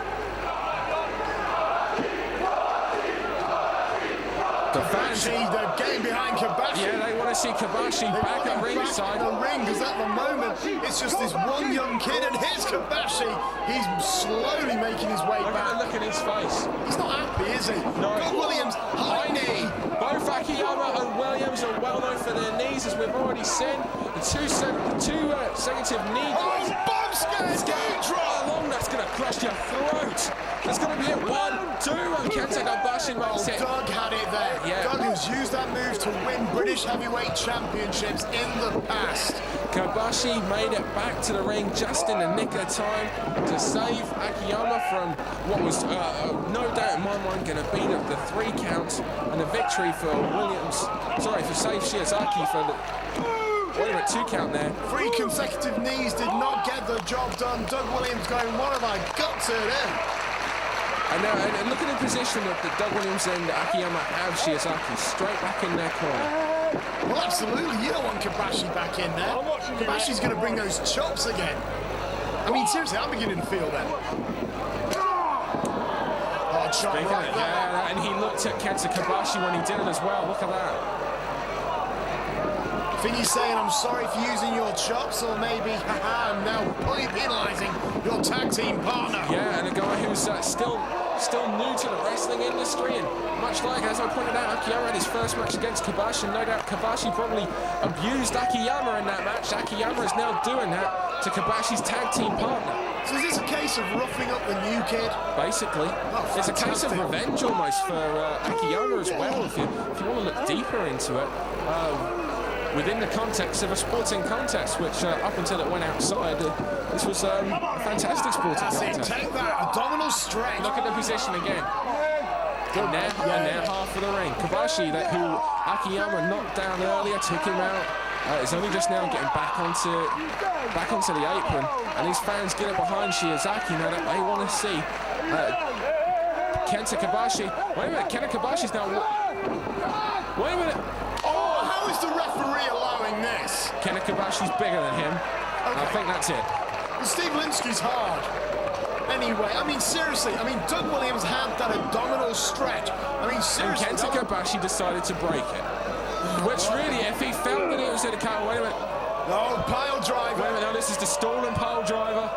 Speaker 9: The fans,
Speaker 1: they're getting behind Kobashi.
Speaker 9: Yeah, they want to see Kobashi back at ringside.
Speaker 1: The ring, because at the moment it's just this one young kid, and here's Kobashi. He's slowly making his way back.
Speaker 9: Look at his face.
Speaker 1: He's not happy, is he?
Speaker 9: No.
Speaker 1: Doug Williams, high knee.
Speaker 9: Both Akiyama and Williams are well known for their knees, as we've already seen. The two consecutive knee.
Speaker 1: Oh, bomb scare!
Speaker 9: Draw along. That's going to crush your throat. There's going to be a 1, 2, and Kenta Kobashi makes it.
Speaker 1: Doug had it there.
Speaker 9: Yeah.
Speaker 1: Doug has used that move to win British Heavyweight Championships in the past.
Speaker 9: Kobashi made it back to the ring just in the nick of time to save Akiyama from what was no doubt in my mind going to be the 3 count and a victory for Williams. Sorry, for save Shiozaki for the. Wait a minute, 2 count there.
Speaker 1: 3 consecutive knees did not get the job done. Doug Williams going, what have I got to do?
Speaker 9: And now, and look at the position that Doug Williams and Akiyama have Shiozaki straight back in their corner.
Speaker 1: Well, absolutely. You don't want Kobashi back in there. Kobashi's going to bring those chops again. I mean, seriously, I'm beginning to feel that. Oh, chop right there.
Speaker 9: Yeah, and he looked at Kenta Kobashi when he did it as well. Look at that.
Speaker 1: I think he's saying, I'm sorry for using your chops, or maybe, haha, I'm now penalising your tag team partner.
Speaker 9: Yeah, and a guy who's still new to the wrestling industry, and much like, as I pointed out, Akiyama had his first match against Kobashi, and no doubt Kobashi probably abused Akiyama in that match. Akiyama is now doing that to Kobashi's tag team partner.
Speaker 1: So is this a case of roughing up the new kid?
Speaker 9: Basically. It's a case of revenge almost for Akiyama as well, if you want to look deeper into it. Within the context of a sporting contest, which up until it went outside, this was a fantastic sporting contest.
Speaker 1: Take that, abdominal strength.
Speaker 9: Look at the position again. And now half of the ring. Kobashi, who Akiyama knocked down earlier, took him out. Is only just now getting back onto the apron, and these fans get it behind Shiozaki now that they want to see Kenta Kobashi. Wait a minute, Kenta Kobashi's now. Wait a minute.
Speaker 1: Oh, how is the referee allowing this?
Speaker 9: Kenta Kobashi's bigger than him. Okay. I think that's it.
Speaker 1: Well, Steve Linsky's hard. anyway. I mean, seriously. I mean, Doug Williams had that abdominal stretch. I mean, seriously.
Speaker 2: And Kenta Kobashi decided to break it. Which really, if he felt that it was in a car, wait a minute.
Speaker 1: No, pile driver.
Speaker 2: Wait a minute, no, this is the stolen pile driver.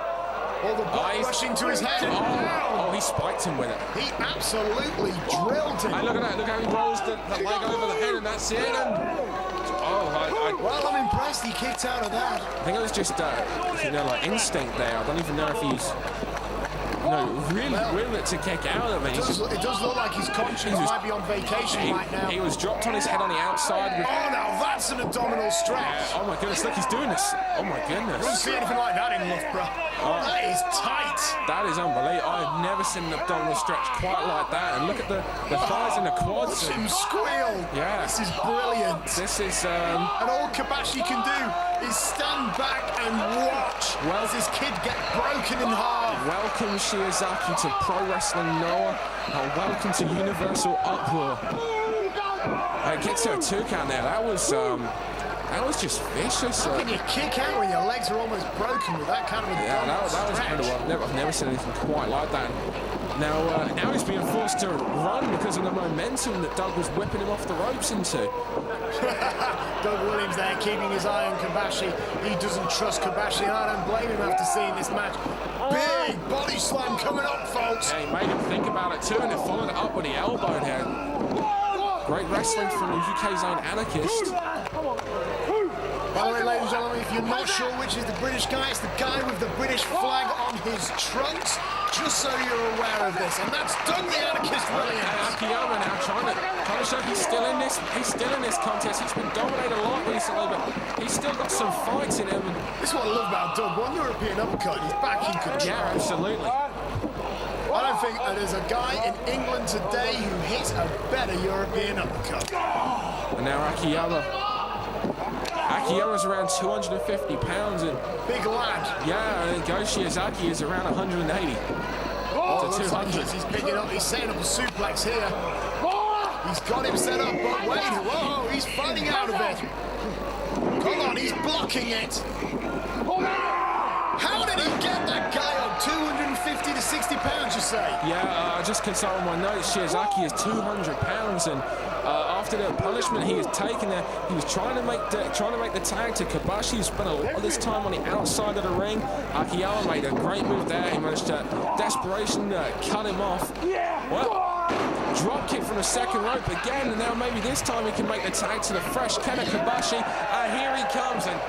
Speaker 1: All the blood rushing to his head.
Speaker 2: Oh, he spiked him with it.
Speaker 1: He absolutely drilled him.
Speaker 2: Hey, look at that. Look how he rolls the leg over the head, and that's it. And,
Speaker 1: well, I'm impressed he kicked out of that.
Speaker 2: I think it was just, like instinct there. I don't even know if he's, really willing to kick out of it.
Speaker 1: It does look like his conscience might be on vacation right now.
Speaker 2: He was dropped on his head on the outside.
Speaker 1: Oh, now that's an abdominal stretch.
Speaker 2: Oh, my goodness. Look, he's doing this. Oh, my goodness.
Speaker 1: Don't see anything like that in Loughborough. That is tight.
Speaker 2: That is unbelievable. I've never seen an abdominal stretch quite like that. And look at the thighs and the quads.
Speaker 1: Watch him squeal.
Speaker 2: Yeah.
Speaker 1: This is brilliant.
Speaker 2: This is...
Speaker 1: And all Kobashi can do is stand back and watch as this kid get broken in half.
Speaker 2: Welcome, Shiozaki, to Pro Wrestling Noah. And welcome to Universal Uproar. Gets to a 2 count there. That was just vicious.
Speaker 1: How can you kick out when your legs are almost broken with that kind of a
Speaker 2: that was incredible. I've never seen anything quite like that. Now he's being forced to run because of the momentum that Doug was whipping him off the ropes into.
Speaker 1: Doug Williams there keeping his eye on Kobashi. He doesn't trust Kobashi, and I don't blame him after seeing this match. Big body slam coming up, folks.
Speaker 2: Yeah, he made him think about it too, and then followed it up with the elbow there. Great wrestling from the UK's own Anarchist.
Speaker 1: By the way, ladies and gentlemen, if you're not sure which is the British guy, it's the guy with the British flag on his trunks, just so you're aware of this. And that's Doug the Anarchist Williams.
Speaker 2: Akiyama now trying to show he's still in this contest. He's been dominated a lot recently, but he's still got some fights in him.
Speaker 1: This is what I love about Doug. One European uppercut, he's back in control.
Speaker 2: Yeah, absolutely.
Speaker 1: I don't think there's a guy in England today who hits a better European uppercut.
Speaker 2: And now Akiyama's around 250 pounds. And
Speaker 1: big lad.
Speaker 2: Yeah, and Shiozaki is around 180 to 200.
Speaker 1: He's picking up, he's setting up a suplex here. He's got him set up, but wait, whoa, he's fighting out of it. Come on, he's blocking it. How did he get that guy up 250 to 60 pounds, you say?
Speaker 2: Yeah, I just consulted my notes. Shiozaki is 200 pounds, and after the punishment he has taken there, he was trying to make the tag to Kobashi, who spent a lot of this time on the outside of the ring. Akiyama made a great move there. He managed to desperation cut him off. Well, drop kick from the second rope again, and now maybe this time he can make the tag to the fresh Kenta Kobashi. Here he comes, and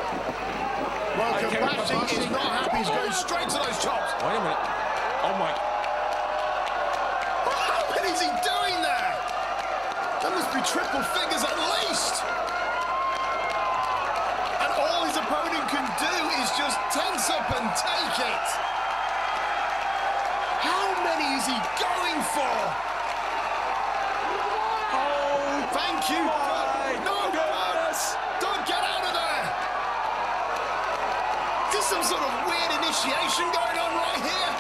Speaker 1: well, Kobashi is not happy. He's going straight to those chops.
Speaker 2: Wait a minute. Oh my.
Speaker 1: What is he doing there? That must be triple figures at least. And all his opponent can do is just tense up and take it. How many is he going for? Oh, thank you. No, don't get out of there. Is this some sort of weird initiation going on right here?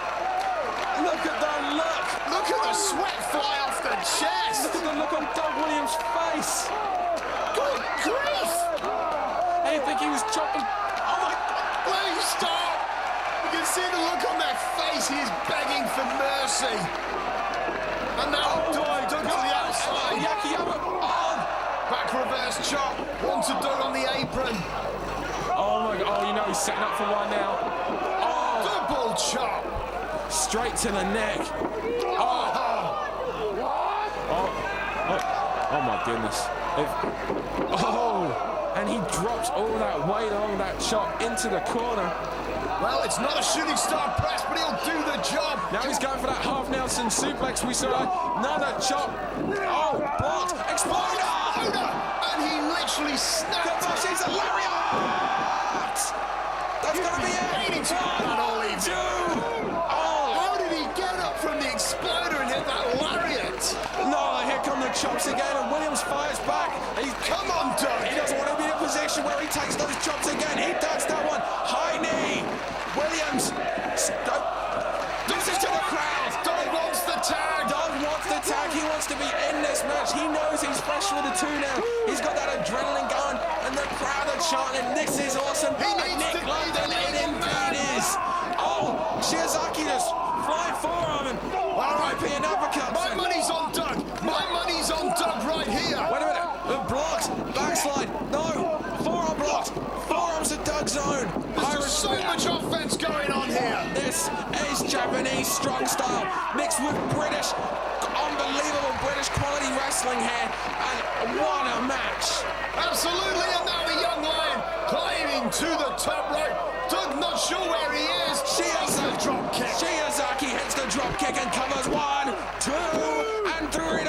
Speaker 2: Look at the look.
Speaker 1: Look at the sweat fly off the chest.
Speaker 2: Look at the look on Doug Williams' face.
Speaker 1: Good grief.
Speaker 2: I think he was chopping. Oh my God.
Speaker 1: Please stop. You can see the look on their face. He is begging for mercy. And now Doug to the outside.
Speaker 2: Akiyama on.
Speaker 1: Back reverse chop. One to Doug on the apron.
Speaker 2: Oh my God. Oh, you know he's setting up for one now. Oh.
Speaker 1: Double chop.
Speaker 2: Straight to the neck. Oh my goodness. And he drops all that weight on that chop into the corner.
Speaker 1: Well, it's not a shooting star press, but he'll do the job.
Speaker 2: Now he's going for that half Nelson suplex. We saw another chop. Oh, blocked. Exploder!
Speaker 1: And he literally snapped.
Speaker 2: Kabashi's a lariat! That's going to be it.
Speaker 1: Waiting to that all evening. How did he get up from the exploder and hit that lariat?
Speaker 2: No, here come the chops again, and Williams fires back.
Speaker 1: Come on, Doug.
Speaker 2: He doesn't want to be in a position where he takes those chops again. He does that one. High knee. Williams. This is to the crowd.
Speaker 1: Doug wants the tag.
Speaker 2: Doug wants the tag. He wants to be in this match. He knows he's fresh with the 2 now. He's got that adrenaline going, and the crowd are chanting, "This is awesome."
Speaker 1: He needs
Speaker 2: Nick
Speaker 1: to
Speaker 2: London, it indeed is. Oh, Shiozaki just flying forearm and European uppercuts.
Speaker 5: My money's on Dutt. My money's on Dutt right here.
Speaker 2: Wait a minute. Blocked. Backslide. No. Forearm blocked. Forearms to Doug's zone.
Speaker 5: There's so much offense going on here.
Speaker 2: This is Japanese strong style mixed with British, unbelievable British quality wrestling here. And what a match.
Speaker 5: Absolutely. And now the young lion climbing to the top rope. Doug not sure where he is.
Speaker 2: Shiozaki hits the drop kick and covers 1, 2, and 3.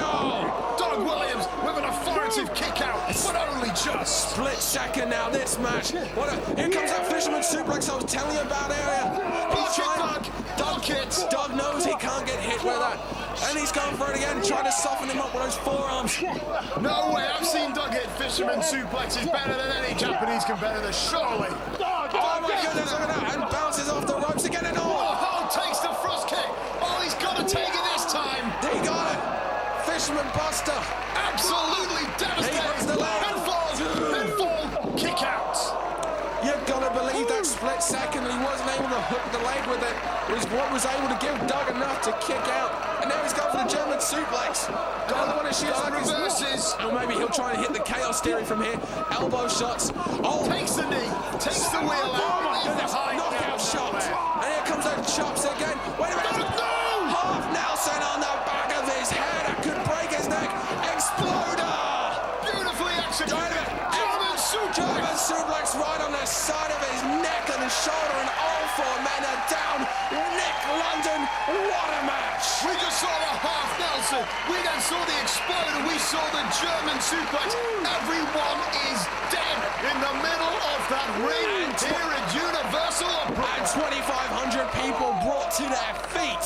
Speaker 5: Doug Williams with an authoritative kick out, but only just.
Speaker 2: Split second now, this match. Here comes that fisherman suplex I was telling you about earlier. Doug knows he can't get hit with that. And he's going for it again, trying to soften him up with those forearms.
Speaker 5: No way, I've seen Doug hit fisherman suplexes better than any Japanese competitor, surely.
Speaker 2: Oh my goodness, look at that, and bounces off the ropes again and all.
Speaker 5: Oh, takes the frost kick. Oh, he's got to take it this time.
Speaker 2: He got it. Fisherman buster.
Speaker 5: Absolutely devastating.
Speaker 2: He hooks the leg.
Speaker 5: Pinfall, kick out.
Speaker 2: You've got to believe that split second he wasn't able to hook the leg with it. Was what was able to give Doug enough to kick out. And now he's going for the German suplex. Doug one of Shiozaki's
Speaker 5: reverses.
Speaker 2: Or maybe he'll try and hit the chaos theory from here. Elbow shots. Oh,
Speaker 5: takes the knee, takes the wheel out.
Speaker 2: Oh my goodness, knockout shots. And here comes those chops again. Wait a minute.
Speaker 5: No!
Speaker 2: Half Nelson on the back of his head. That could break his neck. Exploder.
Speaker 5: Beautifully executed.
Speaker 2: German suplex right on the side of his neck and his shoulder, and all 4 men are down. Nick London, what a match!
Speaker 5: We just saw a half Nelson. We then saw the exploder. We saw the German suplex. Everyone is dead in the middle of that ring here at Universal Uproar.
Speaker 2: And 2,500 people brought to their feet.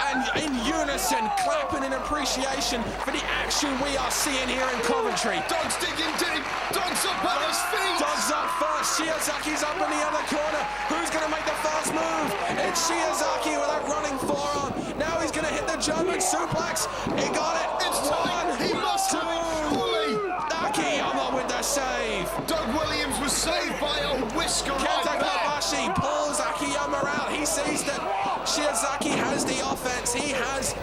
Speaker 2: And in unison, clapping in appreciation for the action we are seeing here in Coventry.
Speaker 5: Doug's digging deep. Doug's up on his feet.
Speaker 2: Doug's up first. Shiozaki's up in the other corner. Who's going to make the first move? It's Shiozaki with that running forearm. Now he's going to hit the German suplex. He got it.
Speaker 5: It's time. He must have it fully.
Speaker 2: Akiyama with the save.
Speaker 5: Doug Williams was saved by a whisker right
Speaker 2: Kenta
Speaker 5: there.
Speaker 2: Kobashi pulls Akiyama out. He sees that Shiozaki has the offense. He has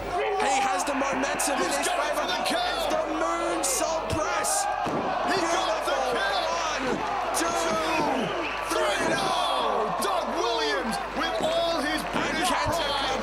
Speaker 2: the momentum in his favor. The moonsault press.
Speaker 5: He got the kill.
Speaker 2: 1, 2, 3.
Speaker 5: No! Doug Williams with all his British pride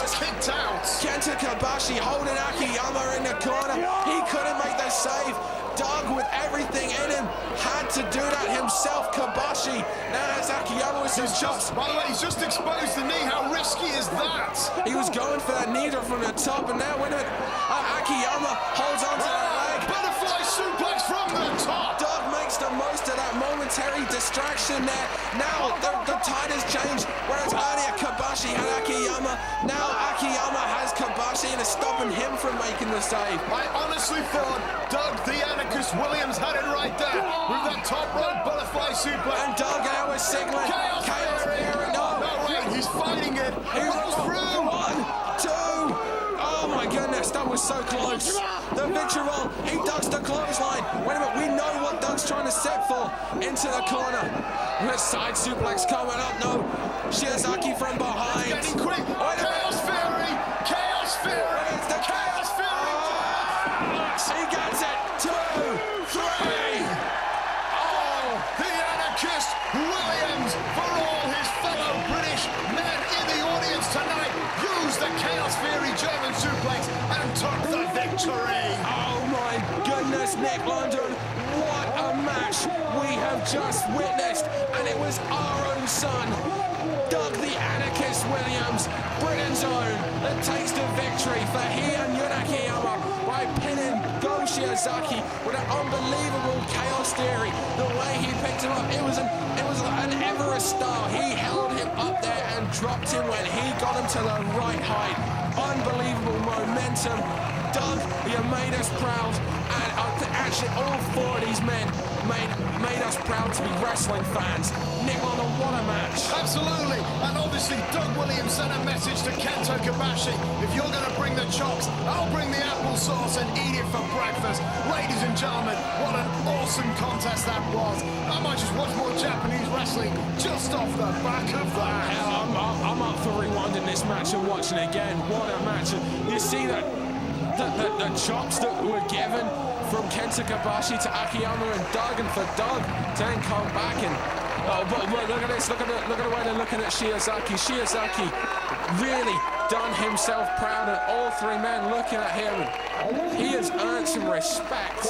Speaker 5: has kicked out.
Speaker 2: Kenta Kobashi holding Akiyama in the corner. He couldn't make the save. Doug, with everything in him, had to do that himself. Kobashi now has Akiyama with some chops.
Speaker 5: By the way, he's just exposed the knee. How risky is that?
Speaker 2: He was going for that knee from the top, and now, wait a minute, Akiyama holds on to that leg.
Speaker 5: Butterfly suplex from the top.
Speaker 2: Doug makes the most of that momentary distraction there. Now the tide has changed, whereas earlier Kobashi had Akiyama. Now Akiyama has Kobashi and is stopping him from making the save.
Speaker 5: I honestly thought Doug the Anarchist Williams had it right there with that top rope butterfly suplex.
Speaker 2: And Doug now is signaling Chaos Theory. No
Speaker 5: way, he's fighting it. He rolls through.
Speaker 2: 1, 2. Oh my goodness, that was so close. The victory roll, he ducks the clothesline. Wait a minute, we know what Doug's trying to set for. Into the corner. With a side suplex coming up. No, Shiozaki from behind.
Speaker 5: It's getting quick. Chaos Theory. Chaos Theory.
Speaker 2: It's the Chaos Theory. He gets it. 2, 3. Oh,
Speaker 5: the Anarchist Williams, for all his fellow British men in the audience tonight, used the Chaos Theory German suplex and took the victory.
Speaker 2: Oh my goodness, Nick London, what a match we have just witnessed. And it was our own son, Doug the Anarchist Williams, Britain's own, that takes the victory for he and Akiyama by pinning Go Shiozaki with an unbelievable Chaos Theory. The way he picked him up, it was an Everest style. He held him up there and dropped him when he got him to the right height. Unbelievable momentum. Doug, you made us proud, and actually all 4 of these men made us proud to be wrestling fans. Nick London, what a match.
Speaker 5: Absolutely, and obviously Doug Williams sent a message to Kenta Kobashi. If you're going to bring the chops, I'll bring the applesauce and eat it for breakfast. Ladies and gentlemen, what an awesome
Speaker 1: awesome contest that was. I might just watch more Japanese wrestling just off the back of that.
Speaker 2: Hell, I'm up for rewinding this match and watching it again. What a match. You see that the chops that were given from Kenta Kobashi to Akiyama and Doug, and for Doug to then come back and but look at this, look at the way they're looking at Shiozaki. Shiozaki really done himself proud, and all three men looking at him, and he has earned some respect.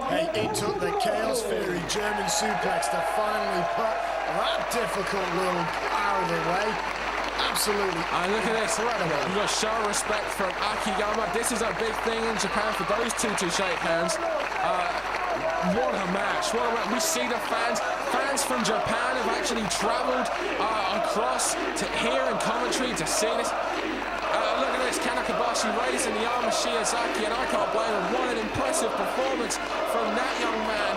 Speaker 1: Hey, it took the Chaos Theory German suplex to finally put that difficult little out of the way. Absolutely.
Speaker 2: And look at this, you've got to show respect from Akiyama. This is a big thing in Japan for those two to shake hands. What a match, what a match. We see the fans from Japan have actually travelled across to here in Coventry to see this. Look at this, Kenta Kobashi raising the arm of Shiozaki, and I can't blame him. What an impressive performance from that young man.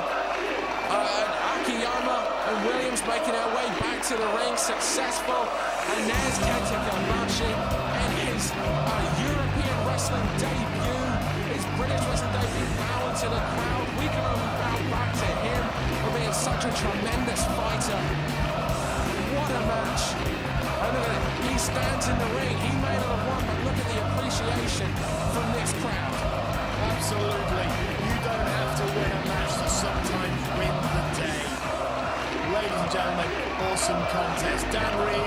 Speaker 2: Akiyama and Williams making our way back to the ring, successful. And there's Kenta Kobashi and his European wrestling debut, his British wrestling debut, bowing to the crowd. We can only bow back to him for being such a tremendous fighter. What a match. And look at it, he stands in the ring. He may not have won, but look at the appreciation from this crowd.
Speaker 1: Absolutely. You don't have to win a match to sometimes win the day. Ladies and gentlemen, awesome contest. Dan Reed,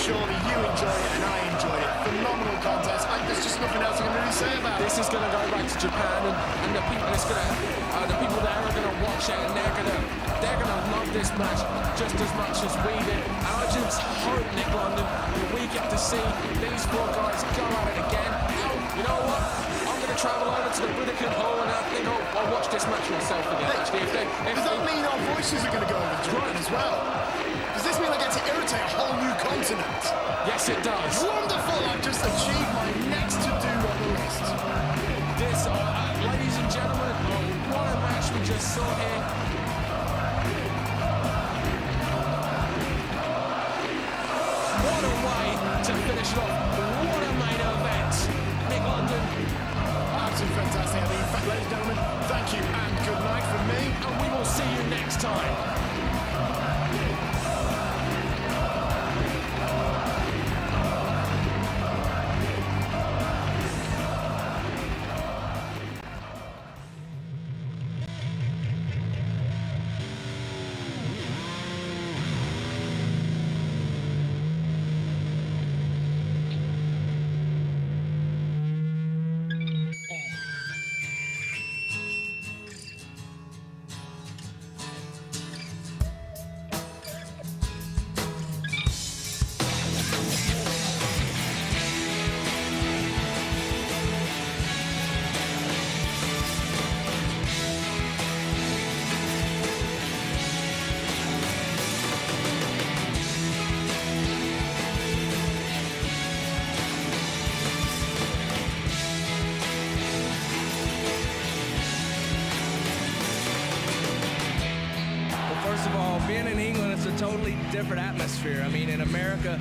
Speaker 1: surely you enjoy it and I enjoy it. Phenomenal contest. There's just nothing else I can really say about it.
Speaker 2: This is going to go back to Japan, and the people the people there are going to watch it, and they're going to love this match just as much as we did. And I just hope, Nick London, that we get to see these four guys go at it again. You know what? I'm going to travel over to the Budokan Hall, and I think I'll watch this match myself again. Actually,
Speaker 1: does that mean our voices are going to go over to Japan as well? Does this mean I get to irritate a whole new continent?
Speaker 2: Yes, it does.
Speaker 1: Wonderful! I've just achieved my next to-do on the list.
Speaker 2: This, ladies and gentlemen, what a match we just saw here. What a way to finish it off. What a main event. Nick London.
Speaker 1: Absolutely fantastic. Ladies and gentlemen, thank you and good night from me.
Speaker 2: And we will see you next time.
Speaker 6: Being in England, it's a totally different atmosphere. I mean, in America,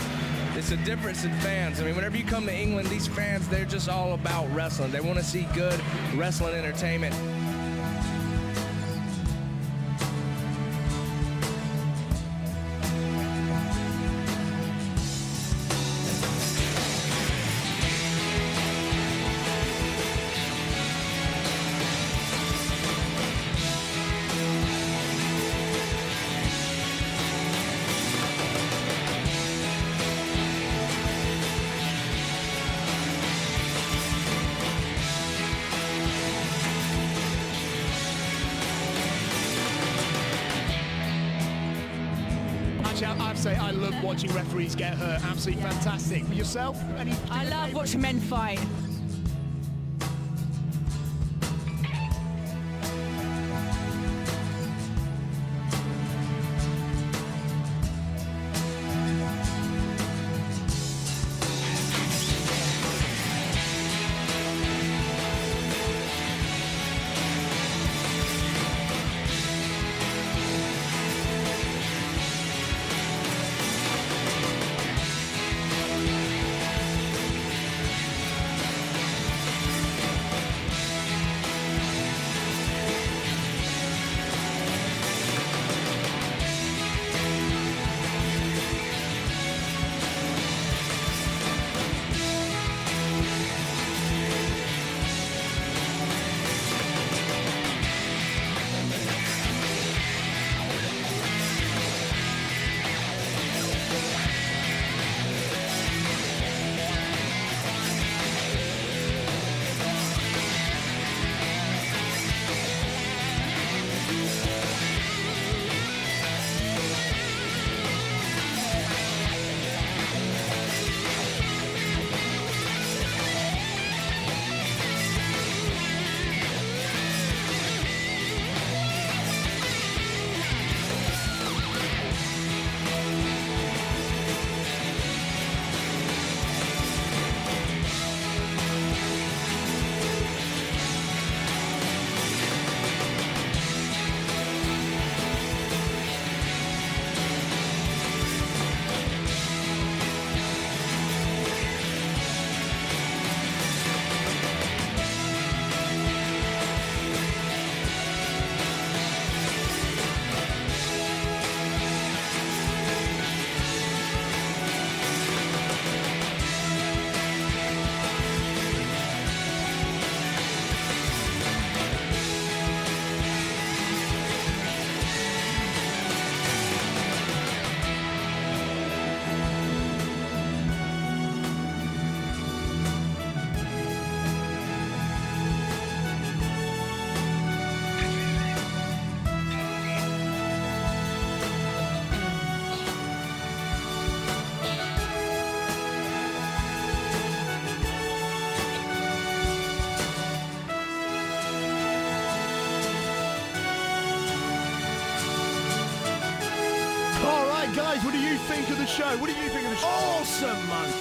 Speaker 6: it's a difference in fans. I mean, whenever you come to England, these fans, they're just all about wrestling. They want to see good wrestling entertainment.
Speaker 5: I'd say I love watching referees get hurt. Absolutely fantastic. Yourself?
Speaker 10: I love watching men fight.
Speaker 5: what do you think of the show? What do you think of the show?
Speaker 11: Awesome, man.